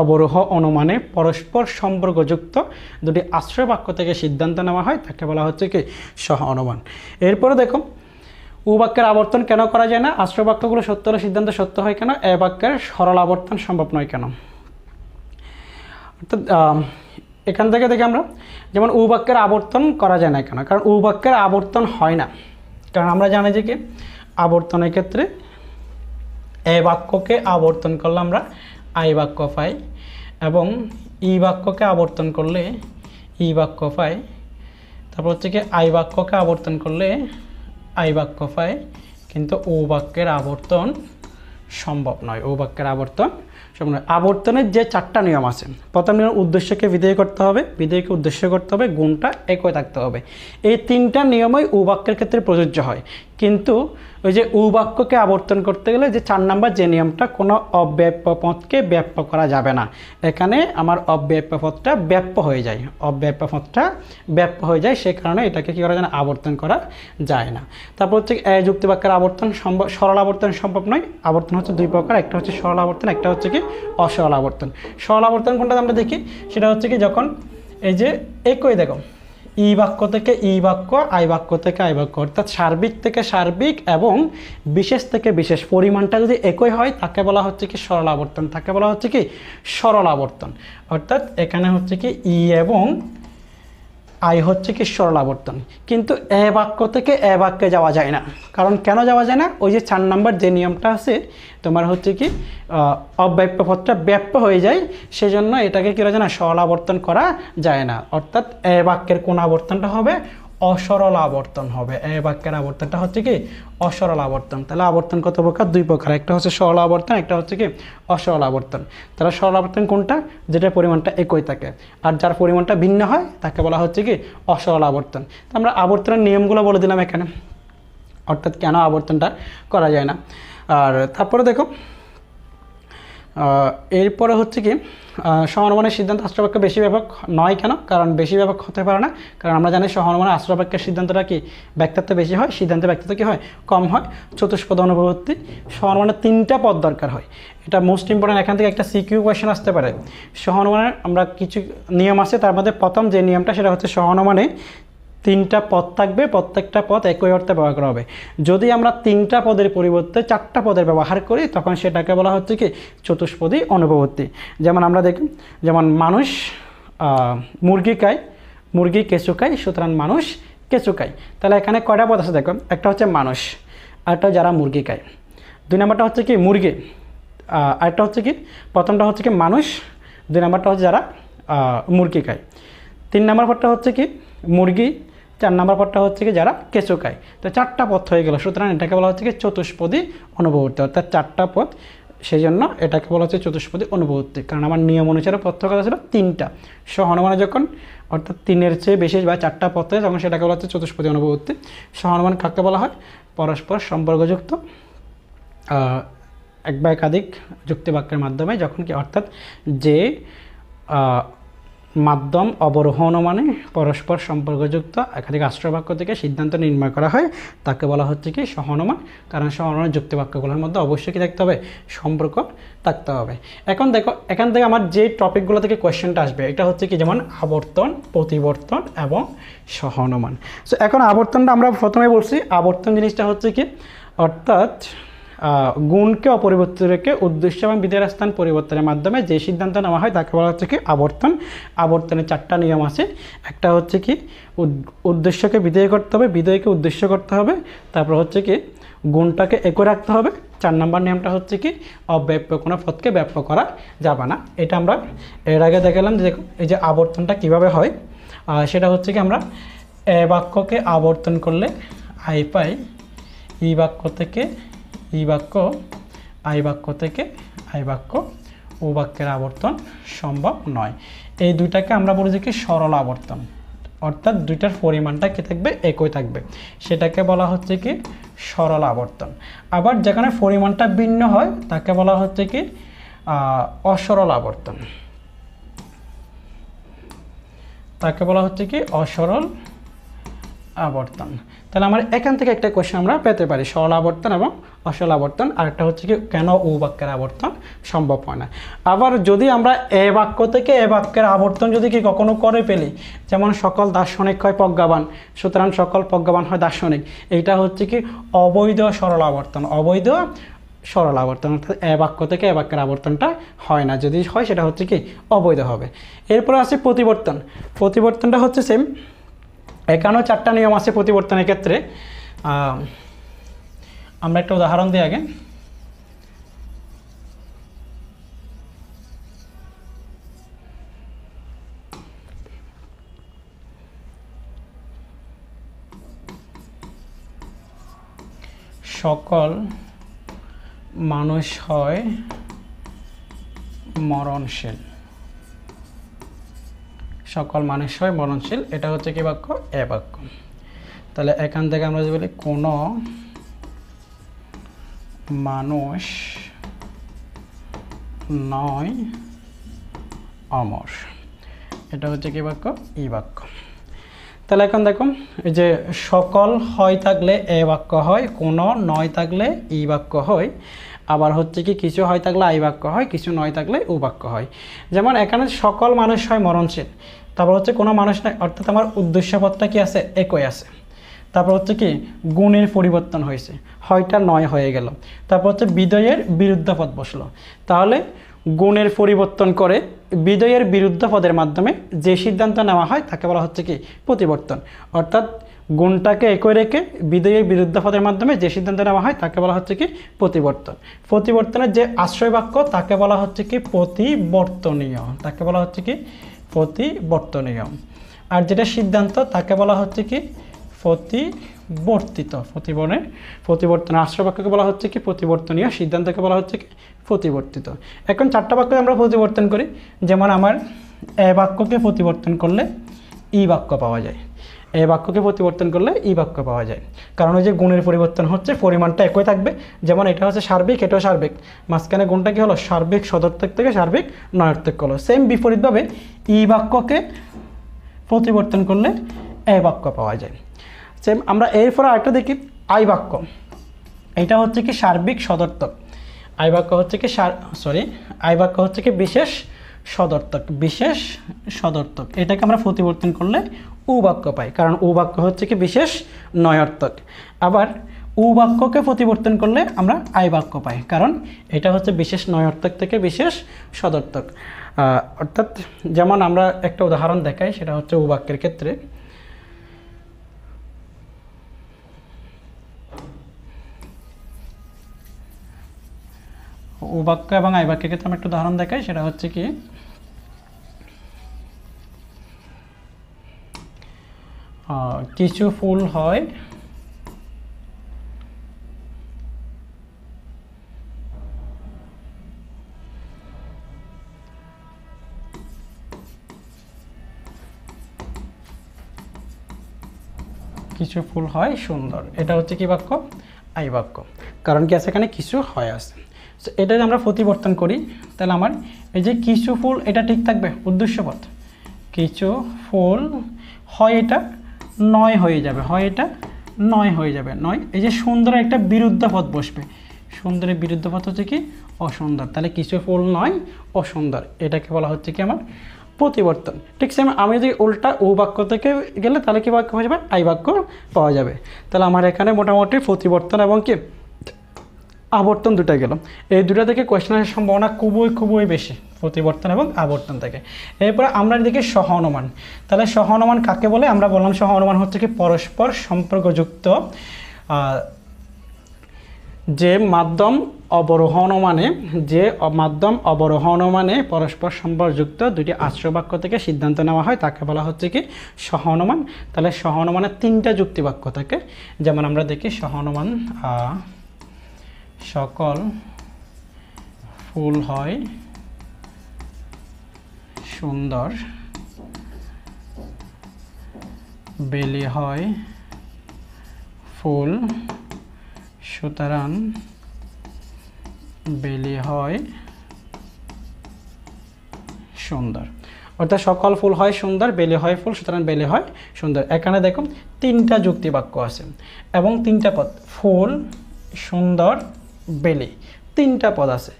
অবরোহ অনুমানে পরস্পর সম্পর্কযুক্ত দুটি আশ্রয় বাক্য থেকে সিদ্ধান্ত নেওয়া হয় তাকে বলা হচ্ছে কি সহ অনুমান। এরপরে দেখো বাক্যের আবর্তন কেন করা যায় না, আশ্রয় বাক্যগুলো সত্য হলে সিদ্ধান্ত সত্য হয় কেন, এ বাক্যের সরল আবর্তন সম্ভব নয় কেন। অর্থাৎ এখান থেকে দেখে আমরা যেমন বাক্যের আবর্তন করা যায় না কেন, কারণ বাক্যের আবর্তন হয় না, কারণ আমরা জানি যে কি আবর্তনের ক্ষেত্রে এ বাক্যকে আবর্তন করলে আমরা আই বাক্য পাই, এবং ই বাক্যকে আবর্তন করলে ই বাক্য পাই, তারপর হচ্ছে কি আই বাক্যকে আবর্তন করলে আই বাক্য পাই, কিন্তু বাক্যের আবর্তন সম্ভব নয়, বাক্যের আবর্তন সম্ভব নয়। আবর্তনের যে 4টা নিয়ম আছে, প্রথম নিয়ম উদ্দেশ্যকে বিধেয় করতে হবে, বিধেয়কে উদ্দেশ্য করতে হবে, গুণটা একই থাকতে হবে। এই 3টা নিয়মই বাক্যের ক্ষেত্রে প্রযোজ্য হয়, কিন্তু ওই যে বাক্যকে আবর্তন করতে গেলে যে 4 নাম্বার যে নিয়মটা, কোনো অব্যাপ্য পদকে ব্যাপ্য করা যাবে না। এখানে আমার অব্যাপ্য পদটা ব্যাপ্য হয়ে যায়, অব্যাপ্য পদটা ব্যাপ্য হয়ে যায়, সে কারণে এটাকে কী করা যায় না, আবর্তন করা যায় না। তারপর হচ্ছে যুক্তি বাক্যের আবর্তন সম্ভব, সরল আবর্তন সম্ভব নয়। আবর্তন হচ্ছে 2 প্রকার, একটা হচ্ছে সরল আবর্তন, একটা হচ্ছে কি অসরল আবর্তন। সরল আবর্তন কোনটা আমরা দেখি, সেটা হচ্ছে কি যখন এই যে একই দেখো ই বাক্য থেকে ই বাক্য, আই বাক্য থেকে আই বাক্য, অর্থাৎ সার্বিক থেকে সার্বিক এবং বিশেষ থেকে বিশেষ পরিমাণটা যদি একই হয় তাকে বলা হচ্ছে কি সরল আবর্তন, তাকে বলা হচ্ছে কি সরল আবর্তন। অর্থাৎ এখানে হচ্ছে কি ই এবং আই হচ্ছে কি সরল আবর্তন, কিন্তু এ বাক্য থেকে এ বাক্যে যাওয়া যায় না। কারণ কেন যাওয়া যায় না, ওই যে 4 নাম্বার যে নিয়মটা আছে তোমার হচ্ছে কি অব্যাপ্য পদটা ব্যাপ্য হয়ে যায়, সেজন্য এটাকে কী করা যায় না, সরল আবর্তন করা যায় না। অর্থাৎ এ বাক্যের কোন আবর্তনটা হবে, অসরল আবর্তন হবে। এই বাক্যের আবর্তনটা হচ্ছে কি অসরল আবর্তন। তাহলে আবর্তন কত প্রকার? দুই প্রকার, একটা হচ্ছে সরল আবর্তন, একটা হচ্ছে কি অসরল আবর্তন। তাহলে সরল আবর্তন কোনটা? যেটার পরিমাণটা একই থাকে, আর যার পরিমাণটা ভিন্ন হয় তাকে বলা হচ্ছে কি অসরল আবর্তন। তো আমরা আবর্তনের নিয়মগুলো বলে দিলাম এখানে, অর্থাৎ কেন আবর্তনটা করা যায় না। আর তারপরে দেখো এরপরে হচ্ছে কি সহানুমানের সিদ্ধান্ত আশ্রয়বাক্য বেশি ব্যাপক নয় কেন? কারণ বেশি ব্যাপক হতে পারে না, কারণ আমরা জানি সহানুমানের আশ্রয়বাক্যের সিদ্ধান্তটা কি ব্যক্তিত্ব বেশি হয়, সিদ্ধান্তের ব্যক্তিত্ব কি হয় কম হয়। চতুষ্পদ অনুপবর্তী সহানুমানের 3টা পদ দরকার হয়, এটা মোস্ট ইম্পর্টেন্ট। এখান থেকে একটা সিকিউ কোয়েশ্চেন আসতে পারে। সহানুমানের আমরা কিছু নিয়ম আছে, তার মধ্যে প্রথম যে নিয়মটা সেটা হচ্ছে সহানুমানে 3টা পদ থাকবে, প্রত্যেকটা পদ একই অর্থে ব্যবহার করা হবে। যদি আমরা 3টা পদের পরিবর্তে 4টা পদের ব্যবহার করি তখন সেটাকে বলা হচ্ছে কি চতুষ্পদী অনুপবর্তী। যেমন আমরা দেখি, যেমন মানুষ মুরগি খায়, মুরগি কেঁচু খায়, সুতরাং মানুষ কেঁচু খায়। তাহলে এখানে কয়টা পদ আছে দেখো, একটা হচ্ছে মানুষ, আরেকটা যারা মুরগি খায়। 2 নম্বরটা হচ্ছে কি মুরগি, আরেকটা হচ্ছে কি প্রথমটা হচ্ছে কি মানুষ, 2 নম্বরটা হচ্ছে যারা মুরগি খায়। 3 নম্বর পদটা হচ্ছে কি মুরগি, 4 নম্বর পদটা হচ্ছে কি যারা কেঁচু খায়। তো 4টা পদ হয়ে গেল, সুতরাং এটাকে বলা হচ্ছে কি চতুষ্পদী অনুপবর্তী, অর্থাৎ 4টা পদ, সেই জন্য এটাকে বলা হচ্ছে চতুষ্পদী অনুপবর্তী। কারণ আমার নিয়ম অনুসারে পদ কথা ছিল 3টা, সহানুমানে যখন অর্থাৎ 3-এর চেয়ে বেশি বা 4টা পদ হয় তখন সেটাকে বলা হচ্ছে চতুষ্পদী অনুপবর্তী। সহানুমান কাকে বলা হয়? পরস্পর সম্পর্কযুক্ত এক বা একাধিক যুক্তিবাক্যের মাধ্যমে যখন কি অর্থাৎ যে মাধ্যম অবরোহণ মানে পরস্পর সম্পর্কযুক্ত একাধিক আশ্রয়বাক্য থেকে সিদ্ধান্ত নির্ণয় করা হয় তাকে বলা হচ্ছে কি সহানুমান। কারণ সহানুমানের যুক্তিবাক্যগুলোর মধ্যে অবশ্যই কি থাকতে হবে? সম্পর্ক থাকতে হবে। এখন দেখো এখান থেকে আমার যে টপিকগুলো থেকে কোয়েশ্চেনটা আসবে এটা হচ্ছে কি যেমন আবর্তন, প্রতিবর্তন এবং সহানুমান। সো এখন আবর্তনটা আমরা প্রথমে বলছি, আবর্তন জিনিসটা হচ্ছে কি অর্থাৎ গুণকে অপরিবর্তিত রেখে উদ্দেশ্য এবং বিধেয়ের স্থান পরিবর্তনের মাধ্যমে যে সিদ্ধান্ত নেওয়া হয় তাকে বলা হচ্ছে কি আবর্তন। আবর্তনের 4টা নিয়ম আছে, একটা হচ্ছে কি উদ্দেশ্যকে বিধেয় করতে হবে, বিধেয়কে উদ্দেশ্য করতে হবে, তারপর হচ্ছে কি গুণটাকে একই রাখতে হবে, 4 নম্বর নিয়মটা হচ্ছে কি অব্যাপ্য কোনো পদকে ব্যাপ্য করা যাবে না। এটা আমরা এর আগে দেখালাম যে এই যে আবর্তনটা কিভাবে হয়, সেটা হচ্ছে কি আমরা এ বাক্যকে আবর্তন করলে আই পাই, ই বাক্য থেকে ই বাক্য, আই বাক্য থেকে আই বাক্য, ও বাক্যের আবর্তন সম্ভব নয়। এই দুইটাকে আমরা বলি যে কি সরল আবর্তন, অর্থাৎ দুইটার পরিমাণটা কি থাকবে? একই থাকবে, সেটাকে বলা হচ্ছে কি সরল আবর্তন। আবার যেখানে পরিমাণটা ভিন্ন হয় তাকে বলা হচ্ছে কি অসরল আবর্তন, তাকে বলা হচ্ছে কি অসরল আবর্তন। তাহলে আমরা এখান থেকে একটা কোয়েশ্চেন আমরা পেতে পারি, সরল আবর্তন এবং অসরল আবর্তন। আরেকটা হচ্ছে কি কেন ও বাক্যের আবর্তন সম্ভব হয় না। আবার যদি আমরা এ বাক্য থেকে এ বাক্যের আবর্তন যদি কি কখনো করে ফেলি, যেমন সকল দার্শনিক হয় প্রজ্ঞাবান, সুতরাং সকল প্রজ্ঞাবান হয় দার্শনিক, এইটা হচ্ছে কি অবৈধ সরল আবর্তন, অবৈধ সরল আবর্তন, অর্থাৎ এ বাক্য থেকে এ বাক্যের আবর্তনটা হয় না, যদি হয় সেটা হচ্ছে কি অবৈধ হবে। এরপর আছে প্রতিবর্তন। প্রতিবর্তনটা হচ্ছে সেম, এখানেও 4টা নিয়ম আছে প্রতিবর্তনের ক্ষেত্রে। আমরা একটা উদাহরণ দিই আগে। সকল মানুষ হয় মরণশীল, সকল মানুষ হয় মরণশীল, এটা হচ্ছে কি বাক্য? এ বাক্য। তাহলে এখান থেকে আমরা যদি বলি কোনো মানুষ নয় অমর, এটা হচ্ছে কি বাক্য? ই বাক্য। তাহলে এখন দেখো এই যে সকল হয় থাকলে এ বাক্য হয়, কোনো নয় থাকলে ই বাক্য হয়, আবার হচ্ছে কি কিছু হয় থাকলে আই বাক্য হয়, কিছু নয় থাকলে ও বাক্য হয়। যেমন এখানে সকল মানুষ হয় মরণশীল, তারপর হচ্ছে কোনো মানুষ নয়, অর্থাৎ আমার উদ্দেশ্যপদটা কি আছে? একই আছে। তারপর হচ্ছে কি গুণের পরিবর্তন হয়েছে, হয়টা নয় হয়ে গেল। তারপর হচ্ছে বিধেয়ের বিরুদ্ধ পদ বসলো, তাহলে গুণের পরিবর্তন করে বিধেয়ের বিরুদ্ধ পদের মাধ্যমে যে সিদ্ধান্ত নেওয়া হয় তাকে বলা হচ্ছে কি প্রতিবর্তন। অর্থাৎ গুণটাকে একই রেখে বিধেয়ের বিরুদ্ধ পদের মাধ্যমে যে সিদ্ধান্ত নেওয়া হয় তাকে বলা হচ্ছে কি প্রতিবর্তন। প্রতিবর্তনের যে আশ্রয় বাক্য তাকে বলা হচ্ছে কি প্রতিবর্তনীয়, তাকে বলা হচ্ছে কি প্রতিবর্তনীয়। আর যেটা সিদ্ধান্ত তাকে বলা হচ্ছে কি প্রতিবর্তিত, প্রতিবর্তন। আশ্রয় বাক্যকে বলা হচ্ছে কি প্রতিবর্তনীয়, সিদ্ধান্তকে বলা হচ্ছে কি প্রতিবর্তিত। এখন 4টা বাক্য আমরা প্রতিবর্তন করি, যেমন আমার এ বাক্যকে প্রতিবর্তন করলে ই বাক্য পাওয়া যায়, এ বাক্যকে প্রতিবর্তন করলে ই বাক্য পাওয়া যায়। কারণ ওই যে গুণের পরিবর্তন হচ্ছে, পরিমাণটা একই থাকবে। যেমন এটা হচ্ছে সার্বিক, এটাও সার্বিক, মাঝখানে গুণটা কি হলো সার্বিক সদর্থক থেকে সার্বিক নয়ার্থক হলো। সেম বিপরীতভাবে ই বাক্যকে প্রতিবর্তন করলে এ বাক্য পাওয়া যায়। সেম আমরা এরপরে আরেকটা দেখি আই বাক্য। এটা হচ্ছে কি সার্বিক সদর্থক, আই বাক্য হচ্ছে কি আই বাক্য হচ্ছে কি বিশেষ সদর্থক, বিশেষ সদর্থক। এটাকে আমরা প্রতিবর্তন করলে উ বাক্য পাই, কারণ উ বাক্য হচ্ছে কি বিশেষ নয়ার্থক। আবার উ বাক্যকে প্রতিবর্তন করলে আমরা আই বাক্য পাই, কারণ এটা হচ্ছে বিশেষ নয়ার্থক থেকে বিশেষ সদর্থক। অর্থাৎ যেমন আমরা একটা উদাহরণ দেখাই, সেটা হচ্ছে উ বাক্যের ক্ষেত্রে। উ বাক্য এবং আই বাক্যের ক্ষেত্রে আমরা একটা উদাহরণ দেখাই, সেটা হচ্ছে কি কিছু ফুল হয় কিছু ফুল হয় সুন্দর। এটা হচ্ছে কি বাক্য আই বাক্য, কারণ কি আছে এখানে কিছু হয় আছে। এটা যদি আমরা প্রতিবর্তন করি তাহলে আমার এই যে কিছু ফুল এটা ঠিক থাকবে উদ্দেশ্যপদ, কিছু ফুল হয় এটা নয় হয়ে যাবে, হয় এটা নয় হয়ে যাবে, নয়। এই যে সুন্দর একটা বিরুদ্ধ পদ বসবে, সুন্দরের বিরুদ্ধ পদ হচ্ছে কি অসুন্দর। তাহলে কিছু ফুল নয় অসুন্দর, এটাকে বলা হচ্ছে কি আমার প্রতিবর্তন। ঠিক সেম আমি যদি উল্টা ও বাক্য থেকে গেলে তাহলে কি বাক্য হয়ে যাবে আই বাক্য পাওয়া যাবে। তাহলে আমার এখানে মোটামুটি প্রতিবর্তন এবং কি আবর্তন দুটা গেল। এই দুটা থেকে কোয়েশ্চেন আসার সম্ভাবনা খুবই বেশি, প্রতিবর্তন এবং আবর্তন থেকে। এরপরে আমরা দেখি সহ অনুমান। তাহলে সহ অনুমান কাকে বলে? আমরা বললাম সহ অনুমান হচ্ছে কি পরস্পর সম্পর্কযুক্ত যে মাধ্যম অবরোহণ পরস্পর সম্পর্কযুক্ত দুটি আশ্রয় বাক্য থেকে সিদ্ধান্ত নেওয়া হয়, তাকে বলা হচ্ছে কি সহ অনুমান। তাহলে সহ অনুমানের 3টা যুক্তি বাক্য থাকে। যেমন আমরা দেখি সহ অনুমান সকল ফুল হয় সুন্দর, বেলি হয় ফুল, সুতরাং বেলি হয় সুন্দর। অর্থাৎ সকল ফুল হয় সুন্দর, বেলি হয় ফুল, সুতরাং বেলি হয় সুন্দর। এখানে দেখুন 3টা যুক্তি বাক্য আছে এবং 3টা পদ, ফুল, সুন্দর, বেলি, 3টা পদ আছে।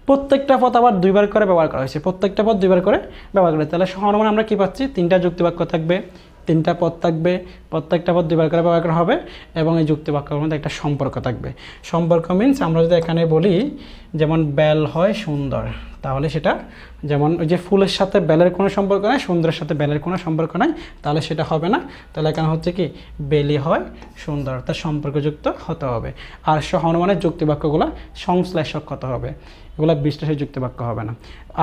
প্রত্যেকটা পদ আবার 2বার করে ব্যবহার করা হয়েছে, প্রত্যেকটা পদ 2বার করে ব্যবহার করা। তাহলে সহ অনুমান আমরা কি পাচ্ছি? 3টা যুক্তি বাক্য থাকবে, 3টা পদ থাকবে, প্রত্যেকটা পদ 2বার করে ব্যবহার করা হবে এবং এই যুক্তি বাক্যের মধ্যে একটা সম্পর্ক থাকবে। সম্পর্ক মিনস আমরা যদি এখানে বলি যেমন বেল হয় সুন্দর, তাহলে সেটা যেমন ওই যে ফুলের সাথে বেলের কোনো সম্পর্ক নাই, সুন্দরের সাথে বেলের কোনো সম্পর্ক নাই, তাহলে সেটা হবে না। তাহলে এখানে হচ্ছে কি বেলি হয় সুন্দর, তার সম্পর্কযুক্ত হতে হবে। আর সহ অনুমানের যুক্তি বাক্যগুলো সংশ্লেষক হতে হবে, এগুলো বিশ্লেষক যুক্তি বাক্য হবে না।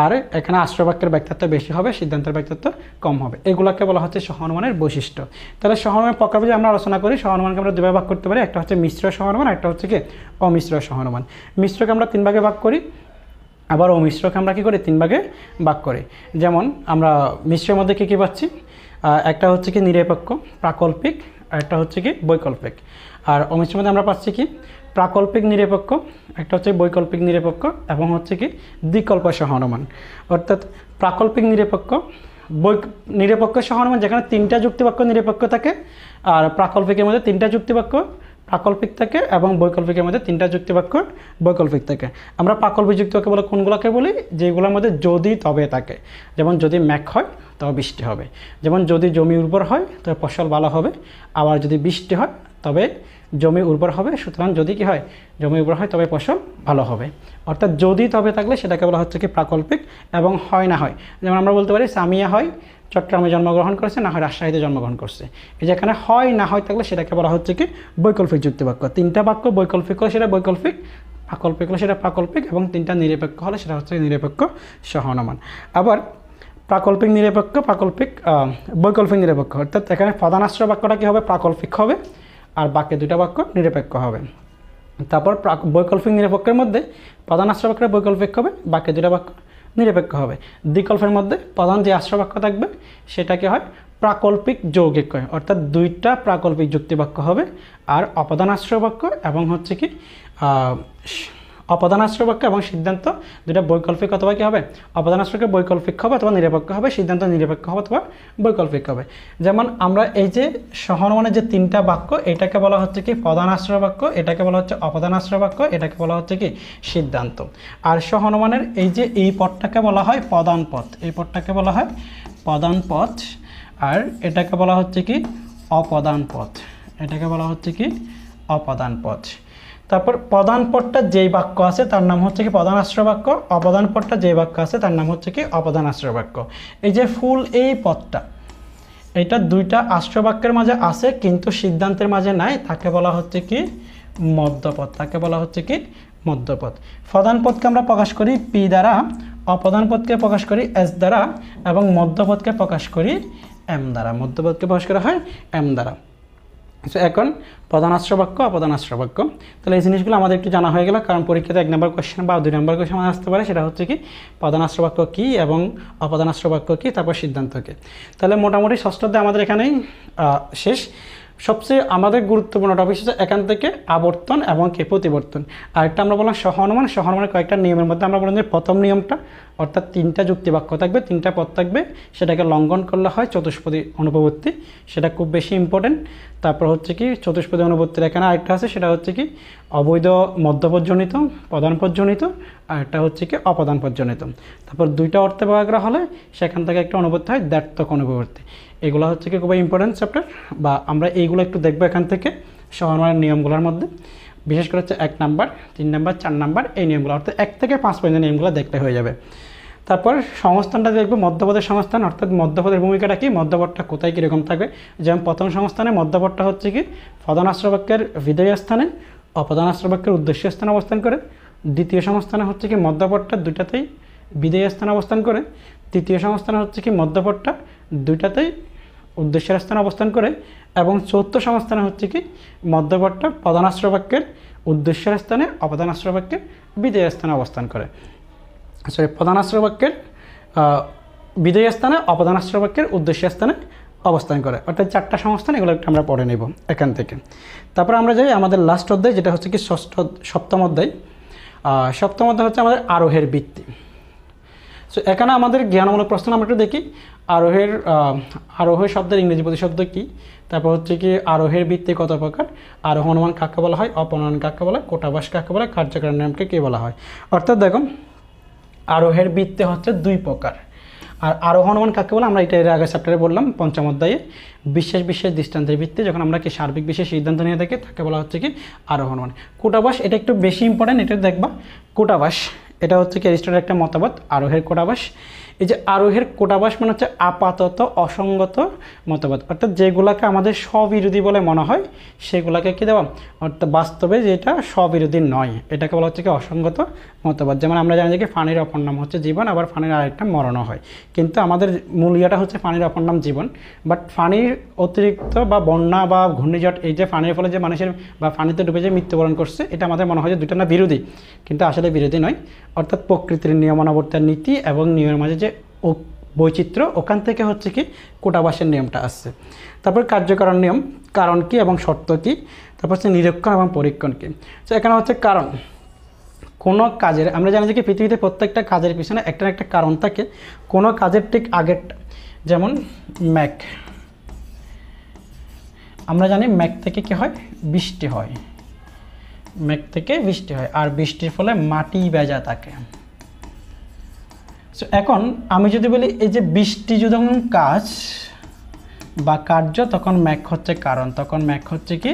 আর এখানে আশ্রয় বাক্যের ব্যাখ্যাত্ব বেশি হবে, সিদ্ধান্তের ব্যাখ্যাত্ব কম হবে। এগুলোকে বলা হচ্ছে সহ অনুমানের বৈশিষ্ট্য। তাহলে সহ অনুমানের প্রকার যদি আমরা আলোচনা করি, সহ অনুমানকে আমরা 2 ভাগে ভাগ করতে পারি। একটা হচ্ছে মিশ্র সহ অনুমান, একটা হচ্ছে কি অমিশ্র সহ অনুমান। মিশ্রকে আমরা 3 ভাগে ভাগ করি, আবার অমিশ্রকে আমরা কী করি 3 ভাগে ভাগ করি। যেমন আমরা মিশ্রের মধ্যে কী কী পাচ্ছি? একটা হচ্ছে কি নিরপেক্ষ প্রাকল্পিক, আর একটা হচ্ছে কি বৈকল্পিক। আর অমিশ্রের মধ্যে আমরা পাচ্ছি কি প্রাকল্পিক নিরপেক্ষ, একটা হচ্ছে বৈকল্পিক নিরপেক্ষ এবং হচ্ছে কি দ্বিকল্প সহ অনুমান। অর্থাৎ প্রাকল্পিক নিরপেক্ষ, নিরপেক্ষ সহ অনুমান যেখানে 3টা যুক্তিবাক্য নিরপেক্ষ থাকে, আর প্রাকল্পিকের মধ্যে 3টা যুক্তিবাক্য প্রাকল্পিক থাকে এবং বৈকল্পিকের মধ্যে 3টা যুক্তিবাক্য বৈকল্পিক থাকে। আমরা প্রাকল্পিক যুক্তিবাক্য বলে কোনগুলোকে বলি? যেগুলোর মধ্যে যদি তবে থাকে। যেমন যদি মেঘ হয় তবে বৃষ্টি হবে, যেমন যদি জমি উর্বর হয় তবে ফসল ভালো হবে, আবার যদি বৃষ্টি হয় তবে জমি উর্বর হবে, সুতরাং যদি কি হয় জমি উর্বর হয় তবে ফসল ভালো হবে। অর্থাৎ যদি তবে থাকলে সেটাকে বলা হচ্ছে কি প্রাকল্পিক। এবং হয় না হয়, যেমন আমরা বলতে পারি সামিয়া হয় চট্টগ্রামে জন্মগ্রহণ করেছে, না হয় রাজশাহীতে জন্মগ্রহণ করছে। এই যে এখানে হয় না হয় থাকলে সেটাকে বলা হচ্ছে কি বৈকল্পিক যুক্তিবাক্য। 3টা বাক্য বৈকল্পিক হলে সেটা বৈকল্পিক, প্রাকল্পিক হলে সেটা প্রাকল্পিক এবং 3টা নিরপেক্ষ হলে সেটা হচ্ছে নিরপেক্ষ সহ অনুমান। আবার প্রাকল্পিক নিরপেক্ষ, বৈকল্পিক নিরপেক্ষ। অর্থাৎ এখানে প্রধানাশ্রয় বাক্যটা কী হবে, প্রাকল্পিক হবে, আর বাকি দুটা বাক্য নিরপেক্ষ হবে। তারপর বৈকল্পিক নিরপেক্ষের মধ্যে প্রধান আশ্রয় বাক্যটা বৈকল্পিক হবে, বাকি দুটা বাক্য নিরপেক্ষ হবে। দ্বিকল্পের মধ্যে প্রধান যে আশ্রয় বাক্য থাকবে সেটাকে হয় প্রাকল্পিক যৌগিক হয়, অর্থাৎ দুইটা প্রাকল্পিক যুক্তি বাক্য হবে। আর অপদান আশ্রয় বাক্য এবং হচ্ছে কি অপদান আশ্রয় বাক্য এবং সিদ্ধান্ত দুটা বৈকল্পিক অথবা কী হবে, অপদান আশ্রয়কে বৈকল্পিক হবে অথবা নিরপেক্ষ হবে, সিদ্ধান্ত নিরপেক্ষ হবে অথবা বৈকল্পিক হবে। যেমন আমরা এই যে সহনমানের যে তিনটা বাক্য, এটাকে বলা হচ্ছে কি প্রধান আশ্রয় বাক্য, এটাকে বলা হচ্ছে অপদান আশ্রয় বাক্য, এটাকে বলা হচ্ছে কি সিদ্ধান্ত। আর সহনমানের এই যে এই পদটাকে বলা হয় প্রধান পদ, এই পদটাকে বলা হয় প্রধান পদ, আর এটাকে বলা হচ্ছে কি অপদান পদ, এটাকে বলা হচ্ছে কি অপদান পদ। তারপর প্রধান পদটা যেই বাক্য আছে তার নাম হচ্ছে কি প্রধান আশ্রয় বাক্য, অপদান পদটা যেই বাক্য আছে তার নাম হচ্ছে কি অপদান আশ্রয় বাক্য। এই যে ফুল এই পদটা, এটা দুইটা আশ্রয় বাক্যের মাঝে আছে কিন্তু সিদ্ধান্তের মাঝে নাই, তাকে বলা হচ্ছে কি মধ্যপদ, তাকে বলা হচ্ছে কি মধ্যপদ। প্রধান পদকে আমরা প্রকাশ করি পি দ্বারা, অপদান পদকে প্রকাশ করি এস দ্বারা, এবং মধ্যপদকে প্রকাশ করি এম দ্বারা, মধ্যপদকে প্রকাশ করা হয় এম দ্বারা। সো এখন প্রধান আশ্রয় বাক্য, অপদান আশ্রয় বাক্য, তাহলে এই জিনিসগুলো আমাদের একটু জানা হয়ে গেল, কারণ পরীক্ষাতে 1 নম্বর কোয়েশ্চেন বা 2 নম্বর কোয়েশ্চেন আসতে পারে। সেটা হচ্ছে কি প্রধান আশ্রয় বাক্য কী এবং অপদান আশ্রয় বাক্য কী, তারপর সিদ্ধান্ত কী। তাহলে মোটামুটি ষষ্ঠ অধ্যায় আমাদের এখানেই শেষ। সবচেয়ে আমাদের গুরুত্বপূর্ণ টপিক হচ্ছে এখান থেকে আবর্তন এবং কি প্রতিবর্তন। আরেকটা আমরা বললাম সহনুমান, সহনুমানের কয়েকটা নিয়মের মধ্যে আমরা বললাম যে প্রথম নিয়মটা, অর্থাৎ 3টা যুক্তি বাক্য থাকবে, 3টা পদ থাকবে, সেটাকে লঙ্ঘন করলে হয় চতুষ্পদী অনুপবর্তী, সেটা খুব বেশি ইম্পর্টেন্ট। তারপর হচ্ছে কি চতুষ্পদী অনুপবর্তীর এখানে আরেকটা আছে, সেটা হচ্ছে কি অবৈধ মধ্যপদজনিত, প্রধান পদজনিত, আর একটা হচ্ছে কি অপদান পদজনিত। তারপর 2টা অর্থে ভাগ করা হলে সেখান থেকে একটা অনুপবর্তী হয় দ্ব্যর্থক অনুপবর্তী। এগুলো হচ্ছে কি খুবই ইম্পর্টেন্ট চ্যাপ্টার, বা আমরা এইগুলো একটু দেখবো এখান থেকে সহনুমানের নিয়মগুলোর মধ্যে। বিশেষ করে হচ্ছে 1 নাম্বার, 3 নাম্বার, 4 নাম্বার এই নিয়মগুলো, অর্থাৎ 1 থেকে 5 পর্যন্ত নিয়মগুলো দেখলে হয়ে যাবে। তারপর সংস্থানটা দেখবো মধ্যপদের সংস্থান, অর্থাৎ মধ্যপদের ভূমিকাটা কি, মধ্যপদটা কোথায় কীরকম থাকবে। যেমন প্রথম সংস্থানে মধ্যপদটা হচ্ছে কি প্রধান আশ্রয় বাক্যের বিধেয় স্থানে, অপদান আশ্রয় বাক্যের উদ্দেশ্য স্থানে অবস্থান করে। দ্বিতীয় সংস্থানে হচ্ছে কি মধ্যপদটা দুইটাতেই বিধেয় স্থানে অবস্থান করে। তৃতীয় সংস্থানে হচ্ছে কি মধ্যপদটা দুইটাতেই উদ্দেশ্যের স্থানে অবস্থান করে। এবং চতুর্থ সংস্থানে হচ্ছে কি মধ্যপদটা প্রধান আশ্রয় বাক্যের উদ্দেশ্যের স্থানে, অপদান আশ্রয় বাক্যের বিধেয় স্থানে অবস্থান করে। সরি, প্রধান আশ্রয় বাক্যের বিধেয় স্থানে, অপদান আশ্রয় বাক্যের উদ্দেশ্য স্থানে অবস্থান করে। অর্থাৎ 4টা সংস্থান, এগুলো একটু আমরা পড়ে নেব এখান থেকে। তারপর আমরা যাই আমাদের লাস্ট অধ্যায়, যেটা হচ্ছে কি সপ্তম অধ্যায়। সপ্তম অধ্যায় হচ্ছে আমাদের আরোহের ভিত্তি। সো এখানে আমাদের জ্ঞানমূলক প্রশ্ন আমরা একটু দেখি। আরোহ শব্দের ইংরেজি প্রতিশব্দ কী, তারপর হচ্ছে কি আরোহের ভিত্তি কত প্রকার, আরোহ অনুমান কাকে বলা হয়, অপনয়ন কাকে বলা হয়, কোটাবাস কাকে বলা হয়, কার্যকরণ নিয়মকে কী বলা হয়। অর্থাৎ দেখো আরোহের ভিত্তি হচ্ছে 2 প্রকার। আর আরোহ অনুমান কাকে বলে আমরা এটা এর আগে চ্যাপ্টারে বললাম, 5ম অধ্যায়ে। বিশেষ দৃষ্টান্তের ভিত্তি, যখন আমরা কি সার্বিক বিশেষ সিদ্ধান্ত নিয়ে থাকি তাকে বলা হচ্ছে কি আরোহ অনুমান। কোটাবাস এটা একটু বেশি ইম্পর্টেন্ট, এটা দেখবা। কোটাবাস এটা হচ্ছে কি অ্যারিস্টটলের একটা মতবাদ, আরোহের কোটাবাস। এই যে আরোহের কোটাবাস মানে হচ্ছে আপাতত অসঙ্গত মতবাদ, অর্থাৎ যেগুলোকে আমাদের স্ববিরোধী বলে মনে হয় সেগুলোকে কি দেওয়া, অর্থাৎ বাস্তবে যেটা স্ববিরোধী নয়, এটাকে বলা হচ্ছে কি অসঙ্গত মতবাদ। যেমন আমরা জানি যে ফানির অপর নাম হচ্ছে জীবন, আবার ফানির আরেকটা মরণও হয়, কিন্তু আমাদের মূল ইয়াটা হচ্ছে ফানির অপর নাম জীবন। বাট ফানির অতিরিক্ত বা বন্যা বা ঘূর্ণিঝড়, এই যে ফানির ফলে যে মানুষের বা ফানিতে ডুবে যে মৃত্যুবরণ করছে, এটা আমাদের মনে হয় যে দুটো না বিরোধী, কিন্তু আসলে বিরোধী নয়। অর্থাৎ প্রকৃতির নিয়মানুবর্তিতার নীতি এবং নিয়মের মাঝে যে বৈচিত্র্য, ওখান থেকে হচ্ছে কি কোটাবাসের নিয়মটা আসছে। তারপর কার্যকরণ নিয়ম, কারণ কি এবং শর্ত কি, তারপর হচ্ছে নিরীক্ষণ এবং পরীক্ষণ কি। তো এখানে হচ্ছে কারণ, কোনো কাজের, আমরা জানি যে কি পৃথিবীতে প্রত্যেকটা কাজের পিছনে একটা না একটা কারণ থাকে, কোনো কাজের ঠিক আগেরটা। যেমন মেঘ, আমরা জানি মেঘ থেকে কি হয়, বৃষ্টি হয়, মেঘ থেকে বৃষ্টি হয়, আর বৃষ্টির ফলে মাটি ভেজা থাকে। সো এখন আমি যদি বলি এই যে বৃষ্টি যখন কাজ বা কার্য, তখন মেঘ হচ্ছে কারণ, তখন মেঘ হচ্ছে কি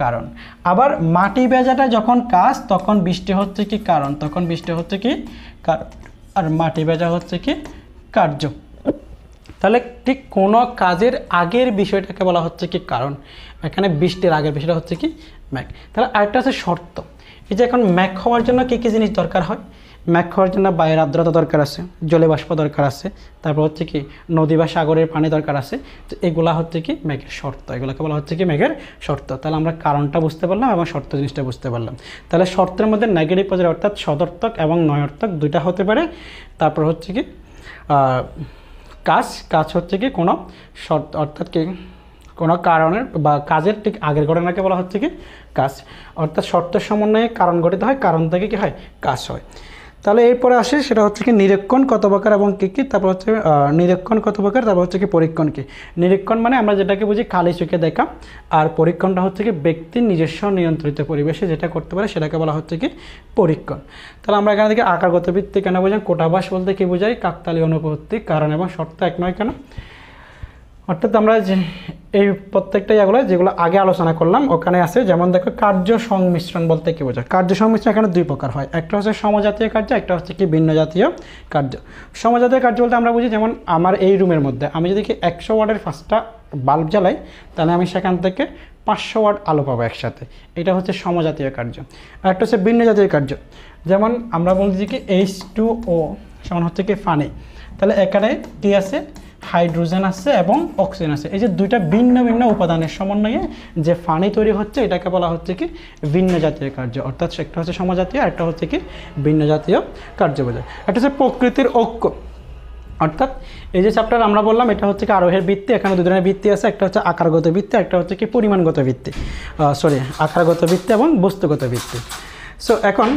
কারণ। আবার মাটি ভেজাটা যখন কাজ, তখন বৃষ্টি হচ্ছে কি কারণ, তখন বৃষ্টি হচ্ছে কি কারণ, আর মাটি ভেজা হচ্ছে কি কার্য। তাহলে ঠিক কোনো কাজের আগের বিষয়টাকে বলা হচ্ছে কি কারণ, এখানে বৃষ্টির আগের বিষয়টা হচ্ছে কি মেঘ। তাহলে আরেকটা আছে শর্ত। এই যে এখন মেঘ হওয়ার জন্য কী কী জিনিস দরকার হয়, মেঘ হওয়ার জন্য বায়ুর আর্দ্রতা দরকার আছে, জলীয় বাষ্প দরকার আছে, তারপর হচ্ছে কি নদী বা সাগরের পানি দরকার আছে। তো এগুলা হচ্ছে কি মেঘের শর্ত, এগুলোকে বলা হচ্ছে কি মেঘের শর্ত। তাহলে আমরা কারণটা বুঝতে পারলাম এবং শর্ত জিনিসটা বুঝতে পারলাম। তাহলে শর্তের মধ্যে নেগেটিভ পজিটিভ অর্থাৎ সদর্থক এবং নয়ার্থক দুইটা হতে পারে। তারপর হচ্ছে কি কাজ হচ্ছে কি কোনো শর্ত অর্থাৎ কি কোনো কারণের বা কাজের ঠিক আগের ঘটনাকে বলা হচ্ছে কি কাজ, অর্থাৎ শর্তের সমন্বয়ে কারণ গঠিত হয়, কারণ থেকে কি হয় কাজ হয়। তাহলে এরপরে আসে সেটা হচ্ছে কি নিরীক্ষণ কত প্রকার এবং কী কী। তারপর হচ্ছে নিরীক্ষণ কত প্রকার, তারপর হচ্ছে কি পরীক্ষণ কী। নিরীক্ষণ মানে আমরা যেটাকে বুঝি খালি চোখে দেখা, আর পরীক্ষণটা হচ্ছে কি ব্যক্তির নিজস্ব নিয়ন্ত্রিত পরিবেশে যেটা করতে পারে সেটাকে বলা হচ্ছে কি পরীক্ষণ। তাহলে আমরা এখানে থেকে আকারগত ভিত্তি কেন বোঝাই, কোটাভাস বলতে কি বোঝাই, কাকতালীয় অনুপত্তি কারণ এবং শর্ত এক নয় কেন। অর্থাৎ আমরা যে এই প্রত্যেকটা ইয়াগুলো যেগুলো আগে আলোচনা করলাম ওখানে আছে। যেমন দেখো কার্য সংমিশ্রণ বলতে কি বোঝায়। কার্য সংমিশ্রণ এখানে দুই প্রকার হয়, একটা হচ্ছে সমজাতীয় কার্য, একটা হচ্ছে কি ভিন্ন জাতীয় কার্য। সমজাতীয় কার্য বলতে আমরা বুঝি যেমন আমার এই রুমের মধ্যে আমি যদি কি 100 ওয়াটের 5টা বাল্ব জ্বালাই তাহলে আমি সেখান থেকে 500 ওয়াট আলো পাবো একসাথে, এটা হচ্ছে সমজাতীয় কার্য। আর একটা হচ্ছে ভিন্ন জাতীয় কার্য, যেমন আমরা বলছি কি H2O সমান হচ্ছে কি পানি, তাহলে এখানে কি আছে হাইড্রোজেন আছে এবং অক্সিজেন আছে, এই যে দুইটা ভিন্ন ভিন্ন উপাদানের সমন্বয়ে যে পানি তৈরি হচ্ছে এটাকে বলা হচ্ছে কি ভিন্ন জাতীয় কার্য। অর্থাৎ একটা হচ্ছে সমজাতীয়, একটা হচ্ছে কি ভিন্ন জাতীয় কার্য বোঝায়। একটা হচ্ছে প্রকৃতির ঐক্য, অর্থাৎ এই যে চ্যাপ্টার আমরা বললাম এটা হচ্ছে কি আরোহের ভিত্তি। এখানে দু ধরনের ভিত্তি আছে, একটা হচ্ছে আকারগত ভিত্তি, একটা হচ্ছে কি পরিমাণগত ভিত্তি, আকারগত ভিত্তি এবং বস্তুগত ভিত্তি। সো এখন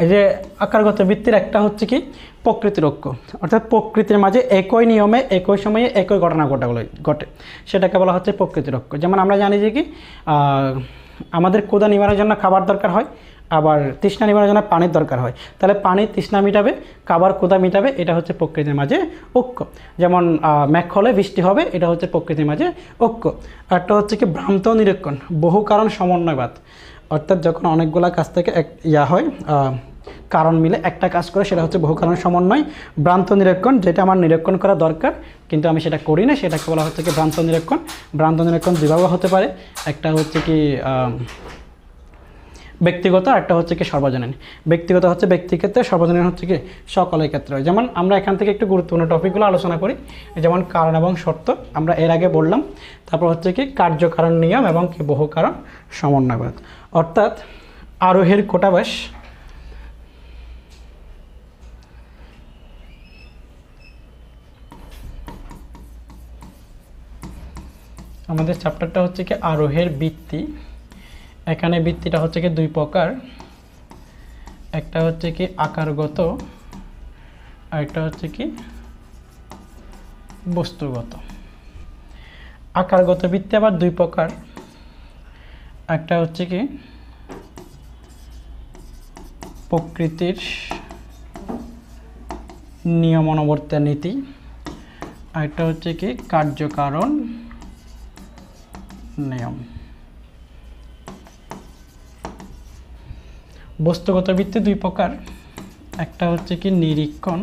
এই যে আকারগত ভিত্তির একটা হচ্ছে কি প্রকৃতির ঐক্য, অর্থাৎ প্রকৃতির মাঝে একই নিয়মে একই সময়ে একই ঘটনা ঘটে, সেটাকে বলা হচ্ছে প্রকৃতির ঐক্য। যেমন আমরা জানি যে কি আমাদের ক্ষুধা নিবারণের জন্য খাবার দরকার হয়, আবার তৃষ্ণা নিবারণের জন্য পানির দরকার হয়। তাহলে পানি তৃষ্ণা মিটাবে, খাবার ক্ষুধা মিটাবে, এটা হচ্ছে প্রকৃতির মাঝে ঐক্য। যেমন মেঘ হলে বৃষ্টি হবে, এটা হচ্ছে প্রকৃতির মাঝে ঐক্য। আরটা হচ্ছে কি ভ্রান্ত নিরীক্ষণ, বহু কারণ সমন্বয়বাদ, অর্থাৎ যখন অনেকগুলা কাজ থেকে এক হয় কারণ মিলে একটা কাজ করে সেটা হচ্ছে বহু কারণ সমন্বয়। ভ্রান্ত নিরীক্ষণ, যেটা আমার নিরীক্ষণ করা দরকার কিন্তু আমি সেটা করি না, সেটাকে বলা হচ্ছে কি ভ্রান্ত নিরীক্ষণ। ভ্রান্ত নিরীক্ষণ দুইভাবে হতে পারে, একটা হচ্ছে কি ব্যক্তিগত, একটা হচ্ছে কি সর্বজনীন। ব্যক্তিগত হচ্ছে ব্যক্তির ক্ষেত্রে, সর্বজনীন হচ্ছে কি সকলের ক্ষেত্রে। যেমন আমরা এখান থেকে একটু গুরুত্বপূর্ণ টপিকগুলো আলোচনা করি, যেমন কারণ এবং শর্ত আমরা এর আগে বললাম। তারপর হচ্ছে কি কার্যকারণ নিয়ম এবং কি বহু কারণ সমন্বয়বাদ। অর্থাৎ আরোহের কোটাভাস আমাদের চ্যাপ্টারটা হচ্ছে কি আরোহের ভিত্তি। এখানে ভিত্তিটা হচ্ছে কি দুই প্রকার, একটা হচ্ছে কি আকারগত আর একটা হচ্ছে কি বস্তুগত। আকারগত ভিত্তি আবার দুই প্রকার, একটা হচ্ছে কি প্রকৃতির নিয়ম অনুবর্তের নীতি, আর একটা হচ্ছে কি কার্যকারণ নিয়ম। বস্তুগত ভিত্তি দুই প্রকার, একটা হচ্ছে কি নিরীক্ষণ,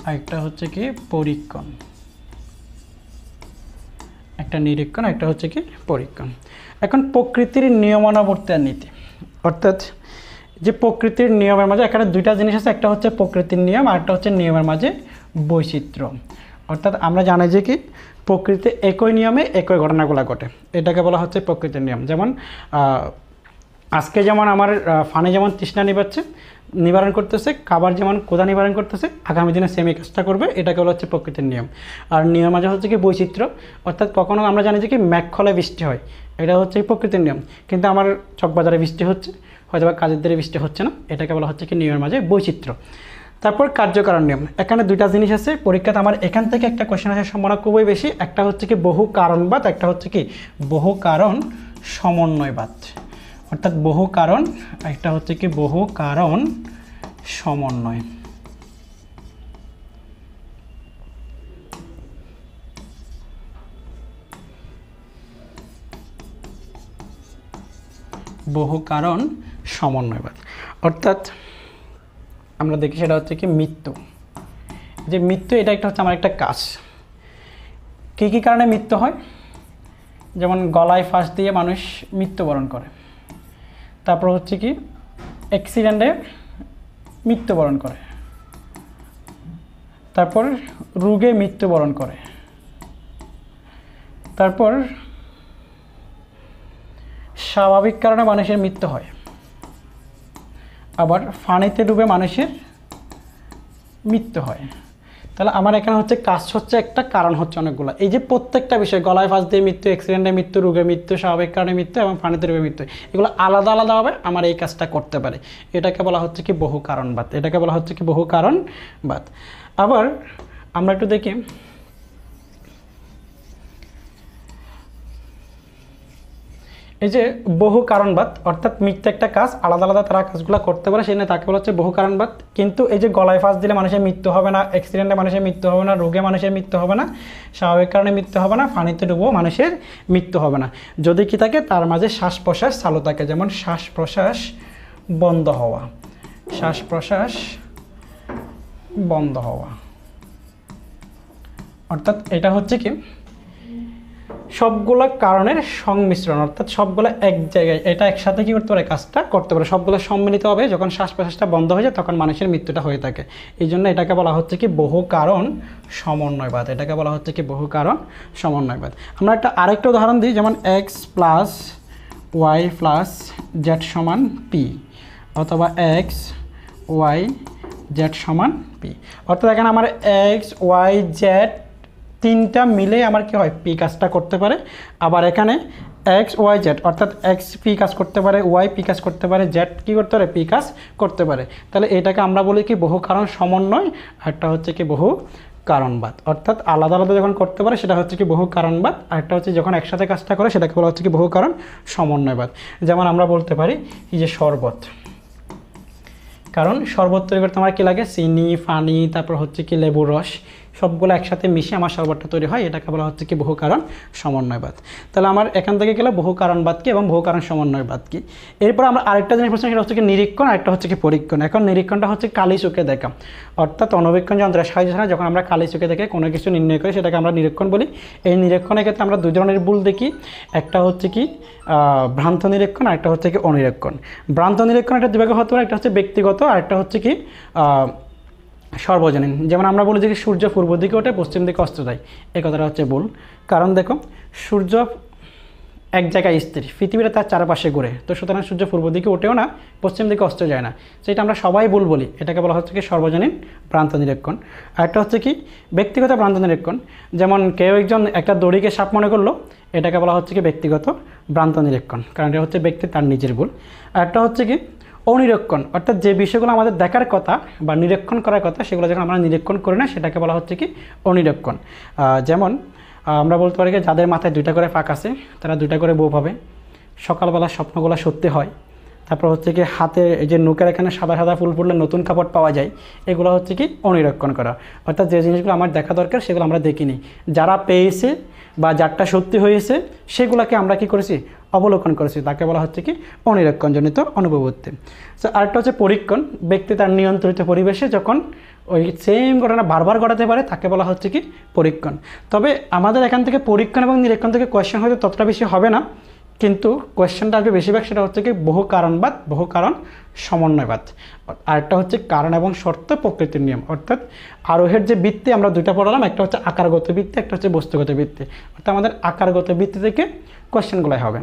আর একটা হচ্ছে কি পরীক্ষণ। একটা নিরীক্ষণ, একটা হচ্ছে কি পরীক্ষণ। এখন প্রকৃতির নিয়মানুবর্তের নীতি, অর্থাৎ যে প্রকৃতির নিয়মের মাঝে এখানে দুইটা জিনিস আছে, একটা হচ্ছে প্রকৃতির নিয়ম আর একটা হচ্ছে নিয়মের মাঝে বৈচিত্র্য। অর্থাৎ আমরা জানি যে কি প্রকৃতিতে একই নিয়মে একই ঘটনাগুলো ঘটে, এটাকে বলা হচ্ছে প্রকৃতির নিয়ম। যেমন আজকে যেমন আমার ফানে যেমন তৃষ্ণা নিবারণ করতেছে, খাবার যেমন ক্ষুধা নিবারণ করতেছে, আগামী দিনে সেম এই কাজটা করবে, এটাকে বলা হচ্ছে প্রকৃতির নিয়ম। আর নিয়ম মাঝে হচ্ছে কি বৈচিত্র্য, অর্থাৎ কখনো আমরা জানি যে কি মেঘ হলে বৃষ্টি হয়, এটা হচ্ছে প্রকৃতির নিয়ম, কিন্তু আমার চকবাজারে বৃষ্টি হচ্ছে, হয়তো বা কাজের দিকে বৃষ্টি হচ্ছে না, এটাকে বলা হচ্ছে কি নিয়মের মাঝে বৈচিত্র্য। তারপর কার্যকারণ নিয়ম, এখানে দুইটা জিনিস আছে। পরীক্ষাতে আমার এখান থেকে একটা কোয়েশ্চেন আসার সম্ভাবনা খুবই বেশি, একটা হচ্ছে কি বহু কারণবাদ, একটা হচ্ছে কি বহু কারণ সমন্বয়বাদ। অর্থাৎ বহু কারণ, একটা হচ্ছে কি বহু কারণ সমন্বয়। বহু কারণ সমন্বয়বাদ, অর্থাৎ আমরা দেখি সেটা হচ্ছে কি মৃত্যু। যে মৃত্যু এটা একটা হচ্ছে আমার একটা কাজ। কী কী কারণে মৃত্যু হয়? যেমন গলায় ফাঁস দিয়ে মানুষ মৃত্যুবরণ করে, তারপর হচ্ছে কি অ্যাক্সিডেন্টে মৃত্যুবরণ করে, তারপর রোগে মৃত্যুবরণ করে, তারপর স্বাভাবিক কারণে মানুষের মৃত্যু হয়, আবার পানিতে ডুবে মানুষের মৃত্যু হয়। তাহলে আমার এখানে হচ্ছে কাজ হচ্ছে একটা, কারণ হচ্ছে অনেকগুলো। এই যে প্রত্যেকটা বিষয়, গলায় ফাঁস দিয়ে মৃত্যু, অ্যাক্সিডেন্টে মৃত্যু, রোগে মৃত্যু, স্বাভাবিক কারণে মৃত্যু এবং পানিতে ডুবে মৃত্যু, এগুলো আলাদা আলাদাভাবে আমার এই কাজটা করতে পারে। এটাকে বলা হচ্ছে কি বহু কারণবাদ, এটাকে বলা হচ্ছে কি বহু কারণবাদ। আবার আমরা একটু দেখি, এই যে বহু কারণবাদ অর্থাৎ মিথ্যা একটা কাজ আলাদা আলাদা তারা কাজগুলো করতে পারে, সেই জন্য তাকে বলা হচ্ছে বহু কারণবাদ। কিন্তু এই যে গলায় ফাঁস দিলে মানুষের মৃত্যু হবে না, অ্যাক্সিডেন্টে মানুষের মৃত্যু হবে না, রোগে মানুষের মৃত্যু হবে না, স্বাভাবিক কারণে মৃত্যু হবে না, পানিতে ডুবো মানুষের মৃত্যু হবে না, যদি কি থাকে তার মাঝে শ্বাস প্রশ্বাস চালু থাকে, যেমন শ্বাস প্রশ্বাস বন্ধ হওয়া, শ্বাস প্রশ্বাস বন্ধ হওয়া। অর্থাৎ এটা হচ্ছে কি সবগুলো কারণের সংমিশ্রণ, অর্থাৎ সবগুলো এক জায়গায় এটা একসাথে কি করতে পারে, কাজটা করতে পারে, সবগুলো সম্মিলিত হবে। যখন শ্বাস প্রশ্বাসটা বন্ধ হয়ে যায় তখন মানুষের মৃত্যুটা হয়ে থাকে। এই জন্য এটাকে বলা হচ্ছে কি বহু কারণ সমন্বয়বাদ, এটাকে বলা হচ্ছে কি বহু কারণ সমন্বয়বাদ। আমরা একটা আরেকটা উদাহরণ দিই, যেমন x plus y plus z সমান পি, অথবা এক্স ওয়াই জেড সমান পি। অর্থাৎ এখানে আমার এক্স ওয়াই জেড তিনটা মিলে আমার কি হয়, পি কাজটা করতে পারে। আবার এখানে এক্স ওয়াই জেড অর্থাৎ এক্স পি কাজ করতে পারে, ওয়াই পি কাজ করতে পারে, জেড কী করতে পারে, পি কাজ করতে পারে। তাহলে এটাকে আমরা বলি কি বহু কারণ সমন্বয়, আরেকটা হচ্ছে কি বহু কারণবাদ। অর্থাৎ আলাদা আলাদা যখন করতে পারে সেটা হচ্ছে কি বহু কারণবাদ, আরেকটা হচ্ছে যখন একসাথে কাজটা করে সেটাকে বলা হচ্ছে কি বহু কারণ সমন্বয়বাদ। যেমন আমরা বলতে পারি এই যে শরবত, কারণ শরবত তৈরি করতে আমার কী লাগে, চিনি, পানি, তারপর হচ্ছে কি লেবুর রস, সবগুলো একসাথে মিশে আমার শরবতটা তৈরি হয়, এটাকে বলা হচ্ছে কি বহু কারণ সমন্বয়বাদ। তাহলে আমার এখান থেকে গেলে বহু কারণবাদ কি এবং বহু কারণ সমন্বয়বাদ কি। এরপর আমরা আরেকটা জিনিস বলছি, সেটা হচ্ছে কি নিরীক্ষণ, আরেকটা হচ্ছে কি পরীক্ষণ। এখন নিরীক্ষণটা হচ্ছে কালি চোখে দেখা, অর্থাৎ অণুবীক্ষণ যন্ত্রের সাহায্যে ছাড়া যখন আমরা কালি চোখে দেখে কোনো কিছু নির্ণয় করি সেটাকে আমরা নিরীক্ষণ বলি। এই নিরীক্ষণের ক্ষেত্রে আমরা দুই ধরনের ভুল দেখি, একটা হচ্ছে কি ভ্রান্ত নিরীক্ষণ, আরেকটা হচ্ছে কি অনিরীক্ষণ। ভ্রান্ত নিরীক্ষণ একটা দুভাগে হতে পারে, একটা হচ্ছে ব্যক্তিগত, আরেকটা হচ্ছে কি সর্বজনীন। যেমন আমরা বলি যে সূর্য পূর্ব দিকে ওঠে পশ্চিম দিকে অস্ত যায়, এই কথাটা হচ্ছে ভুল। কারণ দেখো সূর্য এক জায়গায় স্থির, পৃথিবীটা তার চারপাশে ঘুরে, তো সুতরাং সূর্য পূর্ব দিকে ওঠেও না, পশ্চিম দিকে অস্ত যায় না, সেটা আমরা সবাই ভুল বলি, এটাকে বলা হচ্ছে কি সর্বজনীন ভ্রান্ত নিরীক্ষণ। আরেকটা হচ্ছে কি ব্যক্তিগত ভ্রান্ত নিরীক্ষণ। যেমন কেউ একজন একটা দড়িকে সাপ মনে করলো, এটাকে বলা হচ্ছে কি ব্যক্তিগত ভ্রান্ত নিরীক্ষণ, কারণ এটা হচ্ছে ব্যক্তি তার নিজের ভুল। আরেকটা হচ্ছে কি অনিরীক্ষণ, অর্থাৎ যে বিষয়গুলো আমাদের দেখার কথা বা নিরীক্ষণ করার কথা সেগুলো যখন আমরা নিরীক্ষণ করি না সেটাকে বলা হচ্ছে কি অনিরীক্ষণ। যেমন আমরা বলতে পারি যাদের মাথায় দুইটা করে পাক আছে তারা দুইটা করে বউ পাবে, সকালবেলা স্বপ্নগুলো সত্যি হয়। তারপর হচ্ছে কি হাতে এই যে নৌকার এখানে সাদা সাদা ফুল ফুললে নতুন কাপড় পাওয়া যায়, এগুলো হচ্ছে কি অনিরীক্ষণ করা। অর্থাৎ যে জিনিসগুলো আমার দেখা দরকার সেগুলো আমরা দেখিনি, যারা পেয়েছে বা যারটা সত্যি হয়েছে সেগুলোকে আমরা কি করেছি, অবলোকন করেছি, তাকে বলা হচ্ছে কি অনিরীক্ষণজনিত অনুপবর্তি। তো আরেকটা হচ্ছে পরীক্ষণ, ব্যক্তি তার নিয়ন্ত্রিত পরিবেশে যখন ওই সেম ঘটনা বারবার ঘটাতে পারে তাকে বলা হচ্ছে কি পরীক্ষণ। তবে আমাদের এখান থেকে পরীক্ষণ এবং নিরীক্ষণ থেকে কোয়েশ্চেন হয়তো ততটা বেশি হবে না, কিন্তু কোয়েশ্চেনটা আসবে বেশিরভাগ সেটা হচ্ছে কি বহু কারণবাদ, বহু কারণ সমন্বয়বাদ। আরেকটা হচ্ছে কারণ এবং শর্ত প্রকৃতির নিয়ম, অর্থাৎ আরোহের যে বৃত্তি আমরা দুইটা পড়ালাম, একটা হচ্ছে আকারগত বৃত্তি, একটা হচ্ছে বস্তুগত বৃত্তি। অর্থাৎ আমাদের আকারগত বৃত্তি থেকে কোয়েশ্চেনগুলোই হবে।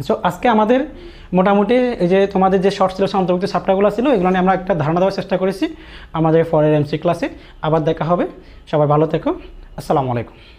সো আজকে আমাদের মোটামুটি এই যে তোমাদের যে শর্ট সিলেবাস অন্তর্ভুক্ত চ্যাপ্টারগুলো ছিল এগুলো নিয়ে আমরা একটা ধারণা দেওয়ার চেষ্টা করেছি। আমাদের পরের এমসি ক্লাসে আবার দেখা হবে। সবাই ভালো থেকো। আসসালামু আলাইকুম।